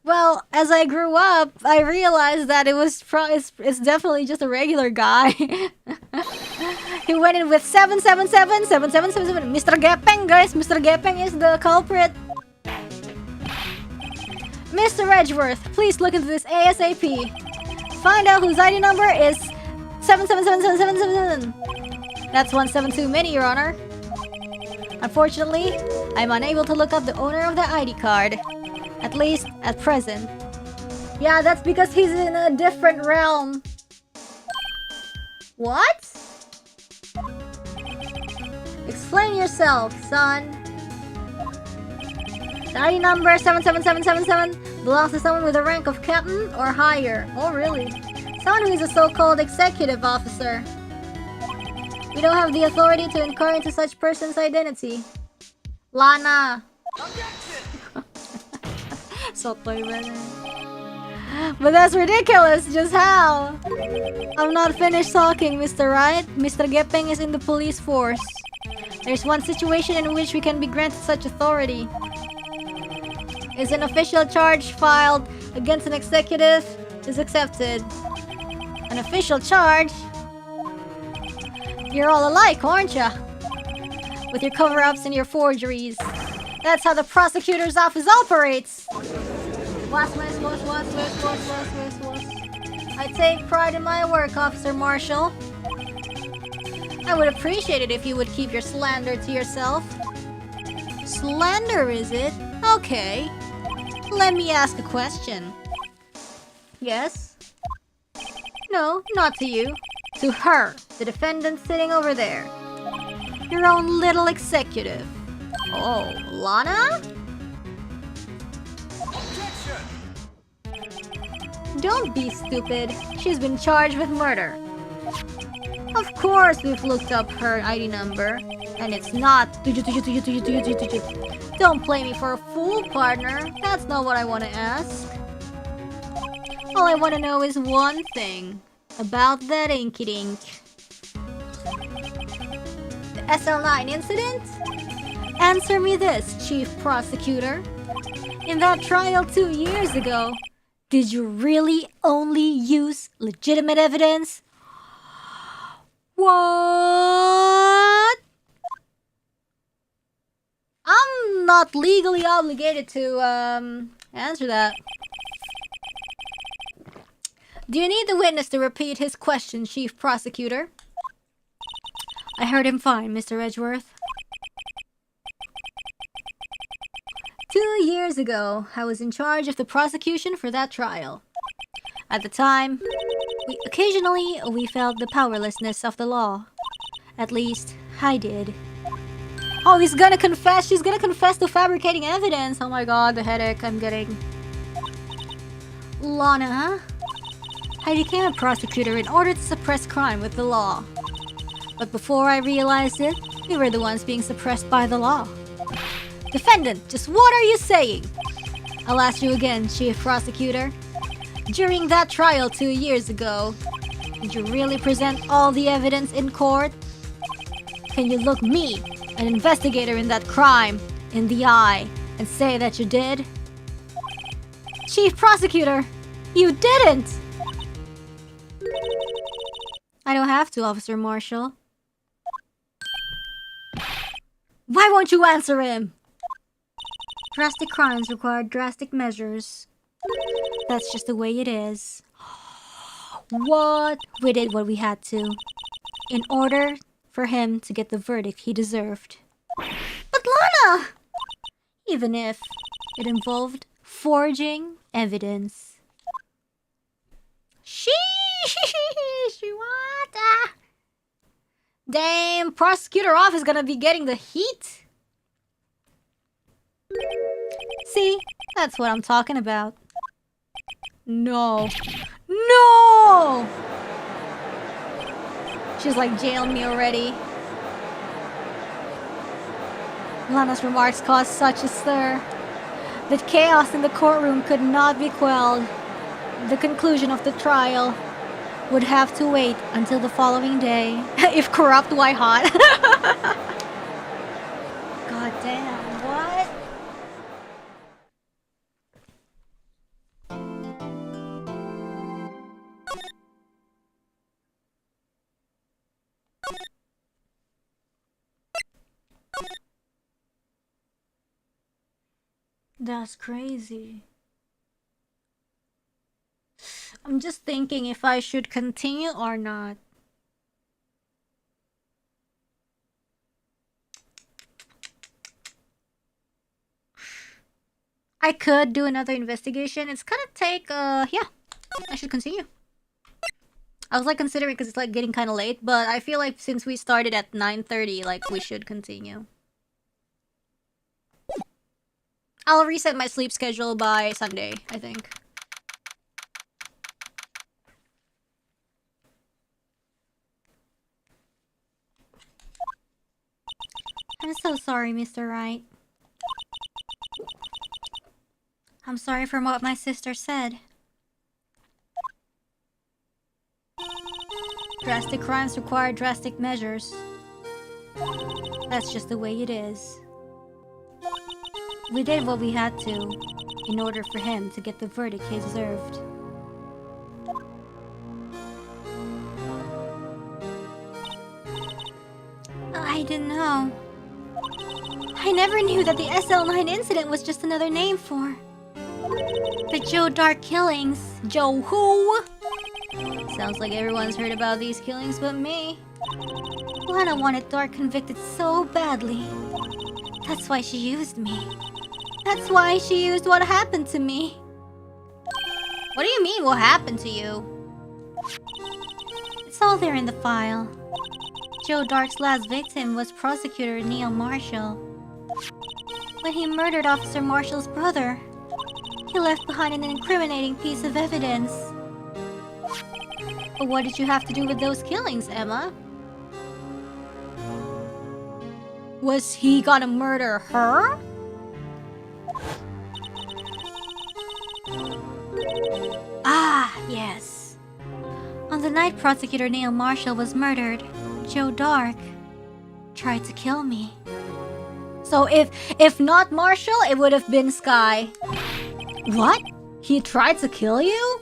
Well, as I grew up, I realized that it's definitely just a regular guy. He went in with 7777777. Mr. Gepeng, guys. Mr. Gepeng is the culprit. Mr. Edgeworth, please look into this ASAP. Find out whose ID number is 777777. That's 172 mini, Your Honor. Unfortunately, I'm unable to look up the owner of the ID card. At least, at present. Yeah, that's because he's in a different realm. What? Explain yourself, son. The ID number 77777 belongs to someone with a rank of captain or higher. Oh, really? Someone who is a so-called executive officer. We don't have the authority to inquire into such person's identity. Lana. Sotoy man. But that's ridiculous. Just how? I'm not finished talking, Mr. Wright. Mr. Gepeng is in the police force. There's one situation in which we can be granted such authority. Is an official charge filed against an executive is accepted. An official charge? You're all alike, aren't ya? With your cover-ups and your forgeries. That's how the prosecutor's office operates. I take pride in my work, Officer Marshall. I would appreciate it if you would keep your slander to yourself. Slander, is it? Okay. Let me ask a question. Yes? No, not to you. To her, the defendant sitting over there. Your own little executive. Oh, Lana? Don't be stupid. She's been charged with murder. Of course we've looked up her ID number. And it's not... Don't play me for a fool, partner. That's not what I want to ask. All I want to know is one thing. About that inky-dink. The SL9 incident? Answer me this, Chief Prosecutor. In that trial 2 years ago, did you really only use legitimate evidence? What? I'm not legally obligated to, answer that. Do you need the witness to repeat his question, Chief Prosecutor? I heard him fine, Mr. Edgeworth. 2 years ago, I was in charge of the prosecution for that trial. At the time, occasionally we felt the powerlessness of the law. At least, I did. Oh, he's gonna confess! She's gonna confess to fabricating evidence! Oh my god, the headache I'm getting. Lana? I became a prosecutor in order to suppress crime with the law. But before I realized it, we were the ones being suppressed by the law. Defendant, just what are you saying? I'll ask you again, Chief Prosecutor. During that trial 2 years ago, did you really present all the evidence in court? Can you look me, an investigator in that crime, in the eye and say that you did? Chief Prosecutor, you didn't! I don't have to, Officer Marshall. Why won't you answer him? Drastic crimes require drastic measures. That's just the way it is. What? We did what we had to, in order for him to get the verdict he deserved. But Lana! Even if it involved forging evidence. Sheesh! What? Damn, prosecutor office gonna be getting the heat. See? That's what I'm talking about. No. No! She's like, jail me already. Lana's remarks caused such a stir that chaos in the courtroom could not be quelled. The conclusion of the trial would have to wait until the following day. If corrupt, why hot? God damn, what? That's crazy. I'm just thinking if I should continue or not. I could do another investigation. It's gonna take, yeah. I should continue. I was like considering because it's like getting kind of late, but I feel like since we started at 9:30, like we should continue. I'll reset my sleep schedule by Sunday, I think. I'm so sorry, Mr. Wright. I'm sorry for what my sister said. Drastic crimes require drastic measures. That's just the way it is. We did what we had to in order for him to get the verdict he deserved. I didn't know. I never knew that the SL9 incident was just another name for the Joe Dark killings. Joe who? Sounds like everyone's heard about these killings but me. Lana wanted Dark convicted so badly. That's why she used me. That's why she used what happened to me. What do you mean, what happened to you? It's all there in the file. Joe Dark's last victim was prosecutor Neil Marshall. When he murdered Officer Marshall's brother, he left behind an incriminating piece of evidence. But what did you have to do with those killings, Emma? Was he gonna murder her? Ah, yes. On the night Prosecutor Neil Marshall was murdered, Joe Dark tried to kill me. So if not Marshall, it would have been Sky. What? He tried to kill you?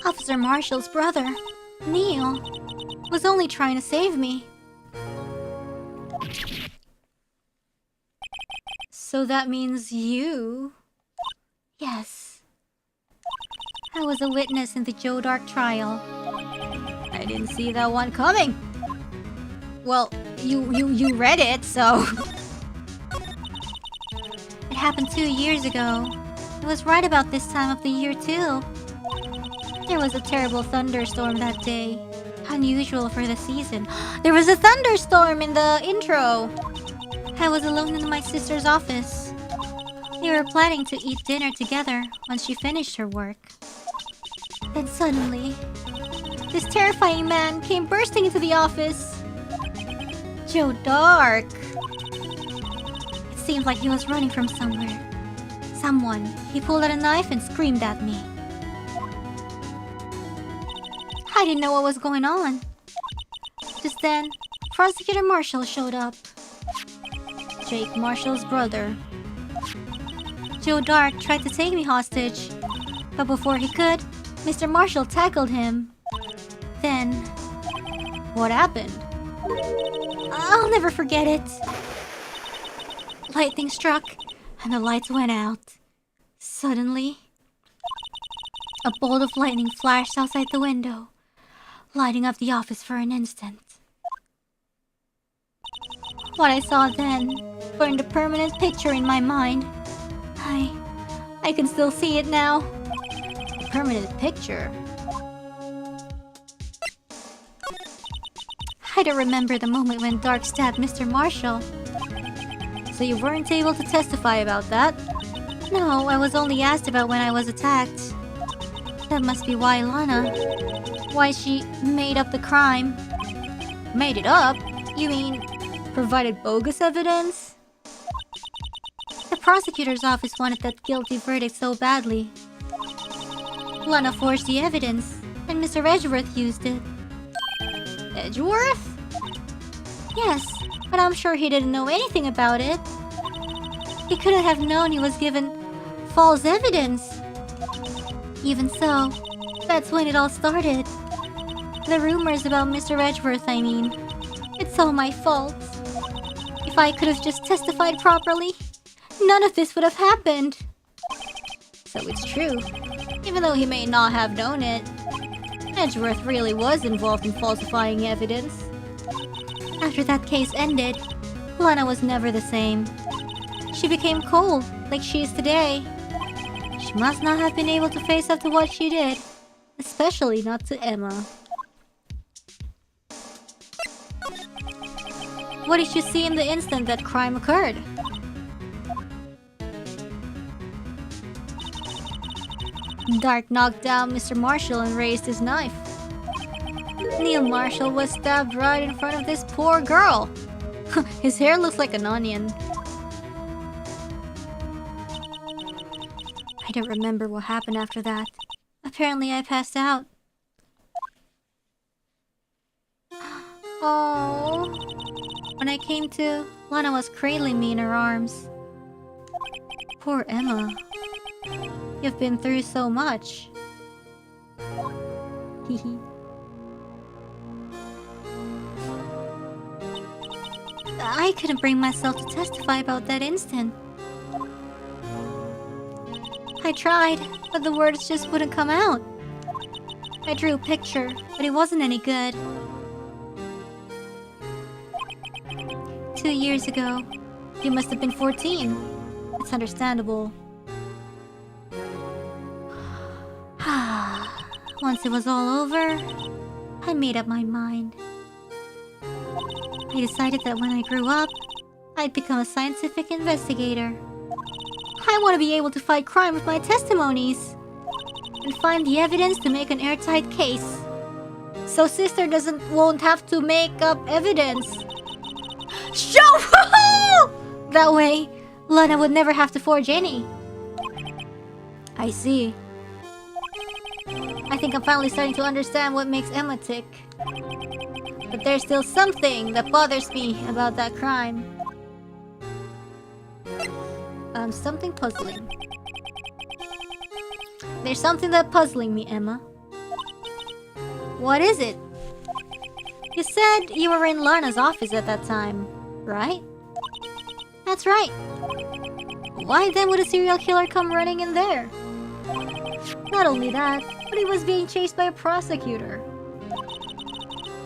Officer Marshall's brother, Neil, was only trying to save me. So that means you... Yes. I was a witness in the Joe Dark trial. I didn't see that one coming. Well, you read it, so... It happened 2 years ago. It was right about this time of the year, too. There was a terrible thunderstorm that day. Unusual for the season. There was a thunderstorm in the intro. I was alone in my sister's office. We were planning to eat dinner together once she finished her work. Then suddenly, this terrifying man came bursting into the office. Joe Dark. It seemed like he was running from somewhere. Someone. He pulled out a knife and screamed at me. I didn't know what was going on. Just then, Prosecutor Marshall showed up. Jake Marshall's brother. Joe Dark tried to take me hostage, but before he could, Mr. Marshall tackled him. Then... What happened? I'll never forget it. Lightning struck, and the lights went out. Suddenly, a bolt of lightning flashed outside the window, lighting up the office for an instant. What I saw then burned a permanent picture in my mind. I can still see it now. A permanent picture? I don't remember the moment when Dark stabbed Mr. Marshall. So you weren't able to testify about that? No, I was only asked about when I was attacked. That must be why Lana... Why she made up the crime. Made it up? You mean provided bogus evidence? The prosecutor's office wanted that guilty verdict so badly. Lana forged the evidence, and Mr. Edgeworth used it. Edgeworth? Yes, but I'm sure he didn't know anything about it. He couldn't have known he was given false evidence. Even so, that's when it all started. The rumors about Mr. Edgeworth, I mean. It's all my fault. If I could have just testified properly, none of this would have happened. So it's true. Even though he may not have known it, Edgeworth really was involved in falsifying evidence. After that case ended, Lana was never the same. She became cold, like she is today. She must not have been able to face up to what she did, especially not to Emma. What did you see in the instant that crime occurred? Dark knocked down Mr. Marshall and raised his knife. Neil Marshall was stabbed right in front of this poor girl. His hair looks like an onion. I don't remember what happened after that. Apparently I passed out. Oh. When I came to, Lana was cradling me in her arms. Poor Emma. You've been through so much. Hehe. I couldn't bring myself to testify about that instant. I tried, but the words just wouldn't come out. I drew a picture, but it wasn't any good. 2 years ago, You must have been 14. It's understandable. once it was all over, I made up my mind. I decided that when I grew up, I'd become a scientific investigator. I want to be able to fight crime with my testimonies and find the evidence to make an airtight case, so sister won't have to make up evidence. Show! That way, Lana would never have to forge any. I see. I think I'm finally starting to understand what makes Emma tick. But there's still something that bothers me about that crime. Something puzzling. There's something that's puzzling me, Emma. What is it? You said you were in Lana's office at that time, right? That's right. Why then would a serial killer come running in there? Not only that, but he was being chased by a prosecutor.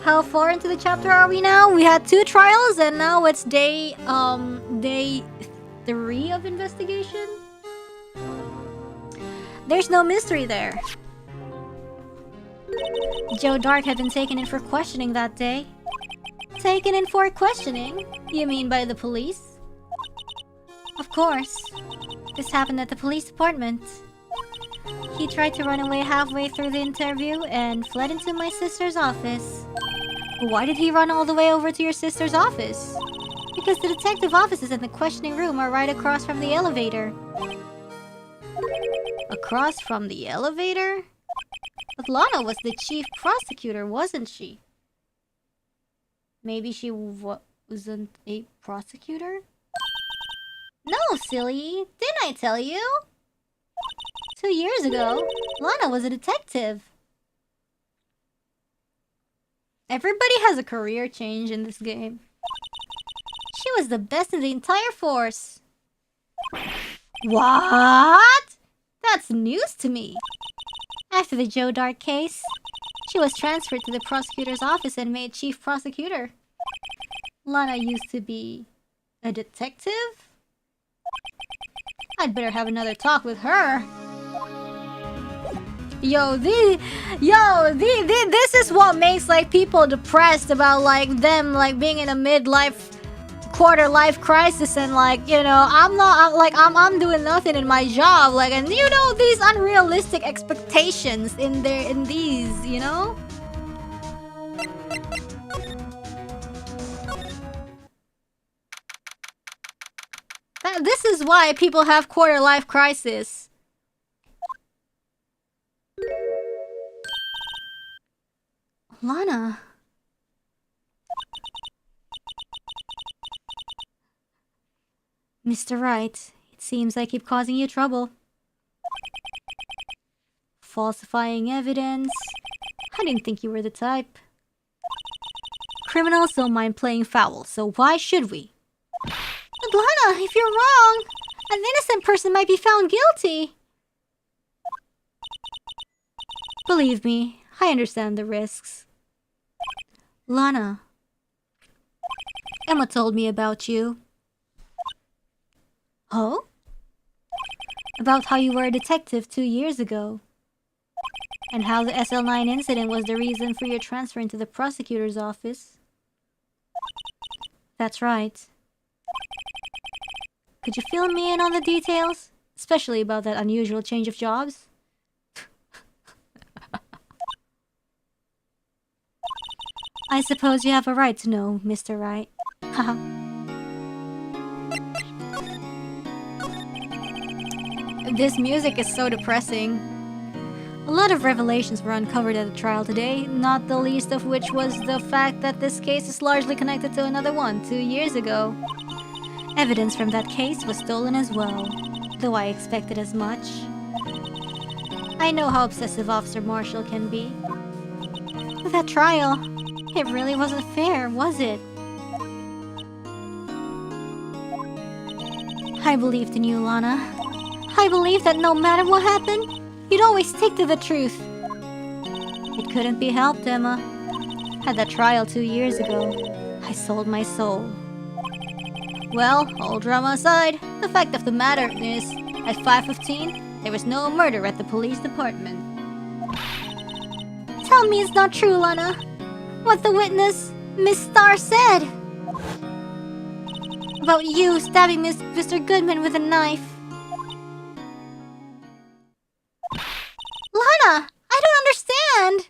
How far into the chapter are we now? We had 2 trials and now it's day 3 of investigation? There's no mystery there. Joe Dark had been taken in for questioning that day. Taken in for questioning? You mean by the police? Of course. This happened at the police department. He tried to run away halfway through the interview and fled into my sister's office. Why did he run all the way over to your sister's office? Because the detective offices and the questioning room are right across from the elevator. Across from the elevator? But Lana was the chief prosecutor, wasn't she? Maybe she wasn't a prosecutor? No, silly. Didn't I tell you? 2 years ago, Lana was a detective. Everybody has a career change in this game. She was the best in the entire force. What? That's news to me. After the Joe Dark case, she was transferred to the prosecutor's office and made chief prosecutor. Lana used to be a detective? I'd better have another talk with her. This is what makes like people depressed about like them like being in a midlife quarter life crisis and like, you know, I'm doing nothing in my job, like, and you know, these unrealistic expectations in these, you know? This is why people have quarter life crisis. Lana. Mr. Wright, it seems I keep causing you trouble. Falsifying evidence. I didn't think you were the type. Criminals don't mind playing foul, so why should we? But Lana, if you're wrong, an innocent person might be found guilty. Believe me, I understand the risks. Lana, Emma told me about you. Oh? About how you were a detective 2 years ago. And how the SL9 incident was the reason for your transfer into the prosecutor's office. That's right. Could you fill me in on the details? Especially about that unusual change of jobs? I suppose you have a right to know, Mr. Wright. Haha. This music is so depressing. A lot of revelations were uncovered at the trial today, not the least of which was the fact that this case is largely connected to another one 2 years ago. Evidence from that case was stolen as well, though I expected as much. I know how obsessive Officer Marshall can be. That trial, it really wasn't fair, was it? I believed in you, Lana. I believed that no matter what happened, you'd always stick to the truth. It couldn't be helped, Emma. At that trial 2 years ago, I sold my soul. Well, all drama aside, the fact of the matter is, at 5:15, there was no murder at the police department. Tell me it's not true, Lana. What the witness, Miss Starr, said about you stabbing Mr. Goodman with a knife. Lana, I don't understand.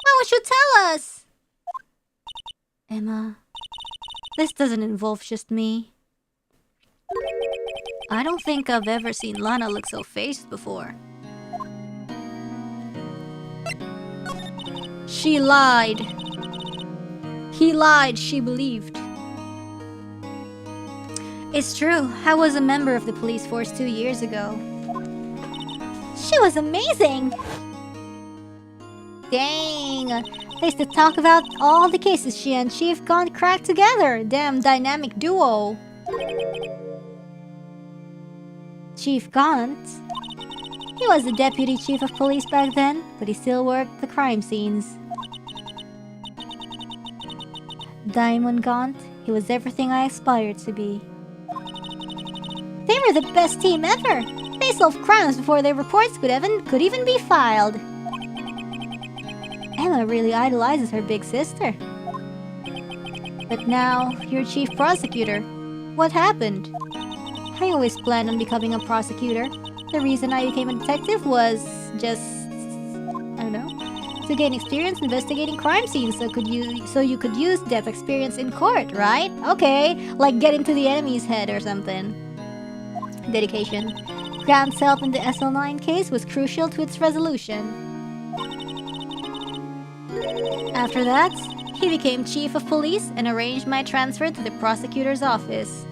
Why would you tell us? Emma, this doesn't involve just me. I don't think I've ever seen Lana look so phased before. She lied. He lied, she believed. It's true, I was a member of the police force 2 years ago. She was amazing! Dang! They used to talk about all the cases she and Chief Gaunt cracked together. Damn dynamic duo. Chief Gaunt? He was the deputy chief of police back then, but he still worked the crime scenes. Diamond Gaunt, he was everything I aspired to be. They were the best team ever! They solved crimes before their reports could even be filed. Emma really idolizes her big sister. But now, you're chief prosecutor. What happened? I always planned on becoming a prosecutor. The reason I became a detective was just... I don't know. To gain experience investigating crime scenes so you could use that experience in court, right? Okay, like get into the enemy's head or something. Dedication. Grant's help in the SL9 case was crucial to its resolution. After that, he became chief of police and arranged my transfer to the prosecutor's office.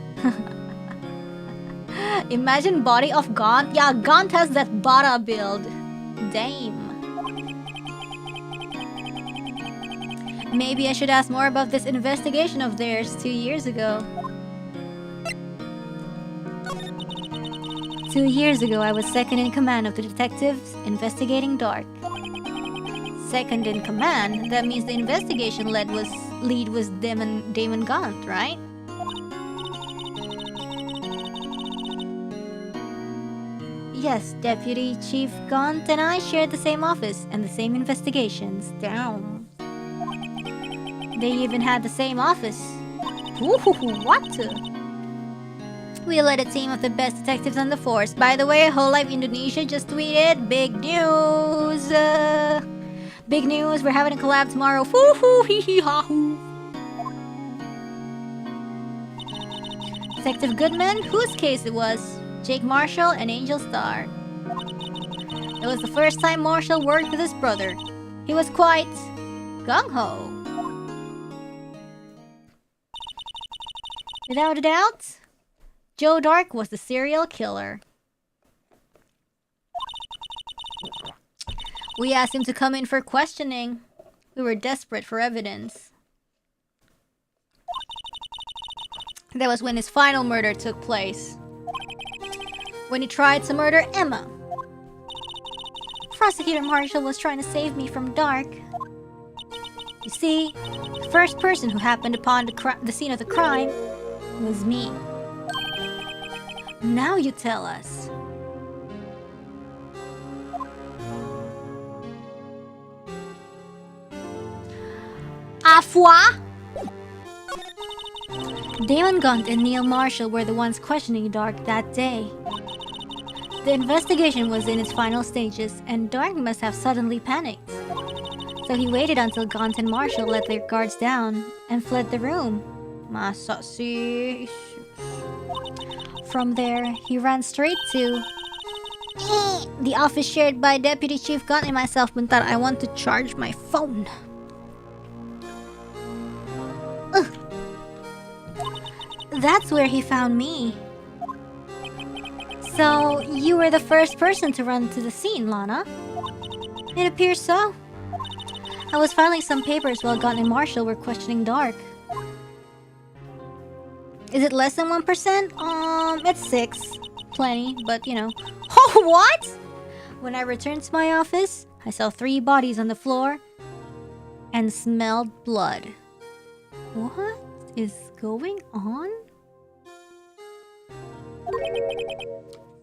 Imagine body of Gaunt. Yeah, Gaunt has that Bada build. Damn. Maybe I should ask more about this investigation of theirs 2 years ago. 2 years ago, I was second in command of the detectives investigating Dark. Second in command? That means the investigation lead was Damon Gaunt, right? Yes, Deputy Chief Gaunt and I shared the same office and the same investigations. Damn. They even had the same office. Ooh, what? We led a team of the best detectives on the force. By the way, hololive Indonesia just tweeted, big news! Big news, we're having a collab tomorrow. Foo-hoo, hee-hee-ha-hoo. Detective Goodman, whose case it was? Jake Marshall and Angel Star. It was the first time Marshall worked with his brother. He was quite gung-ho. Without a doubt, Joe Dark was the serial killer. We asked him to come in for questioning. We were desperate for evidence. That was when his final murder took place. When he tried to murder Emma. Prosecutor Marshall was trying to save me from Dark. You see, the first person who happened upon the scene of the crime was me. Now you tell us. Afwa? Damon Gunt and Neil Marshall were the ones questioning Dark that day. The investigation was in its final stages, and Dark must have suddenly panicked. So he waited until Gunt and Marshall let their guards down and fled the room. From there, he ran straight to the office shared by Deputy Chief Gunt and myself. Bentar, I want to charge my phone. That's where he found me. So, you were the first person to run to the scene, Lana? It appears so. I was filing some papers while Gunt and Marshall were questioning Dark. Is it less than 1%? It's 6. Plenty, but you know. Oh, what? When I returned to my office, I saw 3 bodies on the floor and smelled blood. What is going on?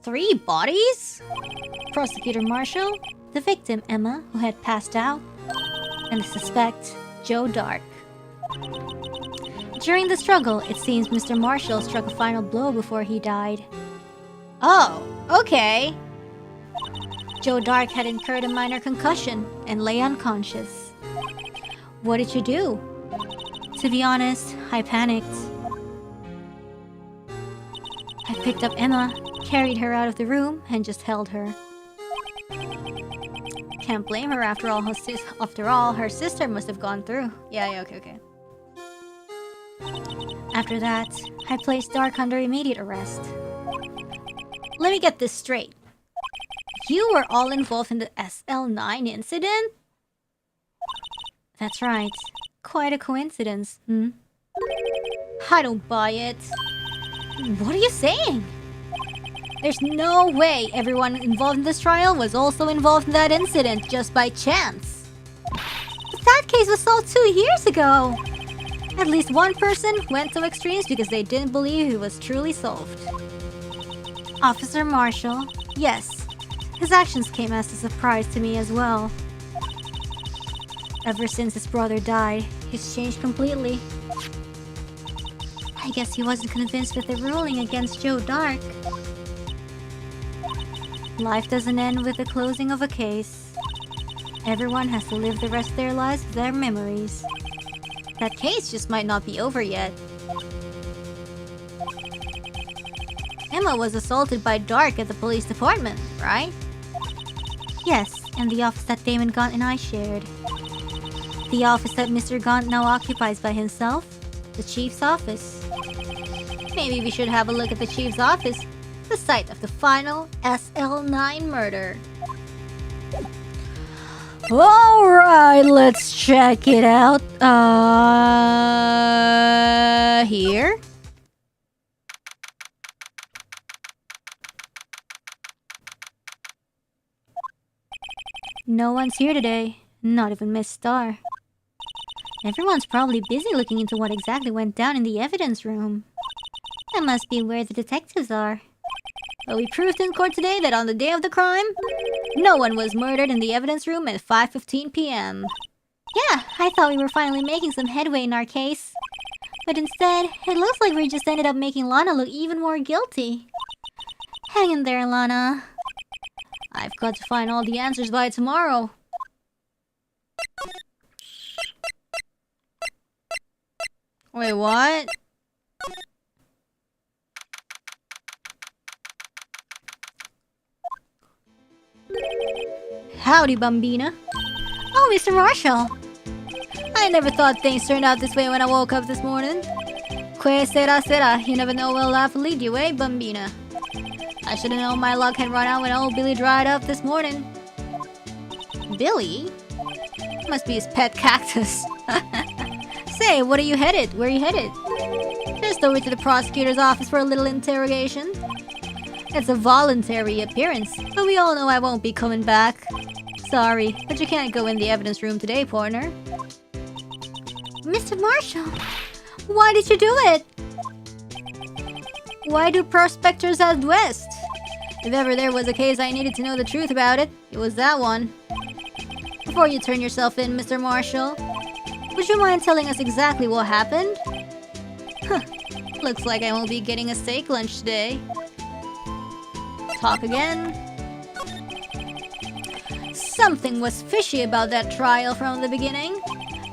3 bodies? Prosecutor Marshall, the victim Emma, who had passed out, and the suspect, Joe Dark. During the struggle, it seems Mr. Marshall struck a final blow before he died. Oh, okay. Joe Dark had incurred a minor concussion and lay unconscious. What did you do? To be honest, I panicked. I picked up Emma, carried her out of the room, and just held her. Can't blame her after all. Her sister must have gone through. Yeah, okay. After that, I placed Dark under immediate arrest. Let me get this straight. You were all involved in the SL9 incident? That's right. Quite a coincidence, I don't buy it. What are you saying? There's no way everyone involved in this trial was also involved in that incident just by chance. But that case was solved 2 years ago. At least one person went to extremes because they didn't believe it was truly solved. Officer Marshall, yes. His actions came as a surprise to me as well. Ever since his brother died, he's changed completely. I guess he wasn't convinced with the ruling against Joe Dark. Life doesn't end with the closing of a case. Everyone has to live the rest of their lives with their memories. That case just might not be over yet. Emma was assaulted by Dark at the police department, right? Yes, and the office that Damon Gunt and I shared. The office that Mr. Gunt now occupies by himself. The Chief's office. Maybe we should have a look at the Chief's office. The site of the final SL9 murder. Alright, let's check it out. Here? No one's here today. Not even Miss Star. Everyone's probably busy looking into what exactly went down in the evidence room. That must be where the detectives are. But we proved in court today that on the day of the crime, no one was murdered in the evidence room at 5:15 p.m. Yeah, I thought we were finally making some headway in our case. But instead, it looks like we just ended up making Lana look even more guilty. Hang in there, Lana. I've got to find all the answers by tomorrow. Wait, what? Howdy, Bambina. Oh, Mr. Marshall. I never thought things turned out this way when I woke up this morning. Que sera. You never know where life will lead you, eh, Bambina? I should have known my luck had run out when old Billy dried up this morning. Billy? Must be his pet cactus. Say, where are you headed? Just over to the prosecutor's office for a little interrogation. It's a voluntary appearance, but we all know I won't be coming back. Sorry, but you can't go in the evidence room today, partner. Mr. Marshall, Why did you do it? Why do prospectors act west? If ever there was a case I needed to know the truth about it, it was that one. Before you turn yourself in, Mr. Marshall, would you mind telling us exactly what happened? Huh. Looks like I won't be getting a steak lunch today. Talk again. Something was fishy about that trial from the beginning.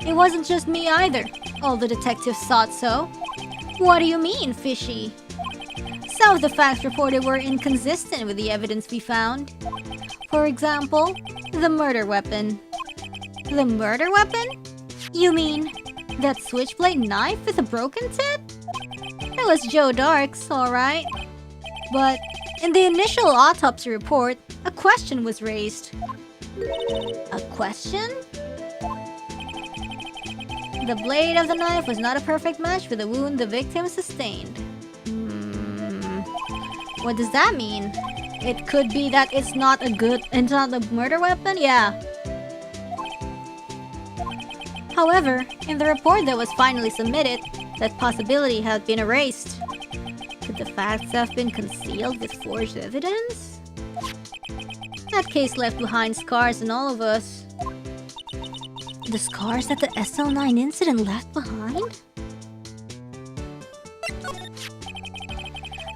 It wasn't just me either. All the detectives thought so. What do you mean, fishy? Some of the facts reported were inconsistent with the evidence we found. For example, the murder weapon. The murder weapon? You mean that switchblade knife with a broken tip? It was Joe Dark's, alright. But in the initial autopsy report, a question was raised. A question? The blade of the knife was not a perfect match for the wound the victim sustained. What does that mean? It could be that it's not a murder weapon? Yeah. However, in the report that was finally submitted, that possibility had been erased. Could the facts have been concealed with forged evidence? That case left behind scars in all of us. The scars that the SL9 incident left behind?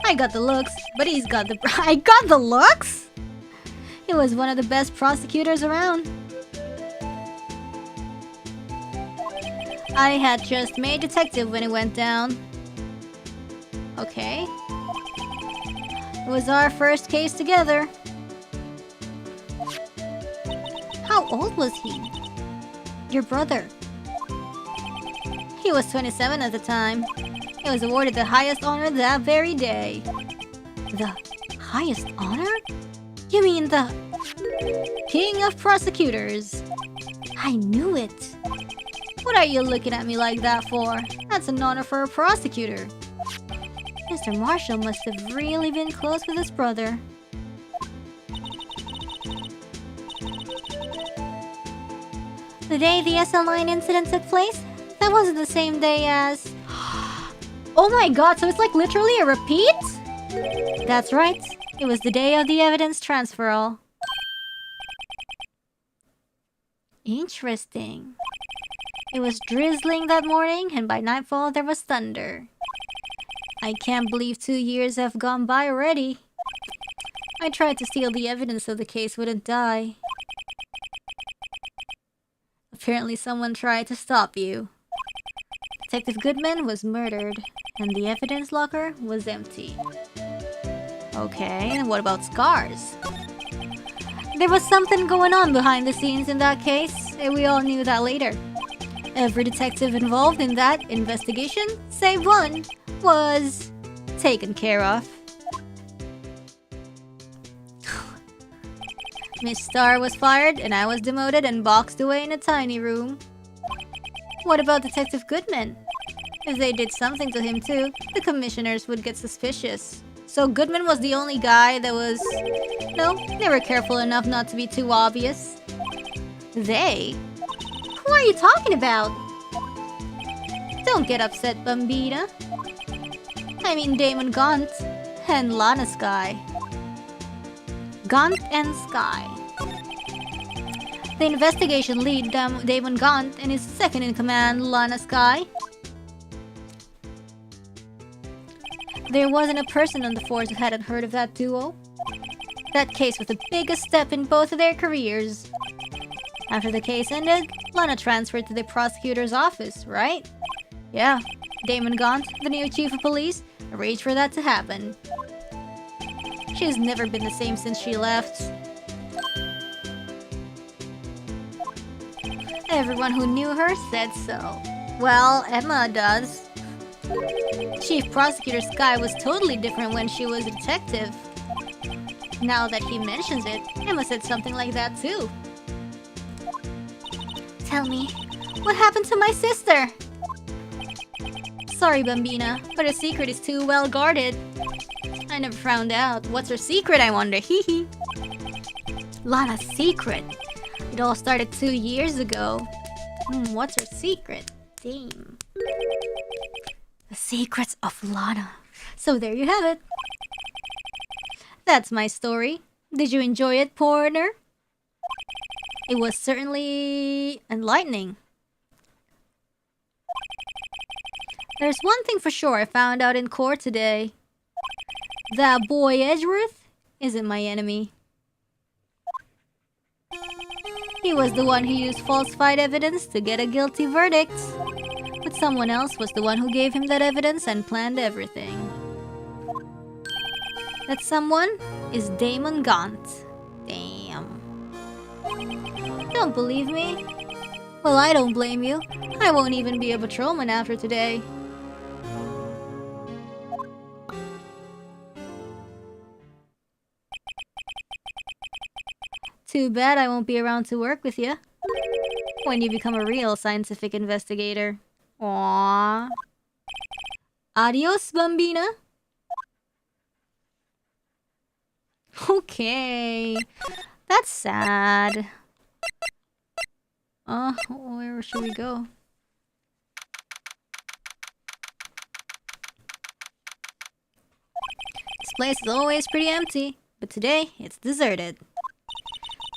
I got the looks, but he's got the... I got the looks?! He was one of the best prosecutors around. I had just made detective when it went down. Okay. It was our first case together. How old was he? Your brother. He was 27 at the time. He was awarded the highest honor that very day. The highest honor? You mean the... King of Prosecutors. I knew it. What are you looking at me like that for? That's an honor for a prosecutor. Mr. Marshall must have really been close with his brother. The day the SL9 incident took place, that wasn't the same day as... Oh my god, so it's like literally a repeat? That's right. It was the day of the evidence transferal. Interesting. It was drizzling that morning, and by nightfall there was thunder. I can't believe 2 years have gone by already. I tried to steal the evidence so the case wouldn't die. Apparently someone tried to stop you. Detective Goodman was murdered, and the evidence locker was empty. Okay, and what about scars? There was something going on behind the scenes in that case, and we all knew that later. Every detective involved in that investigation, save one, was taken care of. Miss Star was fired, and I was demoted and boxed away in a tiny room. What about Detective Goodman? If they did something to him too, the commissioners would get suspicious. So Goodman was the only guy that was... No, they were careful enough not to be too obvious. They? Who are you talking about? Don't get upset, Bambina. I mean Damon Gaunt and Lana Sky. Gaunt and Sky. The investigation lead, Damon Gaunt, and his second-in-command, Lana Sky. There wasn't a person on the force who hadn't heard of that duo. That case was the biggest step in both of their careers. After the case ended, Lana transferred to the prosecutor's office, right? Yeah, Damon Gaunt, the new chief of police, arranged for that to happen. She's never been the same since she left. Everyone who knew her said so. Well, Emma does. Chief Prosecutor Sky was totally different when she was a detective. Now that he mentions it, Emma said something like that too. Tell me, what happened to my sister? Sorry, Bambina, but her secret is too well guarded. I never found out. What's her secret, I wonder? Hee hee. Lana's secret? It all started 2 years ago. What's her secret? Damn. The secrets of Lana. So there you have it. That's my story. Did you enjoy it, Porter? It was certainly enlightening. There's one thing for sure I found out in court today. That boy Edgeworth isn't my enemy. He was the one who used falsified evidence to get a guilty verdict. But someone else was the one who gave him that evidence and planned everything. That someone is Damon Gaunt. Damn. Don't believe me? Well, I don't blame you. I won't even be a patrolman after today. Too bad I won't be around to work with you when you become a real scientific investigator. Aww. Adios, Bambina. Okay. That's sad. Where should we go? This place is always pretty empty, but today it's deserted.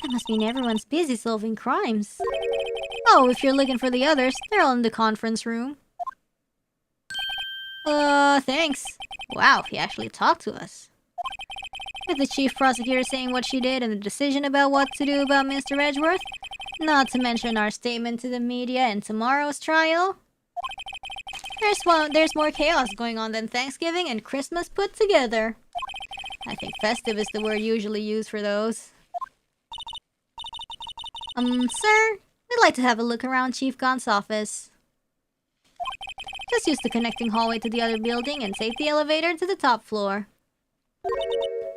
That must mean everyone's busy solving crimes. Oh, if you're looking for the others, they're all in the conference room. Thanks. Wow, he actually talked to us. With the chief prosecutor saying what she did and the decision about what to do about Mr. Edgeworth, not to mention our statement to the media and tomorrow's trial. There's more chaos going on than Thanksgiving and Christmas put together. I think festive is the word usually used for those. Sir, we'd like to have a look around Chief Gaunt's office. Just use the connecting hallway to the other building and take the elevator to the top floor.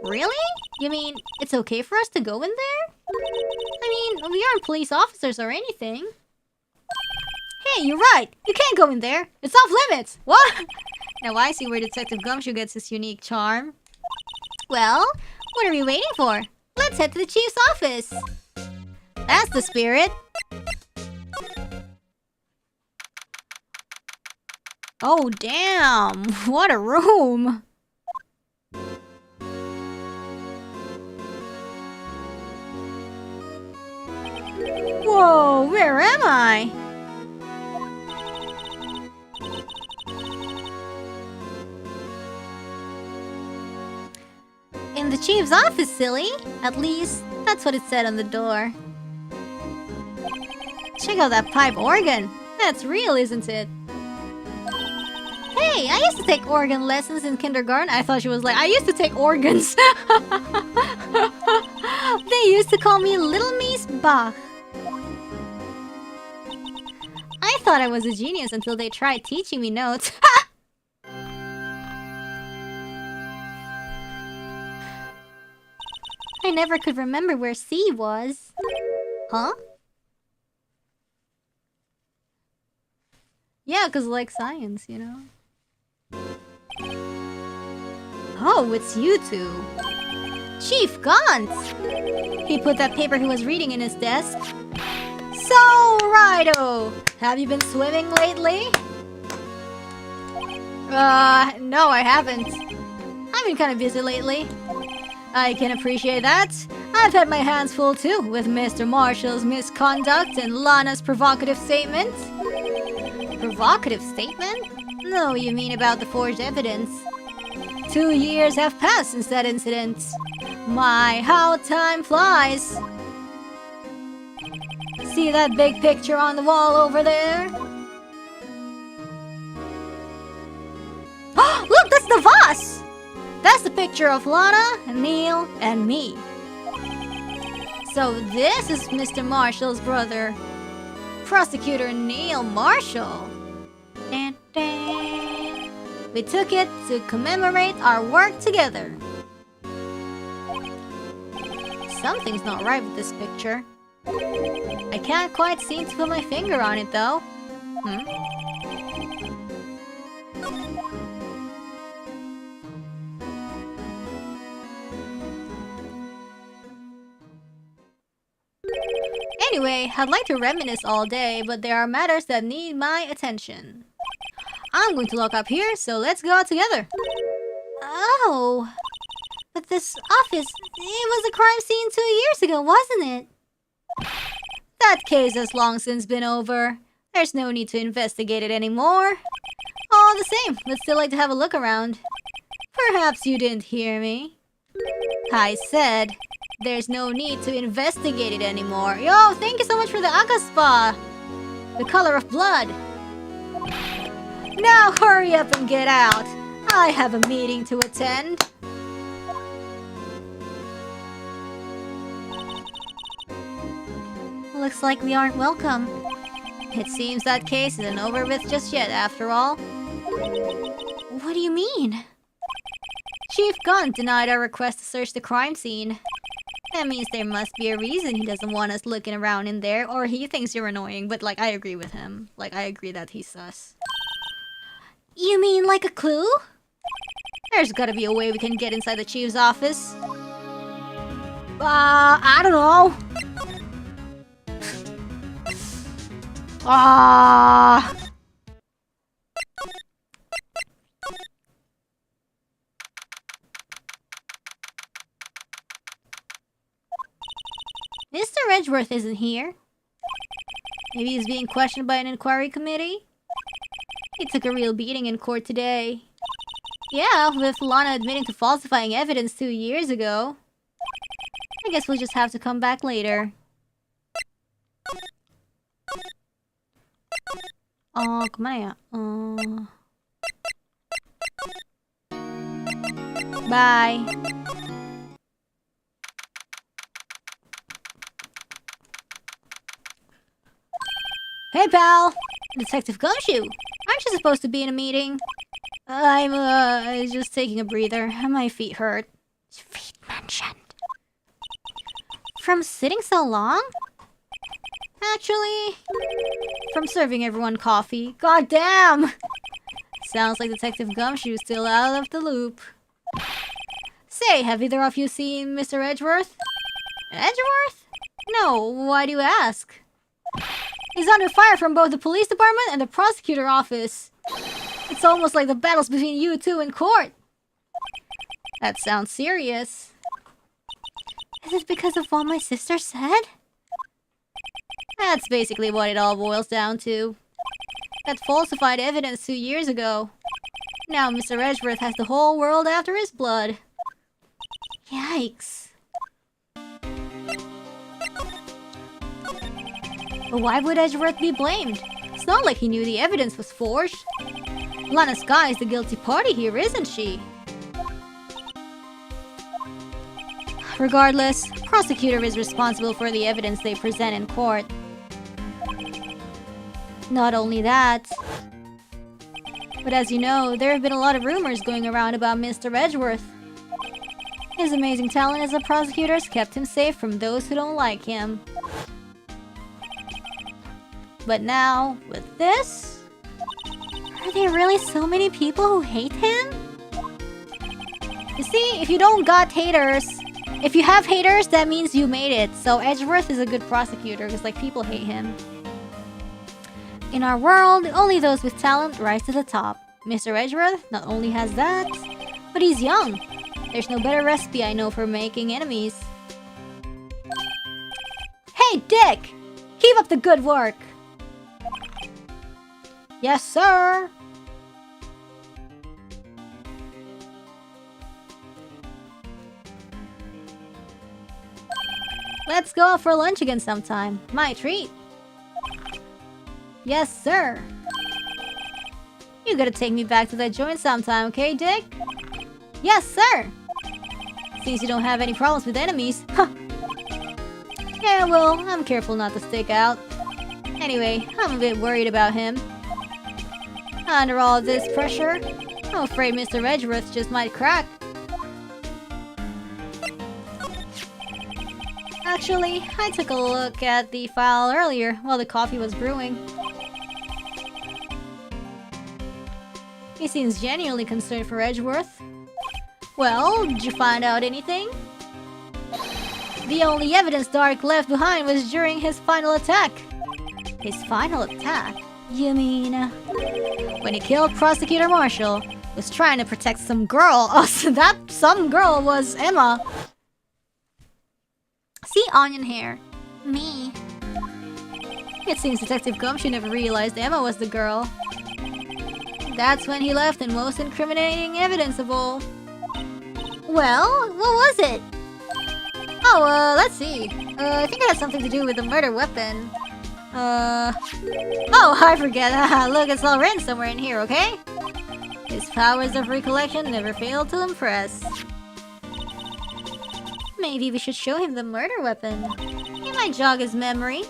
Really? You mean it's okay for us to go in there? I mean, we aren't police officers or anything. Hey, you're right! You can't go in there! It's off limits! What? Now I see where Detective Gumshoe gets his unique charm. Well, what are we waiting for? Let's head to the chief's office! That's the spirit! Oh, damn! What a room! Whoa, where am I? In the chief's office, silly! At least, that's what it said on the door. Check out that pipe organ! That's real, isn't it? Hey, I used to take organ lessons in kindergarten. I thought she was like, I used to take organs. They used to call me Little Miss Bach. I thought I was a genius until they tried teaching me notes. I never could remember where C was. Huh? Yeah, because like science, you know? Oh, it's you two. Chief Gaunt! He put that paper he was reading in his desk. So, righto! Have you been swimming lately? No, I haven't. I've been kind of busy lately. I can appreciate that. I've had my hands full too, with Mr. Marshall's misconduct and Lana's provocative statement. Provocative statement? No, you mean about the forged evidence. 2 years have passed since that incident. My, how time flies. See that big picture on the wall over there? Look, that's the vase! That's the picture of Lana, Neil, and me. So this is Mr. Marshall's brother, Prosecutor Neil Marshall. Dun, dun. We took it to commemorate our work together. Something's not right with this picture. I can't quite seem to put my finger on it though. Anyway, I'd like to reminisce all day, but there are matters that need my attention. I'm going to lock up here, so let's go out together. Oh. But this office, it was a crime scene 2 years ago, wasn't it? That case has long since been over. There's no need to investigate it anymore. All the same, let's still like to have a look around. Perhaps you didn't hear me. I said, there's no need to investigate it anymore. Yo, thank you so much for the Akaspa. The color of blood. Now hurry up and get out. I have a meeting to attend. Looks like we aren't welcome. It seems that case isn't over with just yet, after all. What do you mean? Chief Gunn denied our request to search the crime scene. That means there must be a reason he doesn't want us looking around in there, or he thinks you're annoying, but like, I agree with him. Like, I agree that he's sus. You mean like a clue? There's gotta be a way we can get inside the chief's office. I don't know. Mr. Edgeworth isn't here. Maybe he's being questioned by an inquiry committee? He took a real beating in court today. Yeah, with Lana admitting to falsifying evidence 2 years ago. I guess we'll just have to come back later. Kemana ya? Bye. Hey, pal! Detective Gumshoe! Aren't you supposed to be in a meeting? I'm, just taking a breather. My feet hurt. Feet mentioned. From sitting so long? Actually, from serving everyone coffee. God damn! Sounds like Detective Gumshoe's still out of the loop. Say, have either of you seen Mr. Edgeworth? Edgeworth? No, why do you ask? He's under fire from both the police department and the prosecutor office. It's almost like the battles between you two in court. That sounds serious. Is it because of what my sister said? That's basically what it all boils down to. That falsified evidence 2 years ago. Now Mr. Edgeworth has the whole world after his blood. Yikes. But why would Edgeworth be blamed? It's not like he knew the evidence was forged. Lana Sky is the guilty party here, isn't she? Regardless, prosecutor is responsible for the evidence they present in court. Not only that, but as you know, there have been a lot of rumors going around about Mr. Edgeworth. His amazing talent as a prosecutor has kept him safe from those who don't like him. But now, with this... Are there really so many people who hate him? You see, if you don't got haters... If you have haters, that means you made it. So Edgeworth is a good prosecutor, because like, people hate him. In our world, only those with talent rise to the top. Mr. Edgeworth not only has that, but he's young. There's no better recipe I know for making enemies. Hey, Dick! Keep up the good work! Yes, sir! Let's go out for lunch again sometime. My treat. Yes, sir. You gotta take me back to that joint sometime, okay, Dick? Yes, sir! Since you don't have any problems with enemies. Huh. Yeah, well, I'm careful not to stick out. Anyway, I'm a bit worried about him. Under all this pressure, I'm afraid Mr. Edgeworth just might crack. Actually, I took a look at the file earlier while the coffee was brewing. He seems genuinely concerned for Edgeworth. Well, did you find out anything? The only evidence Dark left behind was during his final attack. His final attack? You mean... when he killed Prosecutor Marshall, was trying to protect some girl. Oh, so that some girl was Emma. See, onion hair. Me. It seems Detective Gumshoe never realized Emma was the girl. That's when he left the most incriminating evidence of all. Well, what was it? Oh, let's see. I think it has something to do with the murder weapon. Oh, I forget. Look, it's all written somewhere in here, okay? His powers of recollection never failed to impress. Maybe we should show him the murder weapon. It might jog his memory.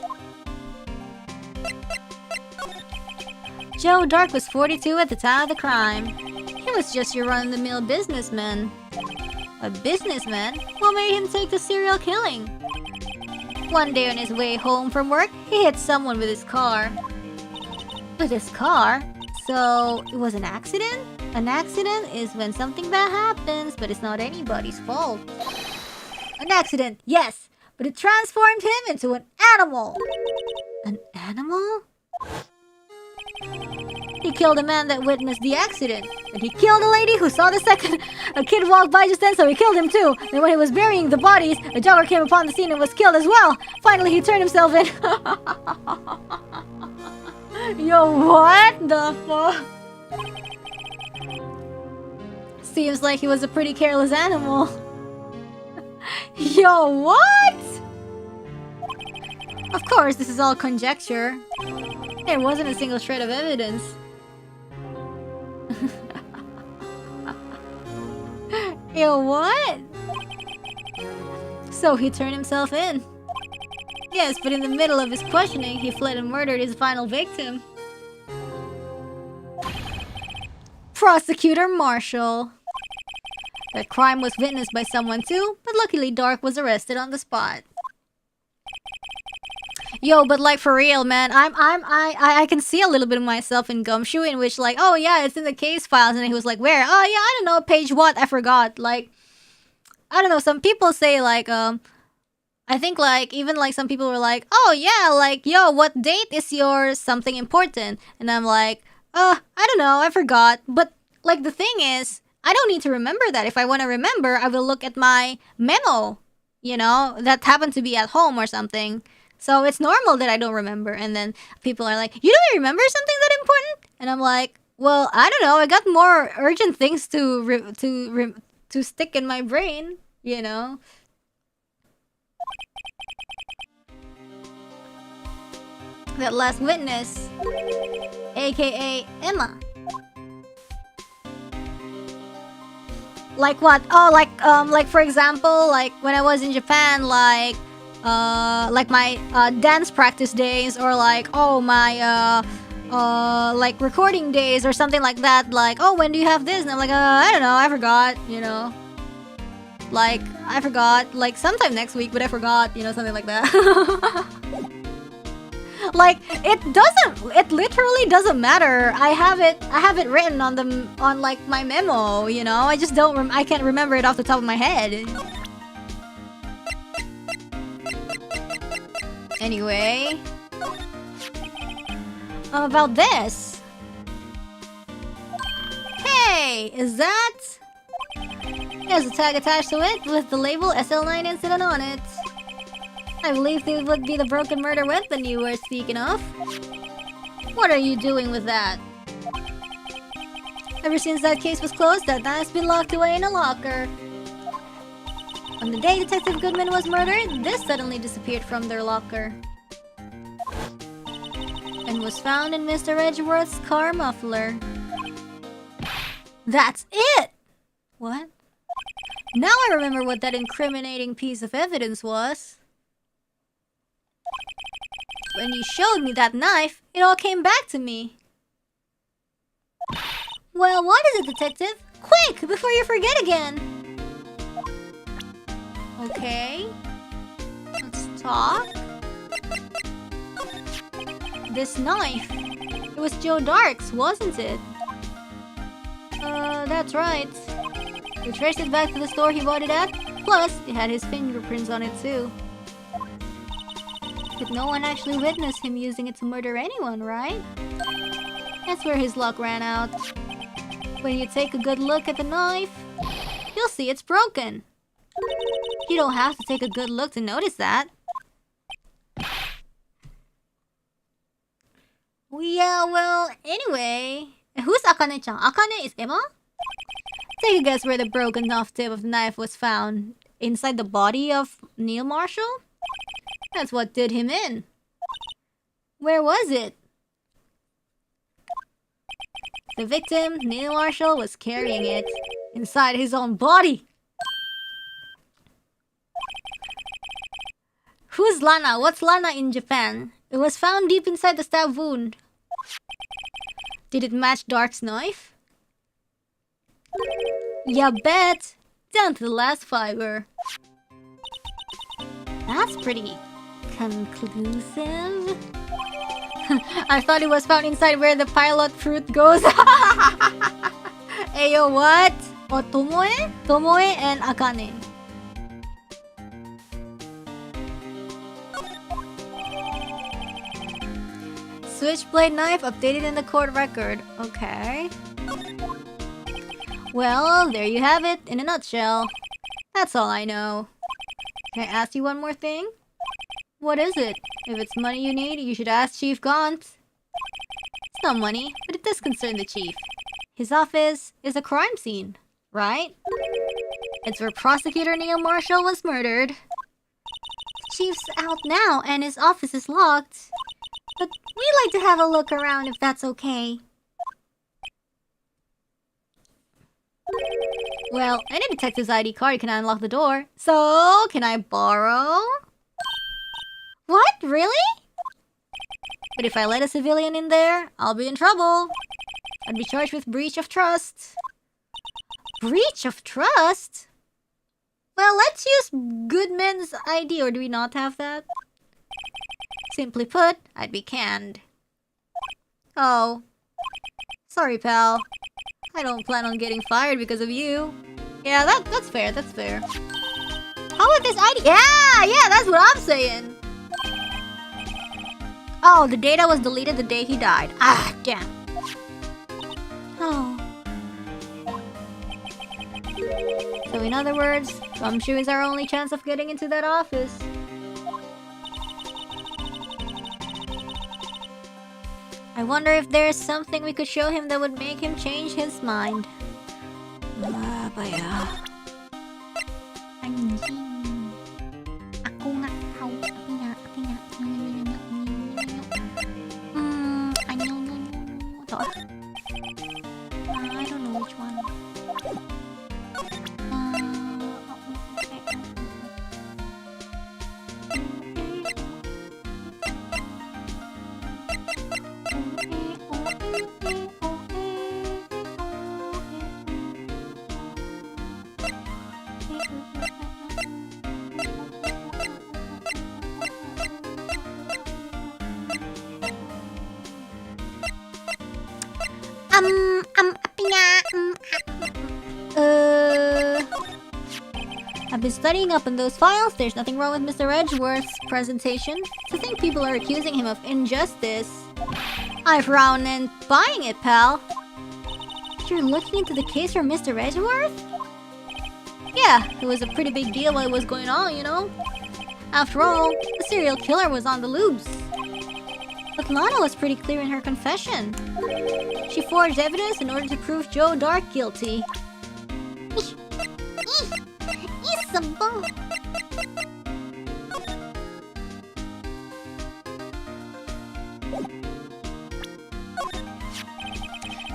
Joe Dark was 42 at the time of the crime. He was just your run-of-the-mill businessman. A businessman? What made him take to serial killing? One day on his way home from work, he hit someone with his car. With his car? So, it was an accident? An accident is when something bad happens, but it's not anybody's fault. An accident, yes, but it transformed him into an animal. An animal? He killed a man that witnessed the accident. And he killed a lady who saw the second a kid walked by just then, so he killed him too. Then when he was burying the bodies, a jogger came upon the scene and was killed as well. Finally, he turned himself in. Yo, what the fuck? Seems like he was a pretty careless animal. Yo, what? Of course, this is all conjecture. There wasn't a single shred of evidence. Yo, what? So he turned himself in. Yes, but in the middle of his questioning, he fled and murdered his final victim. Prosecutor Marshall. That crime was witnessed by someone too, but luckily Dark was arrested on the spot. Yo, but like for real, man, I can see a little bit of myself in Gumshoe, in which like, oh yeah, it's in the case files, and he was like, where? Oh yeah, I don't know, page what? I forgot. Like, I don't know. Some people say like, I think like even like some people were like, oh yeah, like yo, what date is your something important? And I'm like, I don't know, I forgot. But like the thing is, I don't need to remember that. If I want to remember, I will look at my memo, you know, that happened to be at home or something. So it's normal that I don't remember. And then people are like, you don't remember something that important? And I'm like, well, I don't know. I got more urgent things to stick in my brain, you know. That last witness, aka Emma. Like what? Oh, like for example, like when I was in Japan, like my dance practice days, or like my like recording days or something like that. Like, oh, when do you have this? And I'm like, I don't know, I forgot, you know. Like, I forgot, like sometime next week, but I forgot, you know, something like that. Like, it literally doesn't matter. I have it written on like my memo, you know. I just I can't remember it off the top of my head. Anyway, about this. Hey, is that? There's a tag attached to it with the label SL9 incident on it. I believe this would be the broken murder weapon you were speaking of. What are you doing with that? Ever since that case was closed, that knife has been locked away in a locker. On the day Detective Goodman was murdered, this suddenly disappeared from their locker. And was found in Mr. Edgeworth's car muffler. That's it! What? Now I remember what that incriminating piece of evidence was. When you showed me that knife, it all came back to me. Well, what is it, Detective? Quick, before you forget again! Okay. Let's talk. This knife. It was Joe Dark's, wasn't it? That's right. We traced it back to the store he bought it at. Plus, it had his fingerprints on it too. But no one actually witnessed him using it to murder anyone, right? That's where his luck ran out. When you take a good look at the knife, you'll see it's broken. You don't have to take a good look to notice that. Yeah, well, anyway... Who's Akane-chan? Akane is Emma? Take a guess where the broken off tip of the knife was found. Inside the body of Neil Marshall? That's what did him in. Where was it? The victim, Neil Marshall, was carrying it inside his own body. Who's Lana? What's Lana in Japan? It was found deep inside the stab wound. Did it match Dark's knife? Ya bet! Down to the last fiber. That's pretty conclusive. I thought it was found inside where the pilot fruit goes. Ayo, what? Oh, Tomoe? Tomoe and Akane. Switchblade knife updated in the court record. Okay. Well, there you have it, in a nutshell. That's all I know. Can I ask you one more thing? What is it? If it's money you need, you should ask Chief Gaunt. It's not money, but it does concern the Chief. His office is a crime scene, right? It's where Prosecutor Neil Marshall was murdered. The Chief's out now, and his office is locked. But we'd like to have a look around if that's okay. Well, any detective's ID card can unlock the door. So, can I borrow? What? Really? But if I let a civilian in there, I'll be in trouble. I'd be charged with breach of trust. Breach of trust? Well, let's use Goodman's ID, or do we not have that? Simply put, I'd be canned. Oh. Sorry, pal. I don't plan on getting fired because of you. Yeah, that's fair, that's fair. How about this ID? Yeah, that's what I'm saying. Oh, the data was deleted the day he died. Ah, damn. Oh. So in other words, Gumshoe is our only chance of getting into that office. I wonder if there's something we could show him that would make him change his mind. Baya. Anjing. Aku nggak tahu apinya. Atau I don't know which one. I've been studying up on those files. There's nothing wrong with Mr. Edgeworth's presentation. To think people are accusing him of injustice. I frown and buying it, pal. You're looking into the case for Mr. Edgeworth? Yeah, it was a pretty big deal while it was going on, you know? After all, the serial killer was on the loose. But Lana was pretty clear in her confession. She forged evidence in order to prove Joe Dark guilty.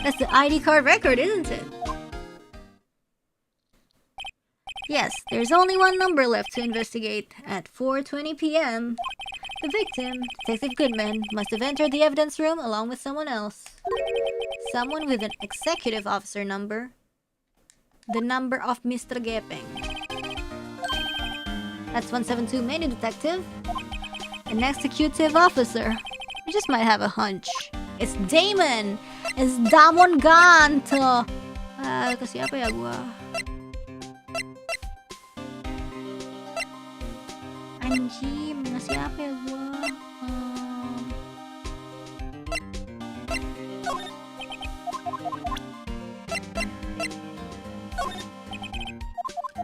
That's the ID card record, isn't it? Yes, there's only one number left to investigate. At 4:20 p.m., the victim, Detective Goodman, must have entered the evidence room along with someone else. Someone with an executive officer number. The number of Mr. Gepeng. That's 172 Main Detective. An executive officer. I just might have a hunch. It's Damon! It's Damon Ganto! Kasi apa ya gua? Anjir, ngasih apa ya gua?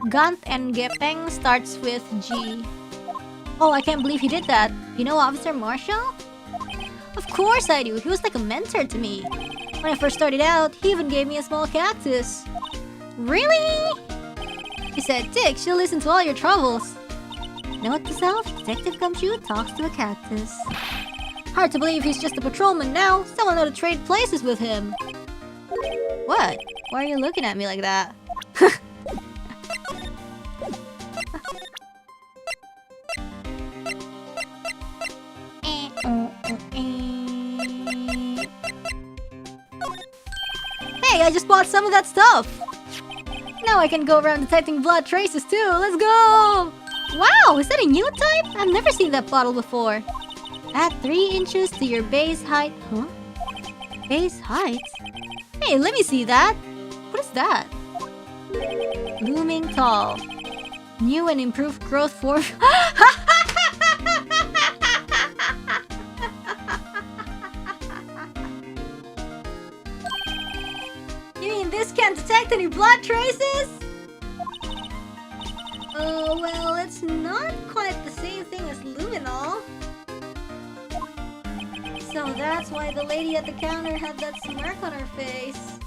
Gant and Gepeng starts with G. Oh, I can't believe he did that. You know Officer Marshall? Of course I do. He was like a mentor to me. When I first started out, he even gave me a small cactus. Really? He said, Dick, she'll listen to all your troubles. Note to self, Detective Gumshoe talks to a cactus. Hard to believe he's just a patrolman now. Someone ought to trade places with him. What? Why are you looking at me like that? Hey, I just bought some of that stuff! Now I can go around detecting blood traces too, let's go! Wow, is that a new type? I've never seen that bottle before. Add 3 inches to your base height. Huh? Base height? Hey, let me see that! What is that? Looming tall. New and improved growth for... You mean this can't detect any blood traces? Oh, well, it's not quite the same thing as luminol. So that's why the lady at the counter had that smirk on her face.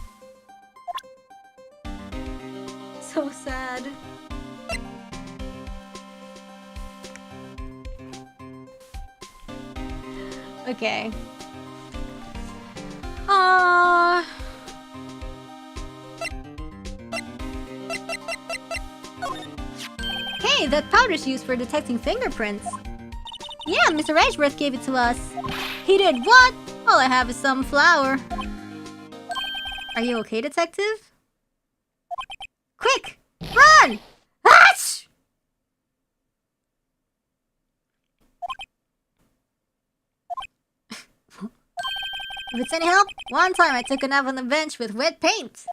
So sad. Okay. Hey, that powder's used for detecting fingerprints. Yeah, Mr. Edgeworth gave it to us. He did what? All I have is some flour. Are you okay, detective? Quick! Run! Hatch! If it's any help, one time I took a nap on the bench with wet paint.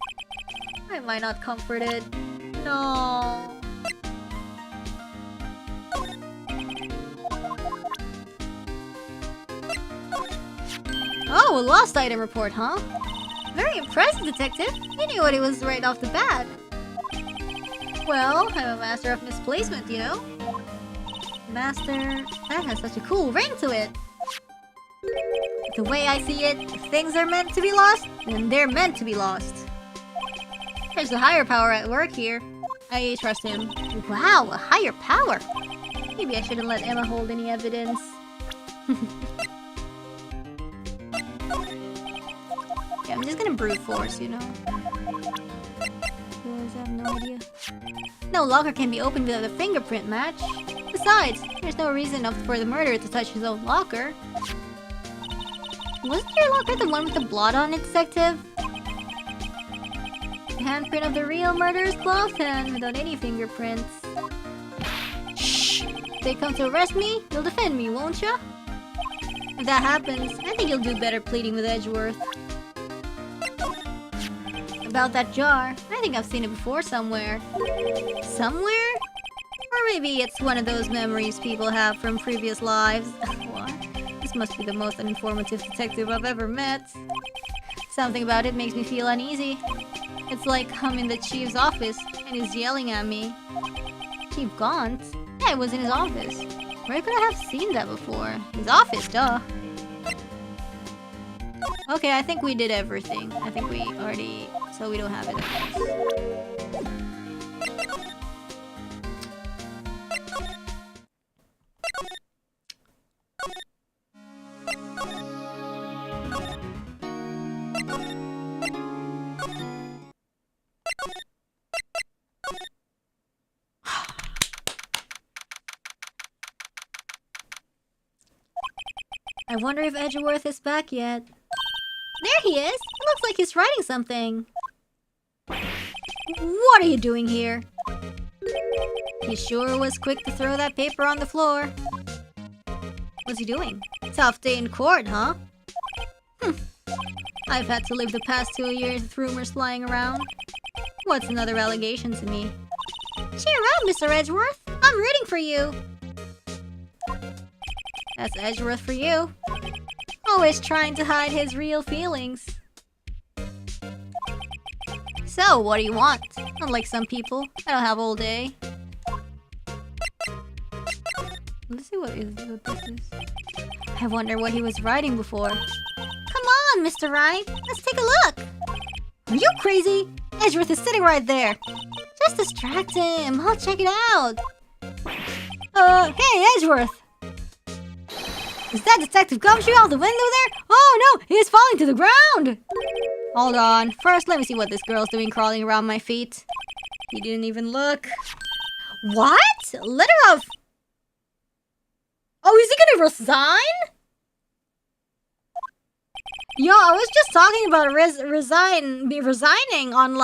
Why am I not comforted? No. Oh, a lost item report, huh? Very impressive, detective. You knew what it was right off the bat. Well, I'm a master of misplacement, you know? Master... That has such a cool ring to it. The way I see it, if things are meant to be lost, then they're meant to be lost. There's a higher power at work here. I trust him. Wow, a higher power! Maybe I shouldn't let Emma hold any evidence. Yeah, I'm just gonna brute force, you know? Because I have no idea. No locker can be opened without a fingerprint match. Besides, there's no reason for the murderer to touch his own locker. Wasn't your locker the one with the blood on it, detective? The handprint of the real murderer's cloth hand without any fingerprints. Shh! If they come to arrest me, you'll defend me, won't ya? If that happens, I think you'll do better pleading with Edgeworth. About that jar, I think I've seen it before somewhere. Somewhere? Or maybe it's one of those memories people have from previous lives. What? This must be the most uninformative detective I've ever met. Something about it makes me feel uneasy. It's like I'm in the chief's office and he's yelling at me. Chief Gaunt? Yeah, I was in his office. Where could I have seen that before? His office, duh. Okay, I think we did everything. I think we already... So we don't have it, I guess. I wonder if Edgeworth is back yet. There he is! It looks like he's writing something. What are you doing here? He sure was quick to throw that paper on the floor. What's he doing? Tough day in court, huh? I've had to live the past 2 years with rumors flying around. What's another allegation to me? Cheer up, Mr. Edgeworth! I'm rooting for you! That's Edgeworth for you. Always trying to hide his real feelings. So, what do you want? Unlike some people, I don't have all day. Let's see what this is. I wonder what he was writing before. Come on, Mr. Wright. Let's take a look. Are you crazy? Edgeworth is sitting right there. Just distract him. I'll check it out. Hey, Edgeworth. Is that Detective Gumshoe out the window there? Oh no, he is falling to the ground. Hold on. First, let me see what this girl's doing crawling around my feet. He didn't even look. What? Letter of... Oh, is he gonna resign? Yo, I was just talking about resigning on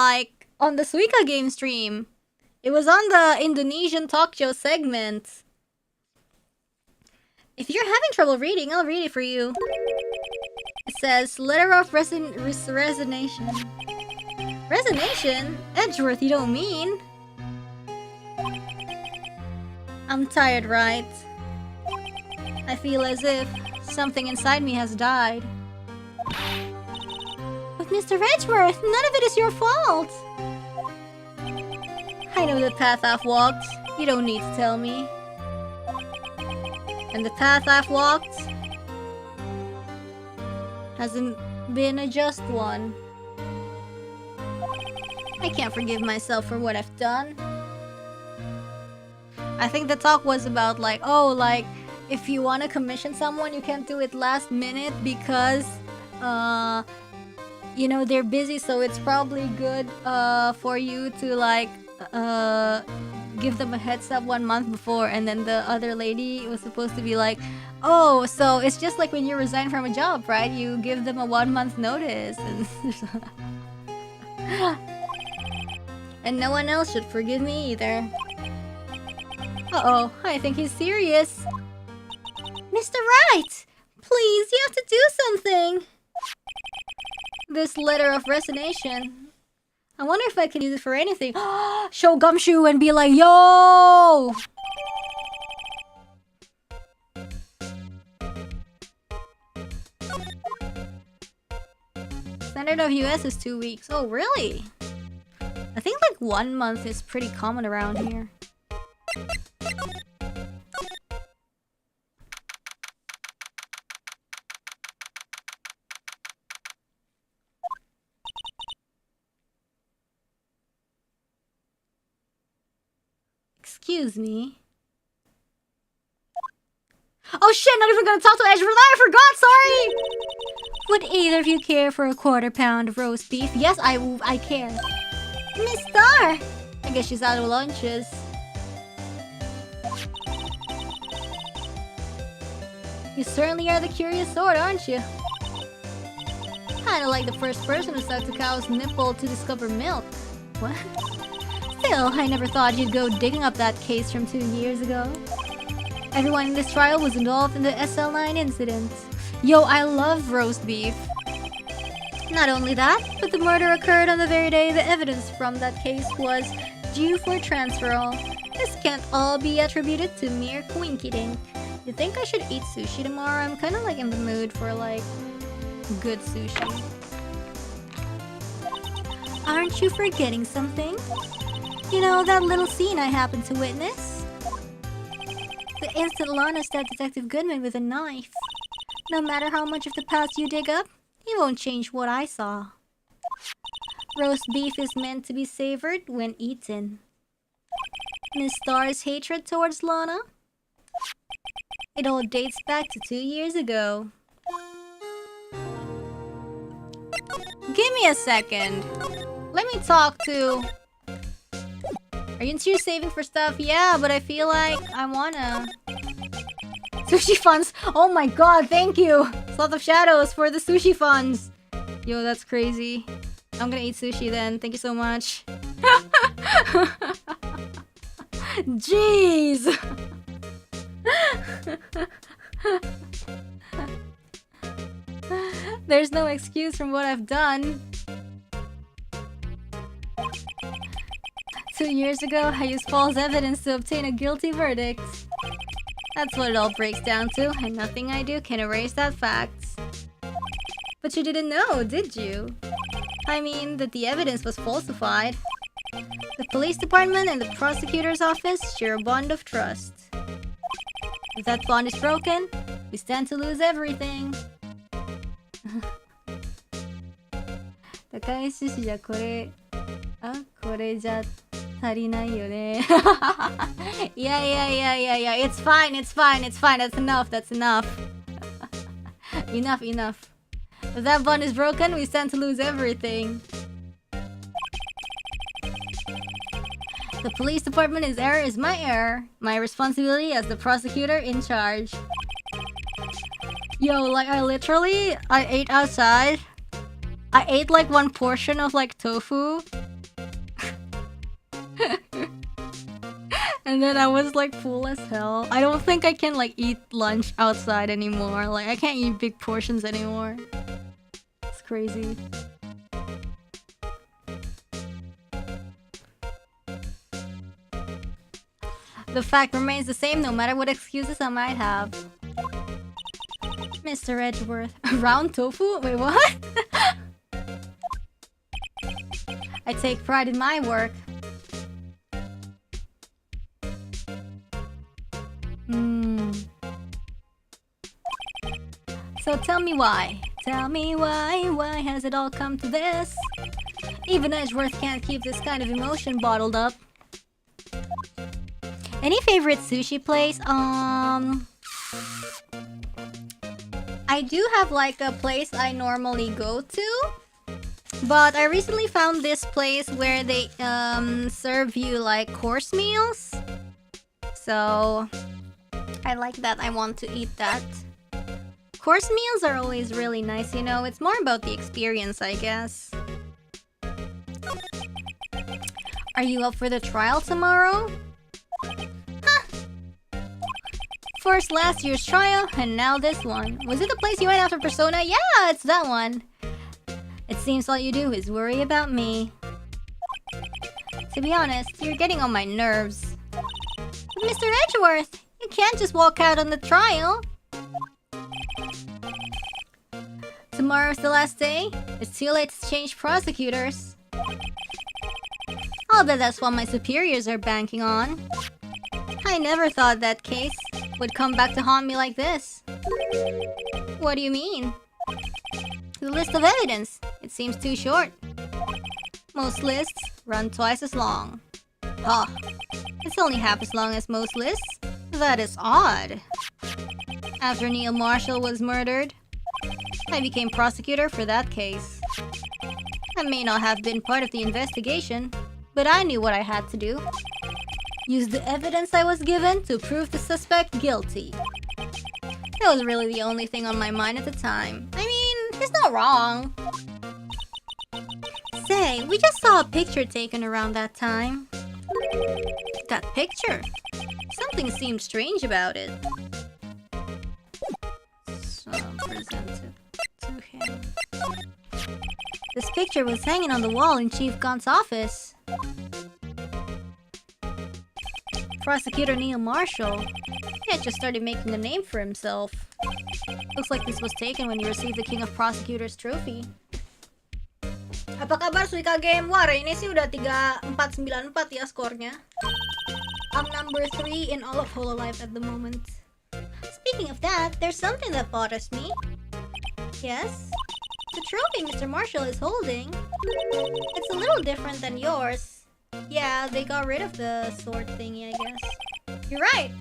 on the Suika game stream. It was on the Indonesian talk show segment. If you're having trouble reading, I'll read it for you. It says, letter of resignation. Resignation? Edgeworth, you don't mean? I'm tired, right? I feel as if something inside me has died. But Mr. Edgeworth, none of it is your fault. I know the path I've walked. You don't need to tell me. And the path I've walked hasn't been a just one. I can't forgive myself for what I've done. I think the talk was about if you want to commission someone, you can't do it last minute because you know, they're busy, so it's probably good for you to give them a heads up 1 month before. And then the other lady was supposed to be like, oh, so it's just like when you resign from a job, right? You give them a 1 month notice. And no one else should forgive me either. Uh-oh, I think he's serious. Mr. Wright! Please, you have to do something! This letter of resignation. I wonder if I can use it for anything. Show Gumshoe and be like, yo! Standard of US is 2 weeks. Oh, really? I think 1 month is pretty common around here. Excuse me. Oh shit, not even gonna talk to Edgeworth. I forgot, sorry! Would either of you care for a quarter pound of roast beef? Yes, I care. Miss Star! I guess she's out of lunches. You certainly are the curious sort, aren't you? Kinda like the first person who sucked a cow's nipple to discover milk. What? Still, I never thought you'd go digging up that case from 2 years ago. Everyone in this trial was involved in the SL9 incident. Yo, I love roast beef. Not only that, but the murder occurred on the very day the evidence from that case was due for transferal. This can't all be attributed to mere coinkydink. You think I should eat sushi tomorrow? I'm kinda in the mood for good sushi. Aren't you forgetting something? You know, that little scene I happened to witness? The instant Lana stabbed Detective Goodman with a knife. No matter how much of the past you dig up, it won't change what I saw. Roast beef is meant to be savored when eaten. Miss Star's hatred towards Lana? It all dates back to 2 years ago. Give me a second. Let me talk to... Are you saving for stuff? Yeah, but I feel like I wanna... Sushi funds! Oh my god, thank you! Sloth of Shadows for the sushi funds! Yo, that's crazy. I'm gonna eat sushi then. Thank you so much. Jeez! There's no excuse from what I've done. 2 years ago, I used false evidence to obtain a guilty verdict. That's what it all breaks down to, and nothing I do can erase that fact. But you didn't know, did you? I mean, that the evidence was falsified. The police department and the prosecutor's office share a bond of trust. If that bond is broken, we stand to lose everything. 高橋氏じゃこれ、これじゃ足りないよね。Yeah, it's fine, that's enough. Enough. If that bond is broken, we stand to lose everything. The police department's error is my error. My responsibility as the prosecutor in charge. Yo, like I ate outside. I ate like one portion of like tofu. And then I was like full as hell. I don't think I can like eat lunch outside anymore. Like I can't eat big portions anymore. It's crazy. The fact remains the same no matter what excuses I might have. Mr. Edgeworth. Round tofu? Wait, what? I take pride in my work. So tell me why. Why has it all come to this? Even Edgeworth can't keep this kind of emotion bottled up. Any favorite sushi place? I do have like a place I normally go to. But I recently found this place where they serve you like course meals. So I like that. I want to eat that. Course meals are always really nice, you know. It's more about the experience, I guess. Are you up for the trial tomorrow? Huh. First last year's trial, and now this one. Was it the place you went after Persona? Yeah, it's that one. It seems all you do is worry about me. To be honest, you're getting on my nerves. But Mr. Edgeworth, you can't just walk out on the trial. Tomorrow's the last day. It's too late to change prosecutors. I'll bet that's what my superiors are banking on. I never thought that case would come back to haunt me like this. What do you mean? The list of evidence. It seems too short. Most lists run twice as long. Huh. It's only half as long as most lists. That is odd. After Neil Marshall was murdered, I became prosecutor for that case. I may not have been part of the investigation, but I knew what I had to do. Use the evidence I was given to prove the suspect guilty. That was really the only thing on my mind at the time. I mean, he's not wrong. Say, we just saw a picture taken around that time. That picture? Something seemed strange about it. So, presented to him. This picture was hanging on the wall in Chief Gunt's office. Prosecutor Neil Marshall. He had just started making a name for himself. Looks like this was taken when he received the King of Prosecutors trophy. Apa kabar Suika Game? Wah, ini sih udah 3494 ya skornya. I'm number 3 in all of hololive at the moment. Speaking of that, there's something that bothers me. Yes? The trophy Mr. Marshall is holding. It's a little different than yours. Yeah, they got rid of the sword thingy, I guess. You're right.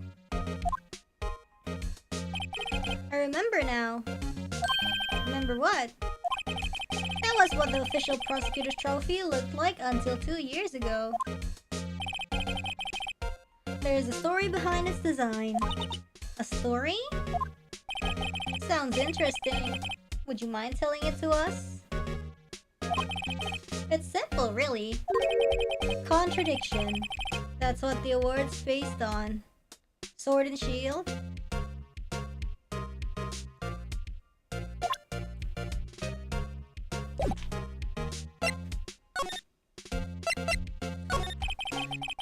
I remember now. Remember what? That was what the official prosecutor's trophy looked like until 2 years ago. There's a story behind its design. A story? Sounds interesting. Would you mind telling it to us? It's simple, really. Contradiction. That's what the award's based on. Sword and shield?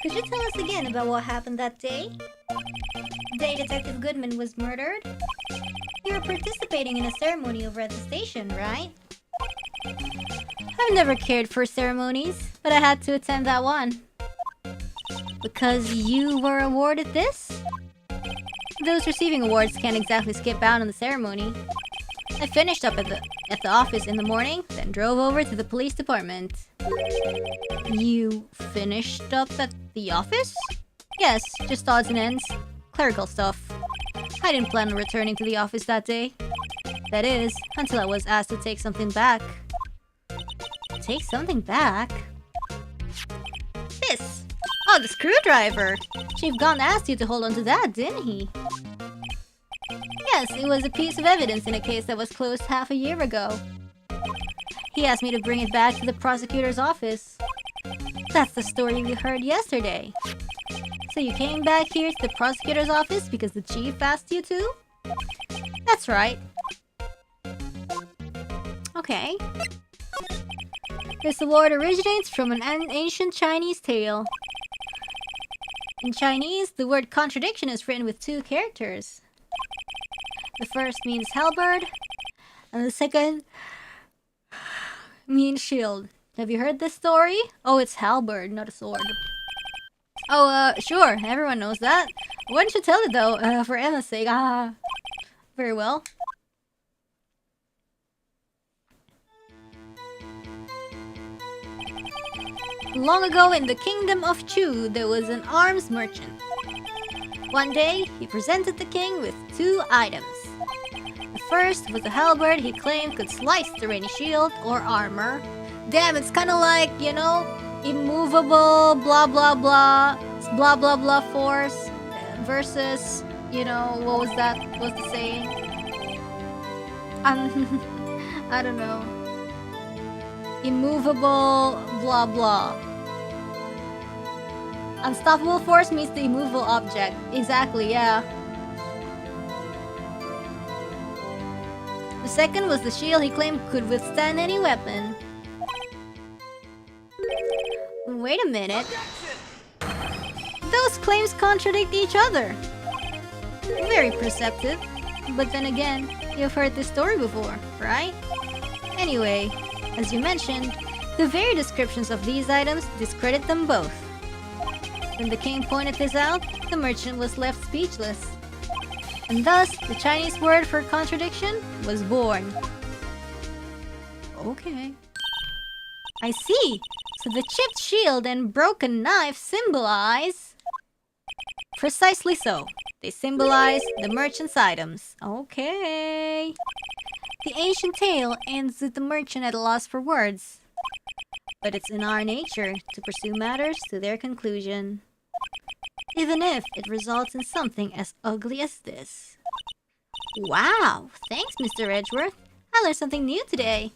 Could you tell us again about what happened that day? The day Detective Goodman was murdered? You were participating in a ceremony over at the station, right? I've never cared for ceremonies, but I had to attend that one. Because you were awarded this? Those receiving awards can't exactly skip out on the ceremony. I finished up at the office in the morning, then drove over to the police department. You finished up at the office? Yes, just odds and ends. Clerical stuff. I didn't plan on returning to the office that day. That is, until I was asked to take something back. Take something back? This! Oh, the screwdriver! Chief Gon asked you to hold on to that, didn't he? Yes, it was a piece of evidence in a case that was closed half a year ago. He asked me to bring it back to the prosecutor's office. That's the story we heard yesterday. So you came back here to the prosecutor's office because the chief asked you to? That's right. Okay. This award originates from an ancient Chinese tale. In Chinese, the word contradiction is written with 2 characters. The first means halberd, and the second means shield. Have you heard this story? Oh, it's halberd, not a sword. Oh, sure, everyone knows that. Why don't you tell it though, for Emma's sake? Ah, very well. Long ago in the kingdom of Chu, there was an arms merchant. One day, he presented the king with 2 items. The first was a halberd he claimed could slice through any shield or armor. Damn, it's kind of like, you know, immovable blah blah blah, blah blah blah force versus, you know, what was that? What's the saying? I don't know. Immovable blah blah. Unstoppable force means the immovable object. Exactly, yeah. The second was the shield he claimed could withstand any weapon. Wait a minute. Those claims contradict each other. Very perceptive. But then again, you've heard this story before, right? Anyway, as you mentioned, the very descriptions of these items discredit them both. When the king pointed this out, the merchant was left speechless. And thus, the Chinese word for contradiction was born. Okay. I see! So the chipped shield and broken knife symbolize... Precisely so. They symbolize the merchant's items. Okay. The ancient tale ends with the merchant at a loss for words. But it's in our nature to pursue matters to their conclusion. Even if it results in something as ugly as this. Wow! Thanks, Mr. Edgeworth. I learned something new today.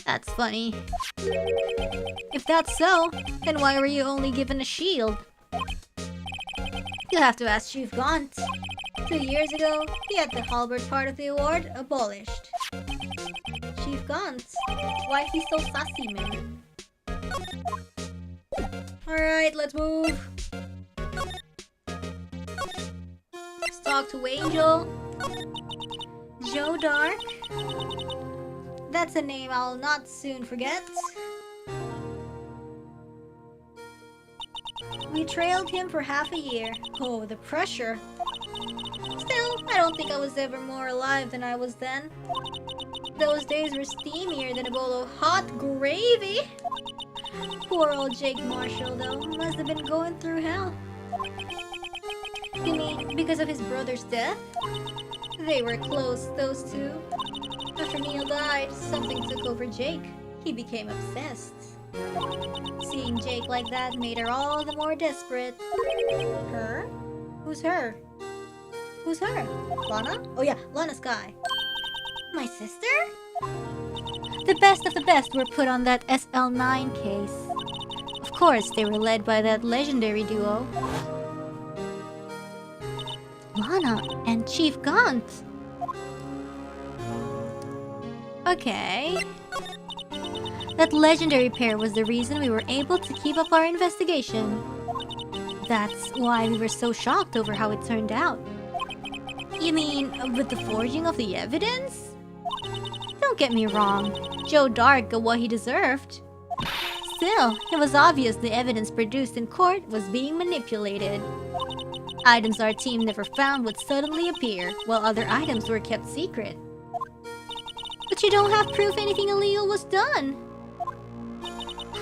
That's funny. If that's so, then why were you only given a shield? You'll have to ask Chief Gaunt. 2 years ago, he had the halberd part of the award abolished. Chief Gaunt? Why he's so sassy, man? Alright, let's move. Let's talk to Angel. Joe Dark. That's a name I'll not soon forget. We trailed him for half a year. Oh, the pressure. Still, I don't think I was ever more alive than I was then. Those days were steamier than a bowl of hot gravy. Poor old Jake Marshall, though, must have been going through hell. You mean because of his brother's death? They were close, those two. After Neil died, something took over Jake. He became obsessed. Seeing Jake like that made her all the more desperate. Her? Who's her? Who's her? Lana? Oh yeah, Lana Sky. My sister? The best of the best were put on that SL9 case. Of course, they were led by that legendary duo. Lana and Chief Gaunt. Okay. That legendary pair was the reason we were able to keep up our investigation. That's why we were so shocked over how it turned out. You mean, with the forging of the evidence? Don't get me wrong, Joe Dark got what he deserved. Still, it was obvious the evidence produced in court was being manipulated. Items our team never found would suddenly appear, while other items were kept secret. But you don't have proof anything illegal was done.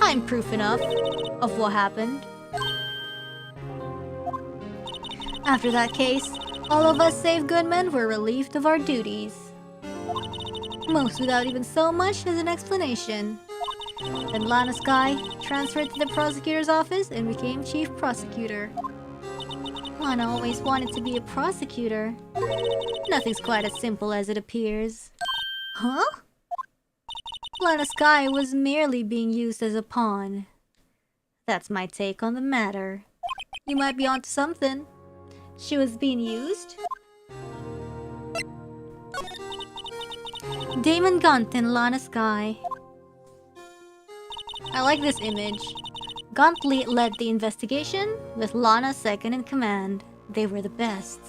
I'm proof enough of what happened. After that case, all of us save Goodman were relieved of our duties. Most without even so much as an explanation. Then Lana Sky transferred to the prosecutor's office and became chief prosecutor. Lana always wanted to be a prosecutor. Nothing's quite as simple as it appears. Huh? Lana Sky was merely being used as a pawn. That's my take on the matter. You might be onto something. She was being used? Damon Gunt and Lana Sky. I like this image. Gunt led the investigation, with Lana second in command. They were the best.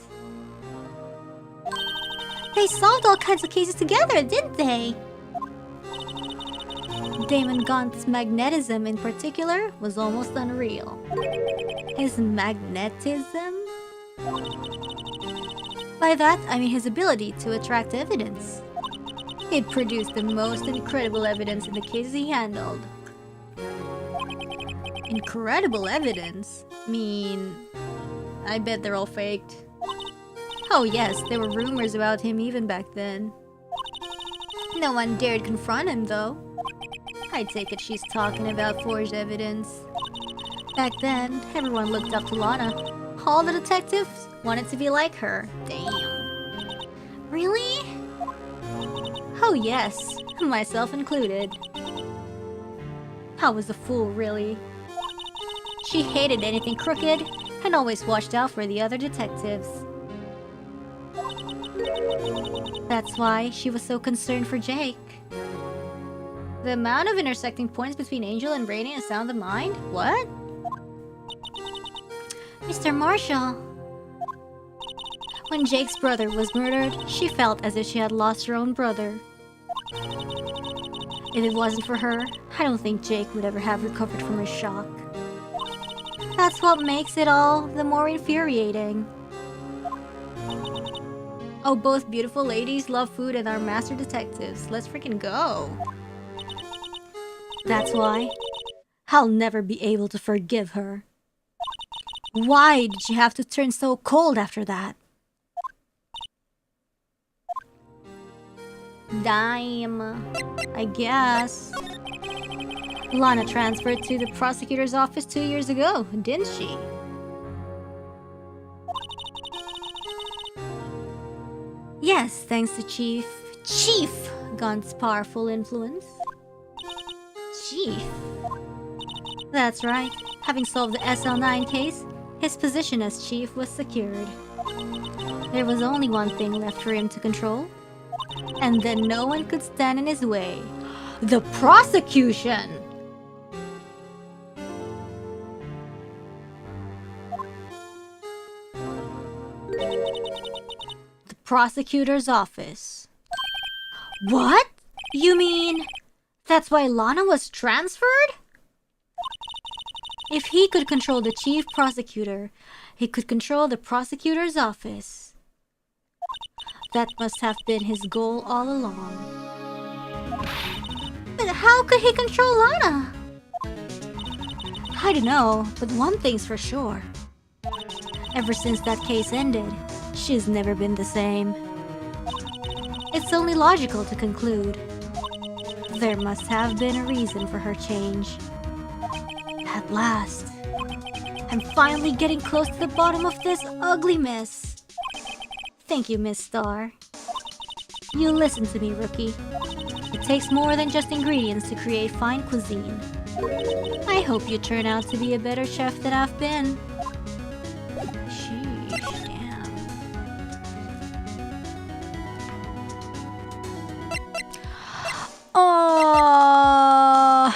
They solved all kinds of cases together, didn't they? Damon Gunt's magnetism in particular was almost unreal. His magnetism? By that, I mean his ability to attract evidence. It produced the most incredible evidence in the cases he handled. Incredible evidence? I bet they're all faked. Oh yes, there were rumors about him even back then. No one dared confront him though. I take it she's talking about forged evidence. Back then, everyone looked up to Lana. All the detectives wanted to be like her. Damn. Really? Oh yes, myself included. I was a fool, really. She hated anything crooked and always watched out for the other detectives. That's why she was so concerned for Jake. The amount of intersecting points between Angel and Rainy and Sound of Mind? What? Mr. Marshall. When Jake's brother was murdered, she felt as if she had lost her own brother. If it wasn't for her, I don't think Jake would ever have recovered from his shock. That's what makes it all the more infuriating. Oh, both beautiful ladies love food and are master detectives. Let's freaking go. That's why I'll never be able to forgive her. Why did she have to turn so cold after that? Damn. I guess. Lana transferred to the prosecutor's office 2 years ago, didn't she? Yes, thanks to Chief Gunt's powerful influence. Chief? That's right. Having solved the SL9 case, his position as chief was secured. There was only one thing left for him to control. And then no one could stand in his way. The prosecution! The prosecutor's office. What? You mean that's why Lana was transferred? If he could control the chief prosecutor, he could control the prosecutor's office. That must have been his goal all along. But how could he control Lana? I don't know, but one thing's for sure. Ever since that case ended, she's never been the same. It's only logical to conclude. There must have been a reason for her change. At last, I'm finally getting close to the bottom of this ugly mess. Thank you, Miss Star. You listen to me, Rookie. It takes more than just ingredients to create fine cuisine. I hope you turn out to be a better chef than I've been. Sheesh, damn. Oh,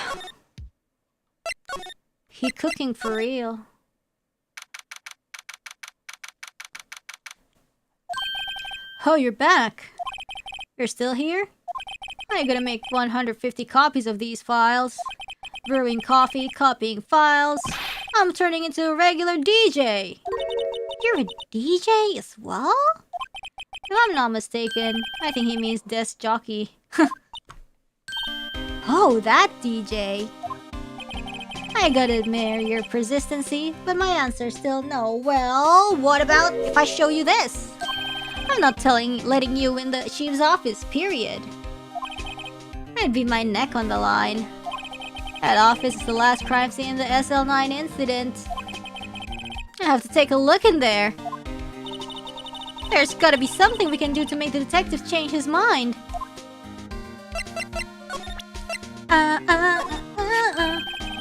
he cooking for real. Oh, you're back. You're still here? I'm gonna make 150 copies of these files. Brewing coffee, copying files. I'm turning into a regular DJ. You're a DJ as well? If I'm not mistaken, I think he means desk jockey. Oh, that DJ. I gotta admire your persistency, but my answer's still no. Well, what about if I show you this? I'm not letting you in the chief's office, period. I'd be my neck on the line. That office is the last crime scene in the SL9 incident. I have to take a look in there. There's gotta be something we can do to make the detective change his mind.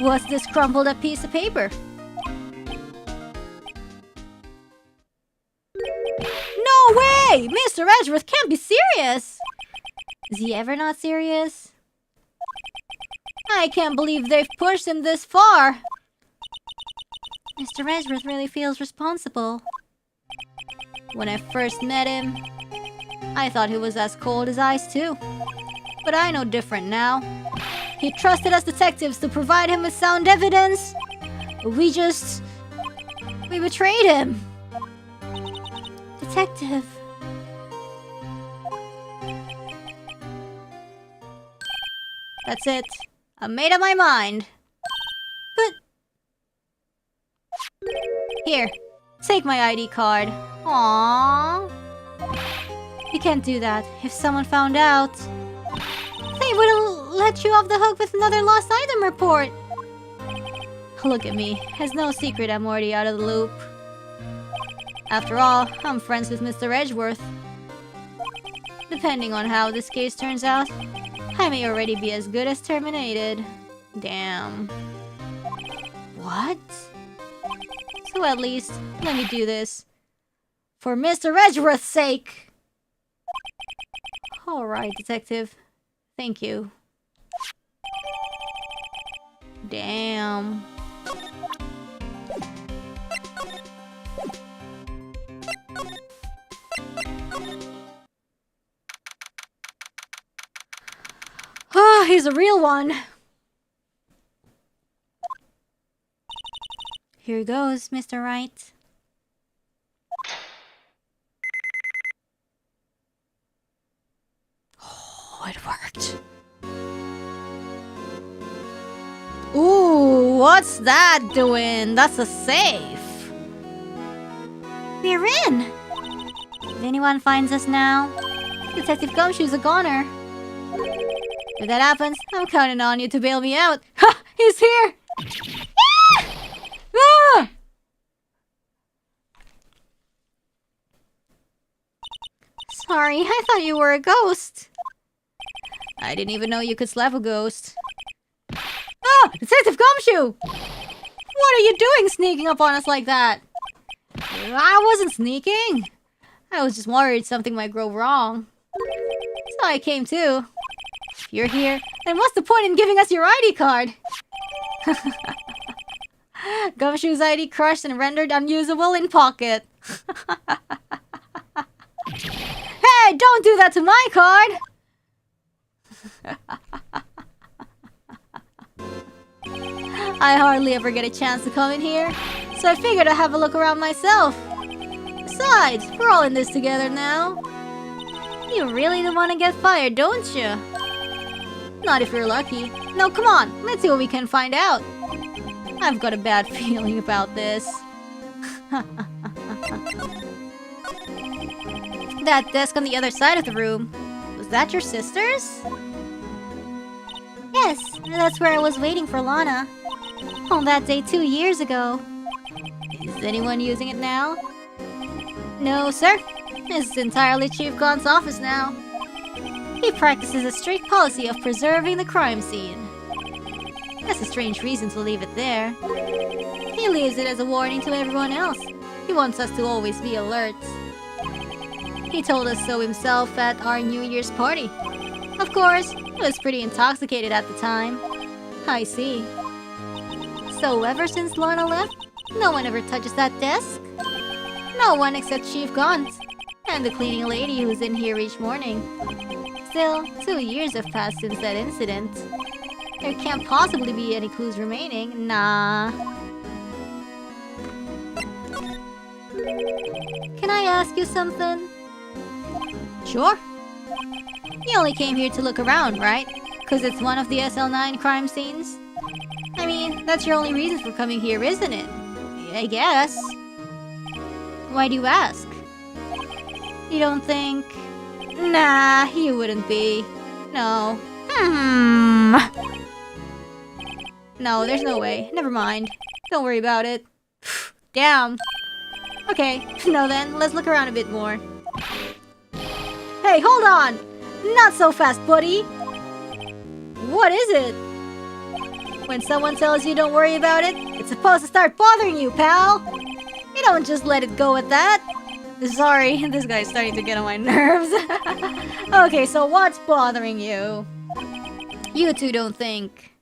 What's this crumpled up piece of paper? No way! Mr. Edgeworth can't be serious! Is he ever not serious? I can't believe they've pushed him this far. Mr. Edgeworth really feels responsible. When I first met him, I thought he was as cold as ice too. But I know different now. He trusted us detectives to provide him with sound evidence. We betrayed him. Detective. That's it. I made up my mind. But... Here, take my ID card. Aww. You can't do that. If someone found out, they would've let you off the hook with another lost item report. Look at me. It's no secret I'm already out of the loop. After all, I'm friends with Mr. Edgeworth. Depending on how this case turns out, I may already be as good as terminated. Damn. What? So at least, let me do this. For Mr. Edgeworth's sake! Alright, detective. Thank you. Damn. Ah, he's a real one. Here goes, Mr. Wright. Oh, it worked. Ooh, what's that doing? That's a safe. We're in! If anyone finds us now, Detective Gumshoe's a goner. If that happens, I'm counting on you to bail me out. Ha! He's here! Ah! sorry, I thought you were a ghost. I didn't even know you could slap a ghost. Ah! Detective Gumshoe! What are you doing sneaking up on us like that? I wasn't sneaking. I was just worried something might go wrong. So I came too. If you're here, then what's the point in giving us your ID card? Gumshoe's ID crushed and rendered unusable in pocket. Hey, don't do that to my card! I hardly ever get a chance to come in here, so I figured I'd have a look around myself. Besides, we're all in this together now. You really don't want to get fired, don't you? Not if you're lucky. No, come on, let's see what we can find out. I've got a bad feeling about this. That desk on the other side of the room. Was that your sister's? Yes, that's where I was waiting for Lana. On that day 2 years ago. Is anyone using it now? No, sir. This is entirely Chief Gon's office now. He practices a strict policy of preserving the crime scene. That's a strange reason to leave it there. He leaves it as a warning to everyone else. He wants us to always be alert. He told us so himself at our New Year's party. Of course, he was pretty intoxicated at the time. I see. So ever since Lana left, no one ever touches that desk? No one except Chief Gon. And the cleaning lady who's in here each morning. Still, 2 years have passed since that incident. There can't possibly be any clues remaining. Nah. Can I ask you something? Sure. You only came here to look around, right? Because it's one of the SL9 crime scenes? I mean, that's your only reason for coming here, isn't it? I guess. Why do you ask? You don't think... Nah, you wouldn't be. No. No, there's no way. Never mind. Don't worry about it. Damn. Okay, no then, let's look around a bit more. Hey, hold on! Not so fast, buddy! What is it? When someone tells you don't worry about it, it's supposed to start bothering you, pal! You don't just let it go at that! Sorry, this guy's starting to get on my nerves. Okay, so what's bothering you? You two don't think...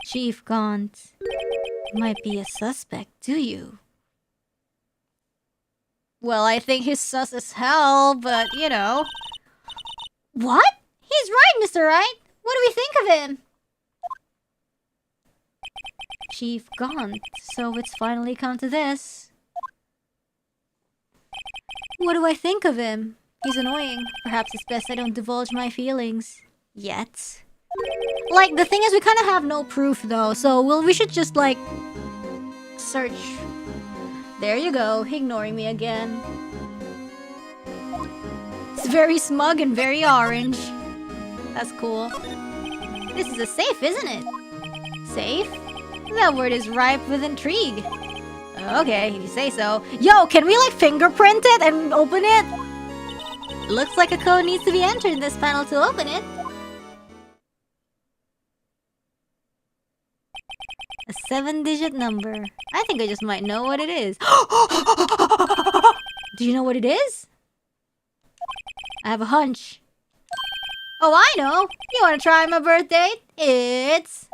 Chief Gaunt might be a suspect, do you? Well, I think he's sus as hell, but, you know... What? He's right, Mr. Wright! What do we think of him? Chief Gaunt, so it's finally come to this. What do I think of him? He's annoying. Perhaps it's best I don't divulge my feelings. Yet. Like, the thing is, we kind of have no proof, though, so we should just, like... search. There you go, ignoring me again. It's very smug and very orange. That's cool. This is a safe, isn't it? Safe? That word is ripe with intrigue. Okay, if you say so. Yo, can we like fingerprint it and open it? Looks like a code needs to be entered in this panel to open it. A 7-digit number. I think I just might know what it is. Do you know what it is? I have a hunch. Oh, I know! You wanna try my birthday? It's...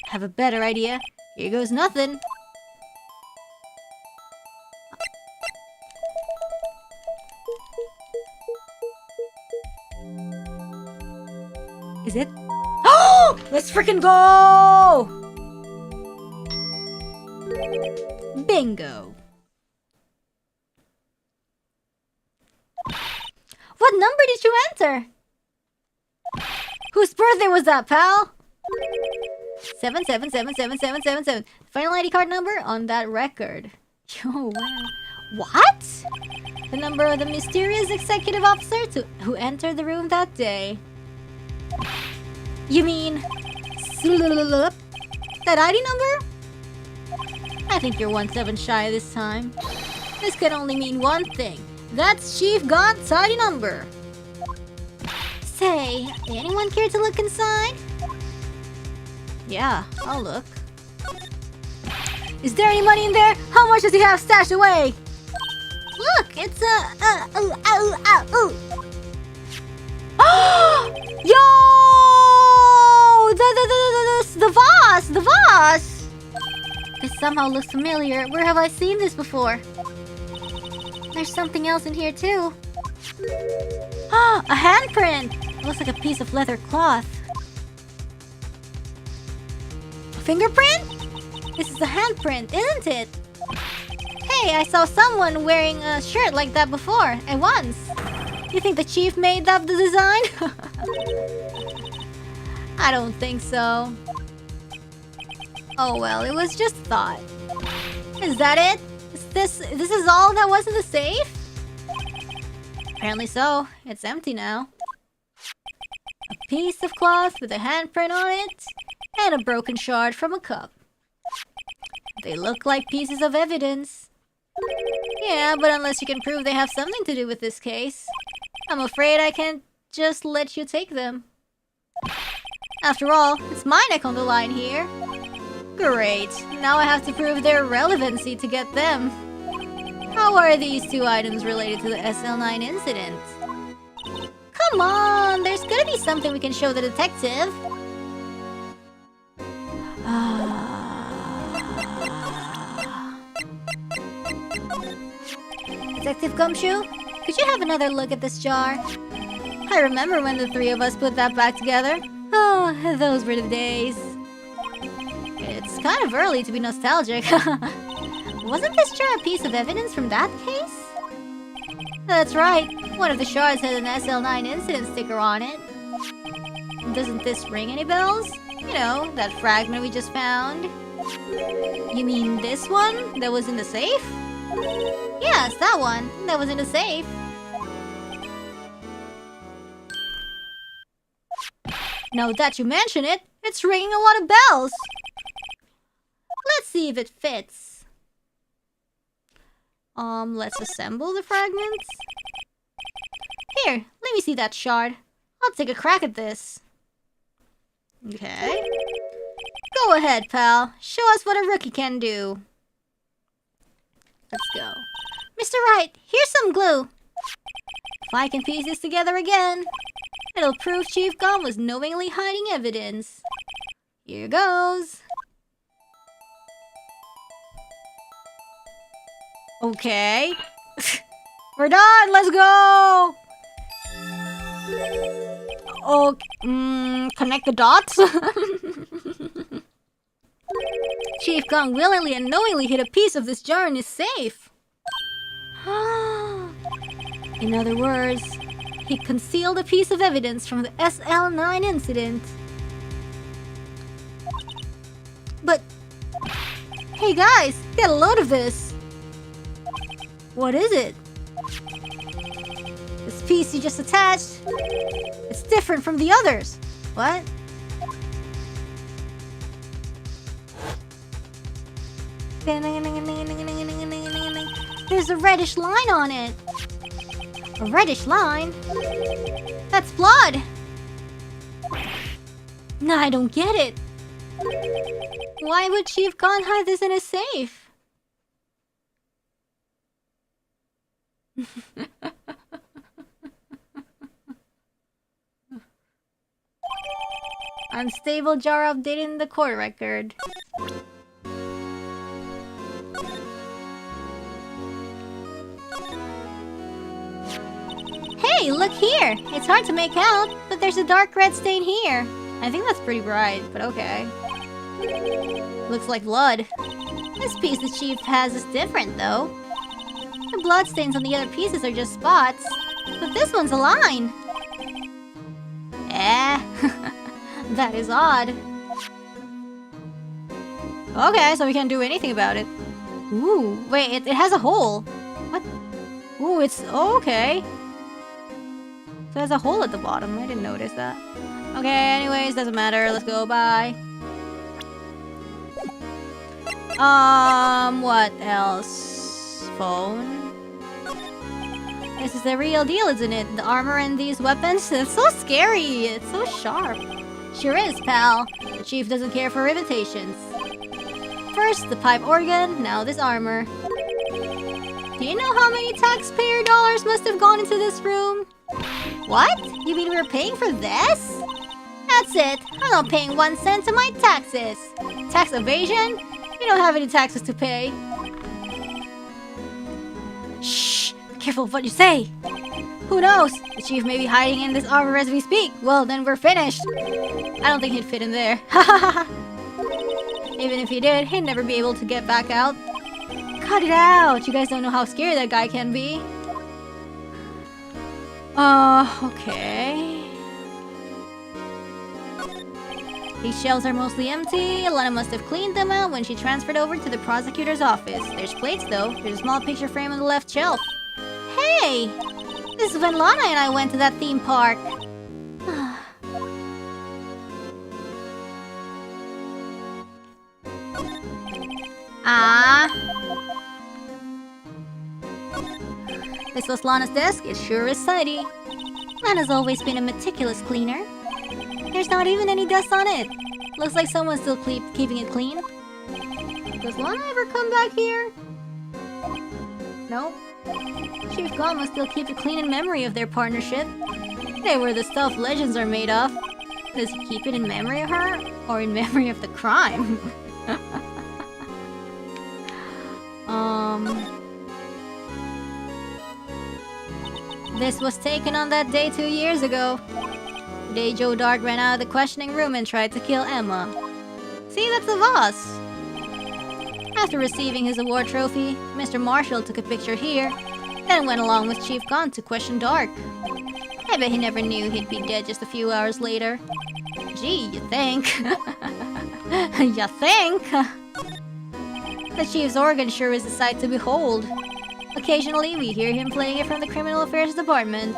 Have a better idea. Here goes nothing. Is it? Oh! Let's freaking go! Bingo. What number did you enter? Whose birthday was that, pal? 777777. Final ID card number on that record. Yo, wow. What? The number of the mysterious executive officer who entered the room that day. You mean... that ID number? I think you're 1-7 shy this time. This can only mean one thing. That's Chief Gaunt's ID number. Say, anyone care to look inside? Yeah, I'll look. Is there any money in there? How much does he have stashed away? Look, it's Yo! The vase! This somehow looks familiar. Where have I seen this before? There's something else in here too. Ah, a handprint! It looks like a piece of leather cloth. A fingerprint? This is a handprint, isn't it? Hey, I saw someone wearing a shirt like that before, and once. You think the chief made up the design? I don't think so. Oh well, it was just thought. Is that it? This is all that was in the safe? Apparently so. It's empty now. A piece of cloth with a handprint on it, and a broken shard from a cup. They look like pieces of evidence. Yeah, but unless you can prove they have something to do with this case, I'm afraid I can't just let you take them. After all, it's my neck on the line here. Great, now I have to prove their relevancy to get them. How are these two items related to the SL9 incident? Come on, there's gotta be something we can show the detective. Detective Gumshoe, could you have another look at this jar? I remember when the three of us put that back together. Oh, those were the days. It's kind of early to be nostalgic. Wasn't this jar a piece of evidence from that case? That's right. One of the shards had an SL9 incident sticker on it. Doesn't this ring any bells? You know, that fragment we just found. You mean this one? That was in the safe? Yes, that one. That was in the safe. Now that you mention it, it's ringing a lot of bells. Let's see if it fits. Let's assemble the fragments. Here, let me see that shard. I'll take a crack at this. Okay. Go ahead, pal. Show us what a rookie can do. Let's go. Mr. Wright, here's some glue. If I can piece this together again, it'll prove Chief Gon was knowingly hiding evidence. Here goes. Okay. We're done! Let's go! Connect the dots? Chief Gon willingly and knowingly hid a piece of this jar in his safe. In other words, he concealed a piece of evidence from the SL9 incident. But... hey guys, get a load of this! What is it? This piece you just attached, it's different from the others. What? There's a reddish line on it. A reddish line? That's blood! No, I don't get it. Why would Chief Gon hide this in his safe? Unstable jar updating the court record. Hey, look here! It's hard to make out, but there's a dark red stain here. I think that's pretty bright, but okay. Looks like blood. This piece the chief has is different, though. The blood stains on the other pieces are just spots, but this one's a line. That is odd. Okay, so we can't do anything about it. Ooh, wait, it has a hole. What? Ooh, it's... okay. So it has a hole at the bottom. I didn't notice that. Okay, anyways, doesn't matter. Let's go. Bye. What else? Phone? This is the real deal, isn't it? The armor and these weapons? It's so scary. It's so sharp. Sure is, pal. The chief doesn't care for imitations. First, the pipe organ, now this armor. Do you know how many taxpayer dollars must have gone into this room? What? You mean we're paying for this? That's it. I'm not paying 1 cent to my taxes. Tax evasion? You don't have any taxes to pay. Shh! Be careful of what you say. Who knows? The chief may be hiding in this armor as we speak. Well, then we're finished. I don't think he'd fit in there. Even if he did, he'd never be able to get back out. Cut it out! You guys don't know how scary that guy can be. Okay. These shelves are mostly empty. Alana must have cleaned them out when she transferred over to the prosecutor's office. There's plates though. There's a small picture frame on the left shelf. Hey! This is when Lana and I went to that theme park. This was Lana's desk. It sure is tidy. Lana's always been a meticulous cleaner. There's not even any dust on it. Looks like someone's still keeping it clean. Does Lana ever come back here? Nope. Chief Gon must still keep it clean in memory of their partnership. They were the stuff legends are made of. Does he keep it in memory of her? Or in memory of the crime? list was taken on that day 2 years ago. The day Joe Dart ran out of the questioning room and tried to kill Emma. See, that's the boss. After receiving his award trophy, Mr. Marshall took a picture here, then went along with Chief Gunn to question Dark. I bet he never knew he'd be dead just a few hours later. Gee, you think? You think? The Chief's organ sure is a sight to behold. Occasionally, we hear him playing it from the Criminal Affairs Department.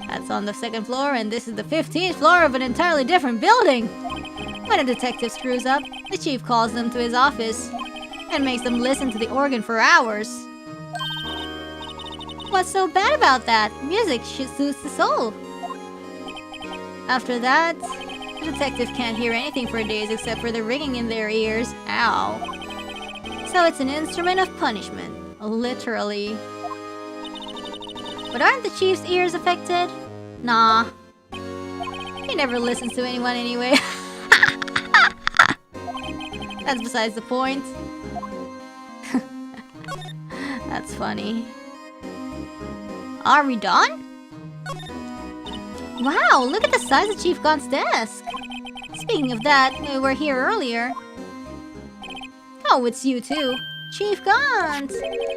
That's on the 2nd floor, and this is the 15th floor of an entirely different building. When a detective screws up, the Chief calls them to his office and makes them listen to the organ for hours. What's so bad about that? Music soothes the soul. After that, the detective can't hear anything for days except for the ringing in their ears. Ow. So it's an instrument of punishment. Literally. But aren't the Chief's ears affected? Nah. He never listens to anyone anyway. That's besides the point. That's funny. Are we done? Wow, look at the size of Chief Gunn's desk. Speaking of that, we were here earlier. Oh, it's you too. Chief Gunn!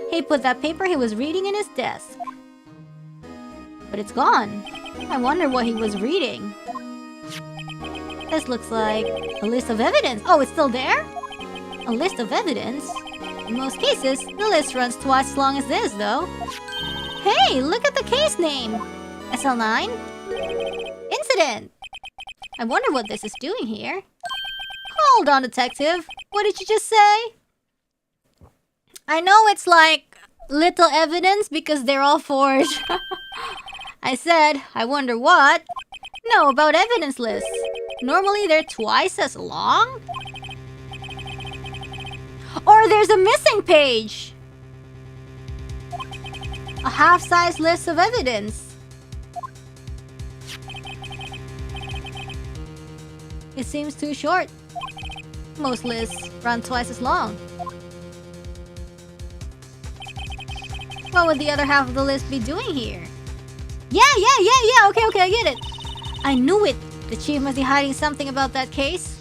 He put that paper he was reading in his desk. But it's gone. I wonder what he was reading. This looks like a list of evidence. Oh, it's still there? A list of evidence? In most cases, the list runs twice as long as this, though. Hey, look at the case name! SL9? Incident! I wonder what this is doing here. Hold on, detective. What did you just say? I know it's like little evidence because they're all forged. I said, I wonder what? No, about evidence lists. Normally they're twice as long? Or there's a missing page! A half-size list of evidence. It seems too short. Most lists run twice as long. What would the other half of the list be doing here? Yeah, okay, I get it. I knew it. The Chief must be hiding something about that case.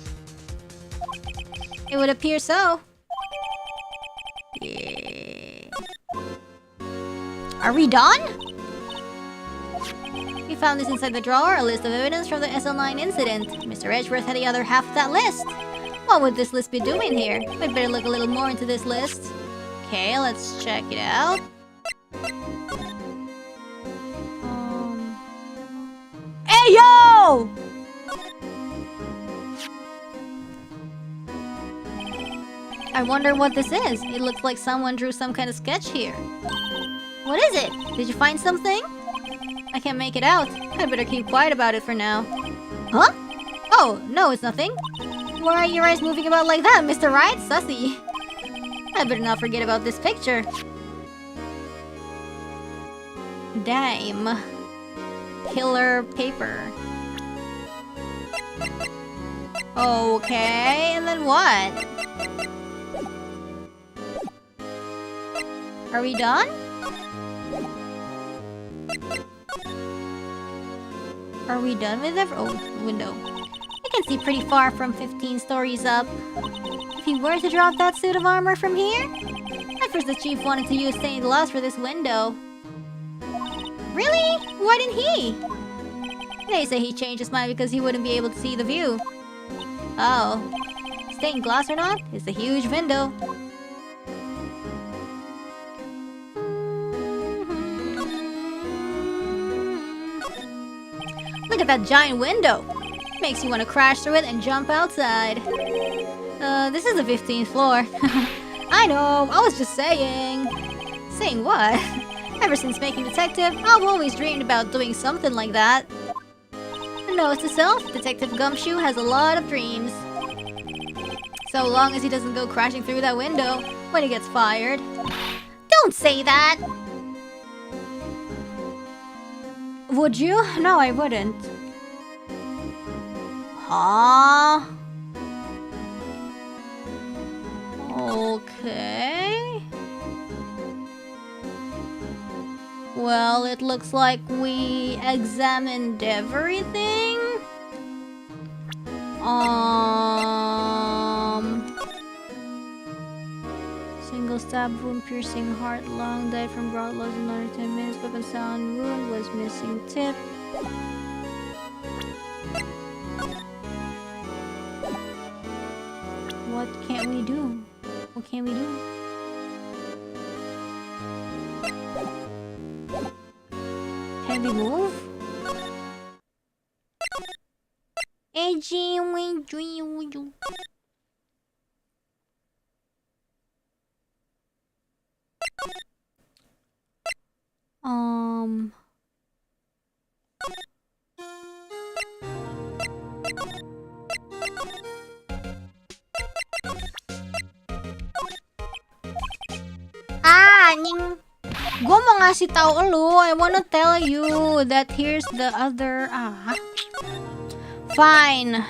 It would appear so. Yeah. Are we done? We found this inside the drawer, a list of evidence from the SL9 incident. Mr. Edgeworth had the other half of that list. What would this list be doing here? We'd better look a little more into this list. Okay, let's check it out. Hey, yo! I wonder what this is. It looks like someone drew some kind of sketch here. What is it? Did you find something? I can't make it out. I'd better keep quiet about it for now. Huh? Oh, no, it's nothing. Why are your eyes moving about like that, Mr. Wright? Sussy. I better not forget about this picture. Dime. Killer paper. Okay, and then what? Are we done? Are we done with the window? I can see pretty far from 15 stories up. If he were to drop that suit of armor from here? At first the Chief wanted to use stained glass for this window. Really? Why didn't he? They say he changed his mind because he wouldn't be able to see the view. Oh. Stained glass or not, it's a huge window. Look at that giant window. Makes you want to crash through it and jump outside. This is the 15th floor. I know, I was just saying. Saying what? Ever since making detective, I've always dreamed about doing something like that. Note to self, Detective Gumshoe has a lot of dreams. So long as he doesn't go crashing through that window when he gets fired. Don't say that! Would you? No, I wouldn't. Huh? Okay. Well, it looks like we examined everything. Single stab wound, piercing heart, lung, died from broad loss in under 10 minutes. Weapon sound wound was missing tip. What can't we do? What can we do? Can we move? Ning. Gua mau ngasih tahu elu. I wanna tell you that here's the other. Fine.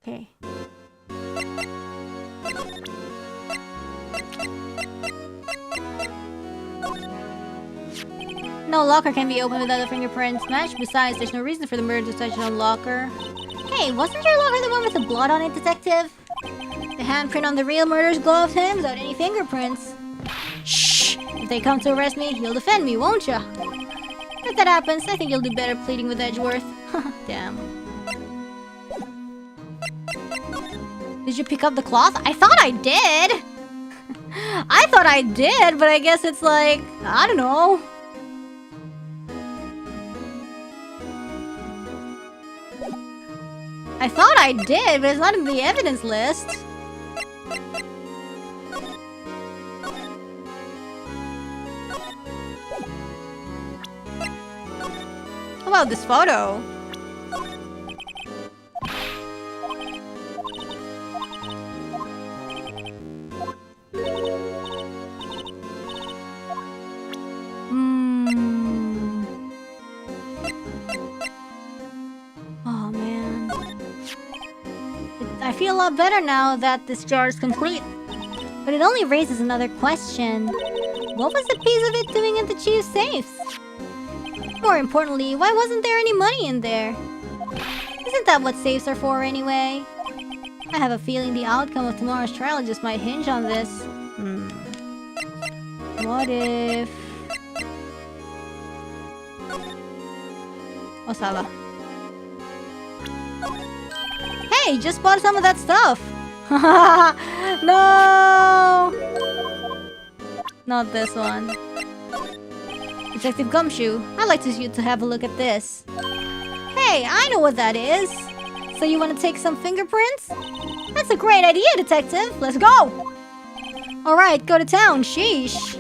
Okay. No locker can be opened without a fingerprint match. Besides, there's no reason for the murder to touch on locker. Hey, wasn't your locker the one with the blood on it, detective? The handprint on the real murder's gloved him without any fingerprints. Shh! If they come to arrest me, you'll defend me, won't ya? If that happens, I think you'll do better pleading with Edgeworth. Damn. Did you pick up the cloth? I thought I did! I thought I did, but I guess it's like... I don't know. I thought I did, but it's not in the evidence list. How about this photo? Oh man. I feel a lot better now that this jar is complete. But it only raises another question. What was a piece of it doing in the chief's safes? More importantly, why wasn't there any money in there? Isn't that what safes are for anyway? I have a feeling the outcome of tomorrow's trial just might hinge on this. What if... Oh, Sala. Hey, just bought some of that stuff. No! Not this one. Detective Gumshoe, I'd like you to have a look at this. Hey, I know what that is. So you want to take some fingerprints? That's a great idea, detective. Let's go. Alright, go to town. Sheesh.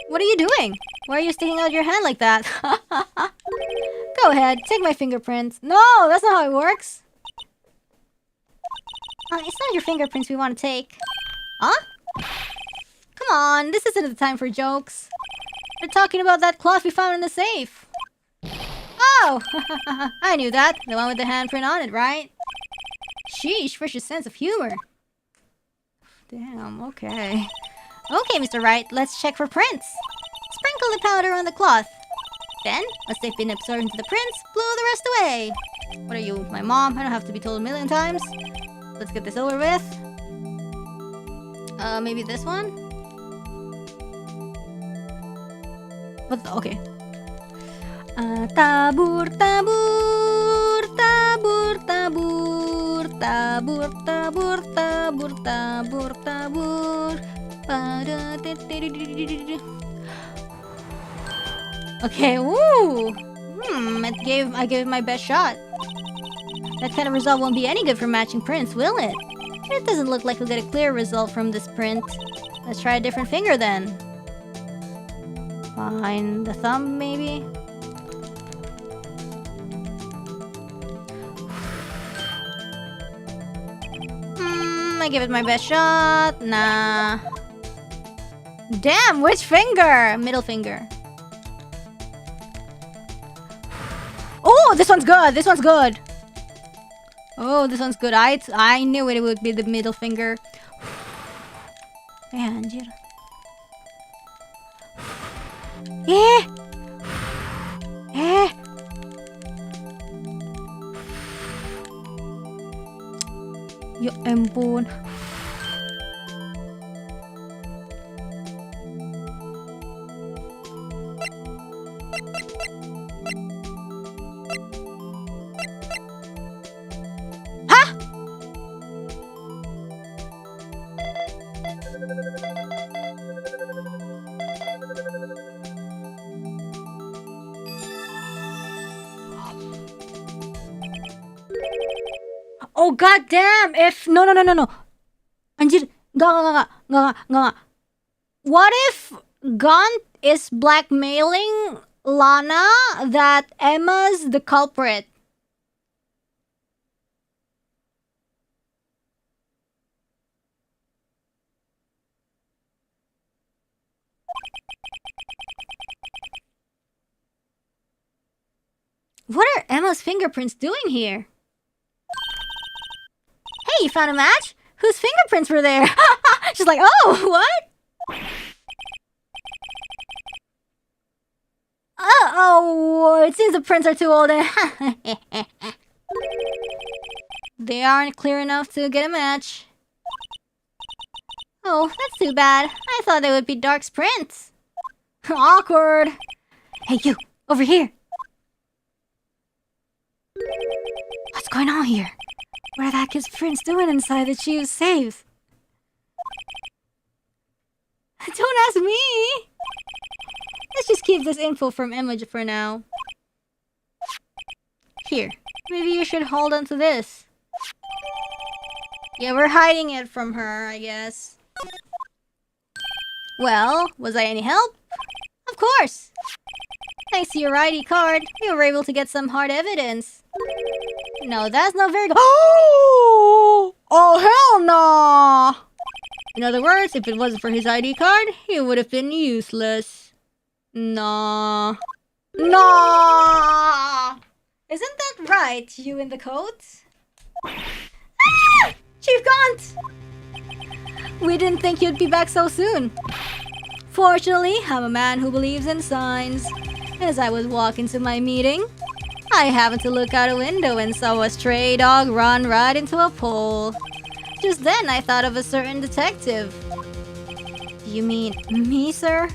What are you doing? Why are you sticking out your hand like that? Go ahead, take my fingerprints. No, that's not how it works. It's not your fingerprints we want to take. Huh? Come on, this isn't the time for jokes. We're talking about that cloth we found in the safe. Oh! I knew that. The one with the handprint on it, right? Sheesh, Frisch's sense of humor. Damn, okay. Okay, Mr. Wright, let's check for prints. Sprinkle the powder on the cloth. Then, once they've been absorbed into the prints, blow the rest away. What are you, my mom? I don't have to be told a million times. Let's get this over with. Maybe this one? What the, okay. Tabur, tabur, tabur, tabur, tabur, tabur, tabur, tabur, tabur. Okay, ooh. I gave it my best shot. That kind of result won't be any good for matching prints, will it? It doesn't look like we'll get a clear result from this print. Let's try a different finger then. Fine, the thumb maybe? I give it my best shot. Nah. Damn, which finger? Middle finger. Oh, this one's good. This one's good. Oh, this one's good. I knew it would be the middle finger. Anjir. Ya ampun. Oh god damn! If no. Anjir, enggak. What if Gaunt is blackmailing Lana that Emma's the culprit? What are Emma's fingerprints doing here? Hey, you found a match? Whose fingerprints were there? She's like, oh, what? Oh, it seems the prints are too old. They aren't clear enough to get a match. Oh, that's too bad. I thought they would be Dark's prints. Awkward. Hey, you, over here. What's going on here? What are that kid's prints doing inside the chief's safe? Don't ask me! Let's just keep this info from Emma for now. Here, maybe you should hold on to this. Yeah, we're hiding it from her, I guess. Well, was I any help? Of course! Thanks to your ID card, we were able to get some hard evidence. No, that's not very good. Oh, hell no! In other words, if it wasn't for his ID card, he would have been useless. Nah. Nah! Isn't that right, you in the coat? Ah! Chief Gaunt! We didn't think you'd be back so soon. Fortunately, I'm a man who believes in signs. As I was walking to my meeting, I happened to look out a window and saw a stray dog run right into a pole. Just then, I thought of a certain detective. You mean me, sir?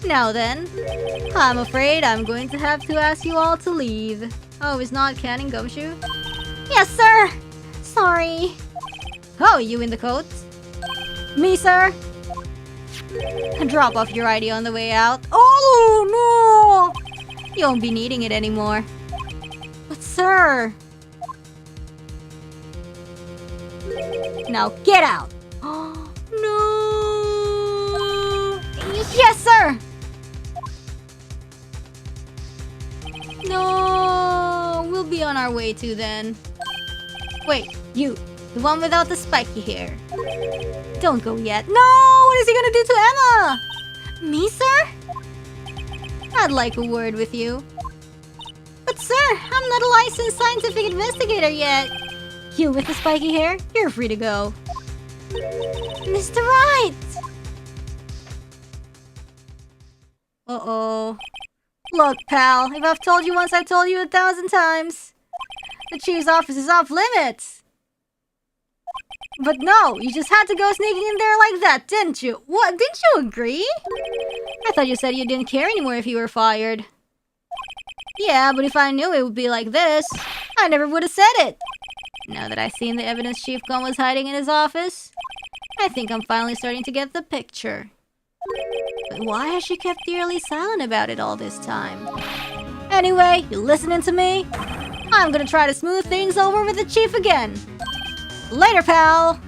Now then, I'm afraid I'm going to have to ask you all to leave. Oh, is not Canning Gumshoe? Yes, sir! Sorry. Oh, you in the coat? Me, sir? Drop off your ID on the way out. Oh, no! You won't be needing it anymore. But, sir... Now get out! Oh, no! Yes, sir! No, we'll be on our way too then. Wait, you, the one without the spiky hair. Don't go yet. No! What is he gonna do to Emma? Me, sir? I'd like a word with you. But sir, I'm not a licensed scientific investigator yet. You with the spiky hair, you're free to go. Mr. Wright! Uh-oh. Look, pal, if I've told you once, I've told you 1,000 times. The chief's office is off limits. But no, you just had to go sneaking in there like that, didn't you? What, didn't you agree? I thought you said you didn't care anymore if you were fired. Yeah, but if I knew it would be like this, I never would have said it. Now that I've seen the evidence Chief Gun was hiding in his office, I think I'm finally starting to get the picture. But why has she kept eerily silent about it all this time? Anyway, you listening to me? I'm gonna try to smooth things over with the Chief again. Later, pal!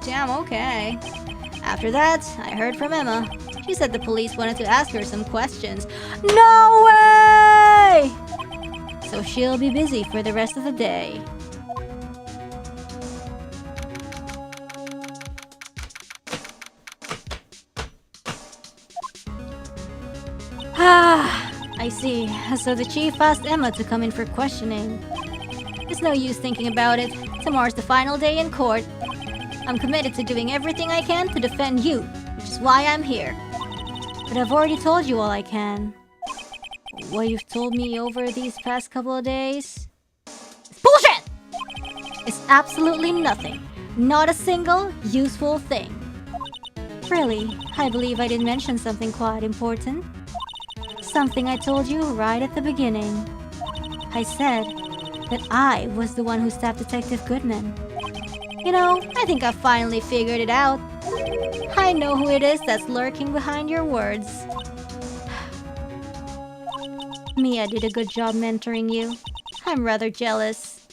Damn, okay. After that, I heard from Emma. She said the police wanted to ask her some questions. No way! So she'll be busy for the rest of the day. I see. So the chief asked Emma to come in for questioning. There's no use thinking about it. Tomorrow's the final day in court. I'm committed to doing everything I can to defend you, which is why I'm here. But I've already told you all I can. What you've told me over these past couple of days? It's bullshit! It's absolutely nothing. Not a single useful thing. Really, I believe I did mention something quite important. Something I told you right at the beginning. I said that I was the one who stabbed Detective Goodman. You know, I think I finally figured it out. I know who it is that's lurking behind your words. Mia did a good job mentoring you. I'm rather jealous.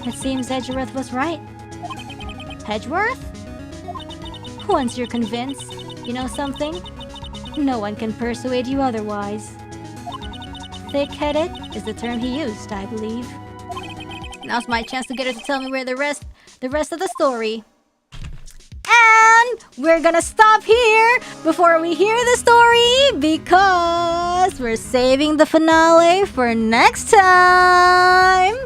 It seems Edgeworth was right. Edgeworth? Once you're convinced, you know something? No one can persuade you otherwise. Thick-headed is the term he used, I believe. Now's my chance to get her to tell me where the rest of the story. And we're gonna stop here before we hear the story because we're saving the finale for next time.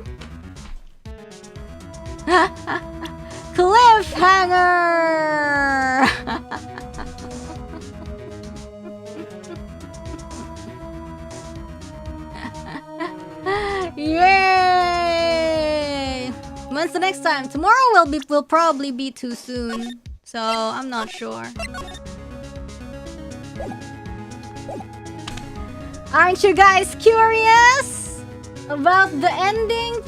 Cliffhanger! Yay! When's the next time? Tomorrow will probably be too soon. So, I'm not sure. Aren't you guys curious about the ending?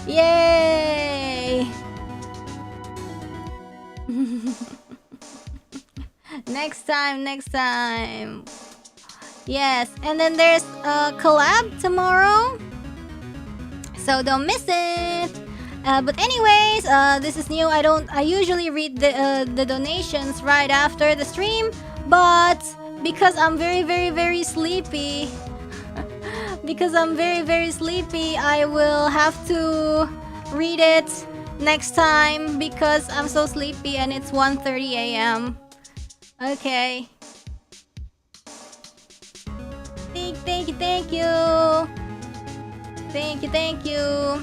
Yay! Next time. Yes, and then there's a collab tomorrow. So don't miss it. But anyways, this is new. I usually read the donations right after the stream, but because I'm very sleepy, I will have to read it next time because I'm so sleepy and it's 1:30 a.m. Okay. Thank you.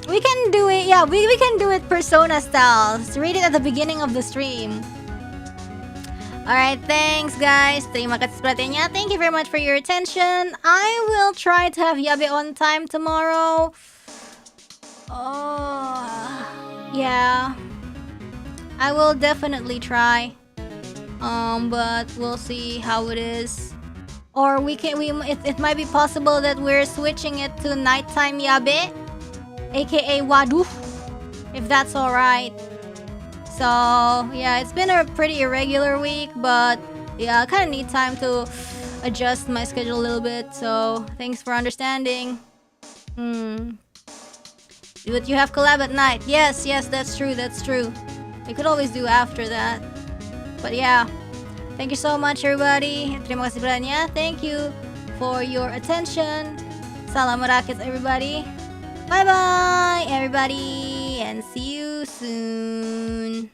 We can do it. Yeah, we can do it Persona style. Just read it at the beginning of the stream. Alright, thanks guys. Terima kasih perhatiannya. Thank you very much for your attention. I will try to have Yabe on time tomorrow. Yeah. I will definitely try. But we'll see how it is. Or it might be possible that we're switching it to nighttime Yabe, aka Wadu, if that's alright. So yeah, it's been a pretty irregular week, but yeah, I kind of need time to adjust my schedule a little bit. So thanks for understanding. But you have collab at night. Yes, that's true. We could always do after that. But yeah. Thank you so much everybody. Terima kasih banyak. Thank you for your attention. Salam merakit everybody. Bye bye everybody and see you soon.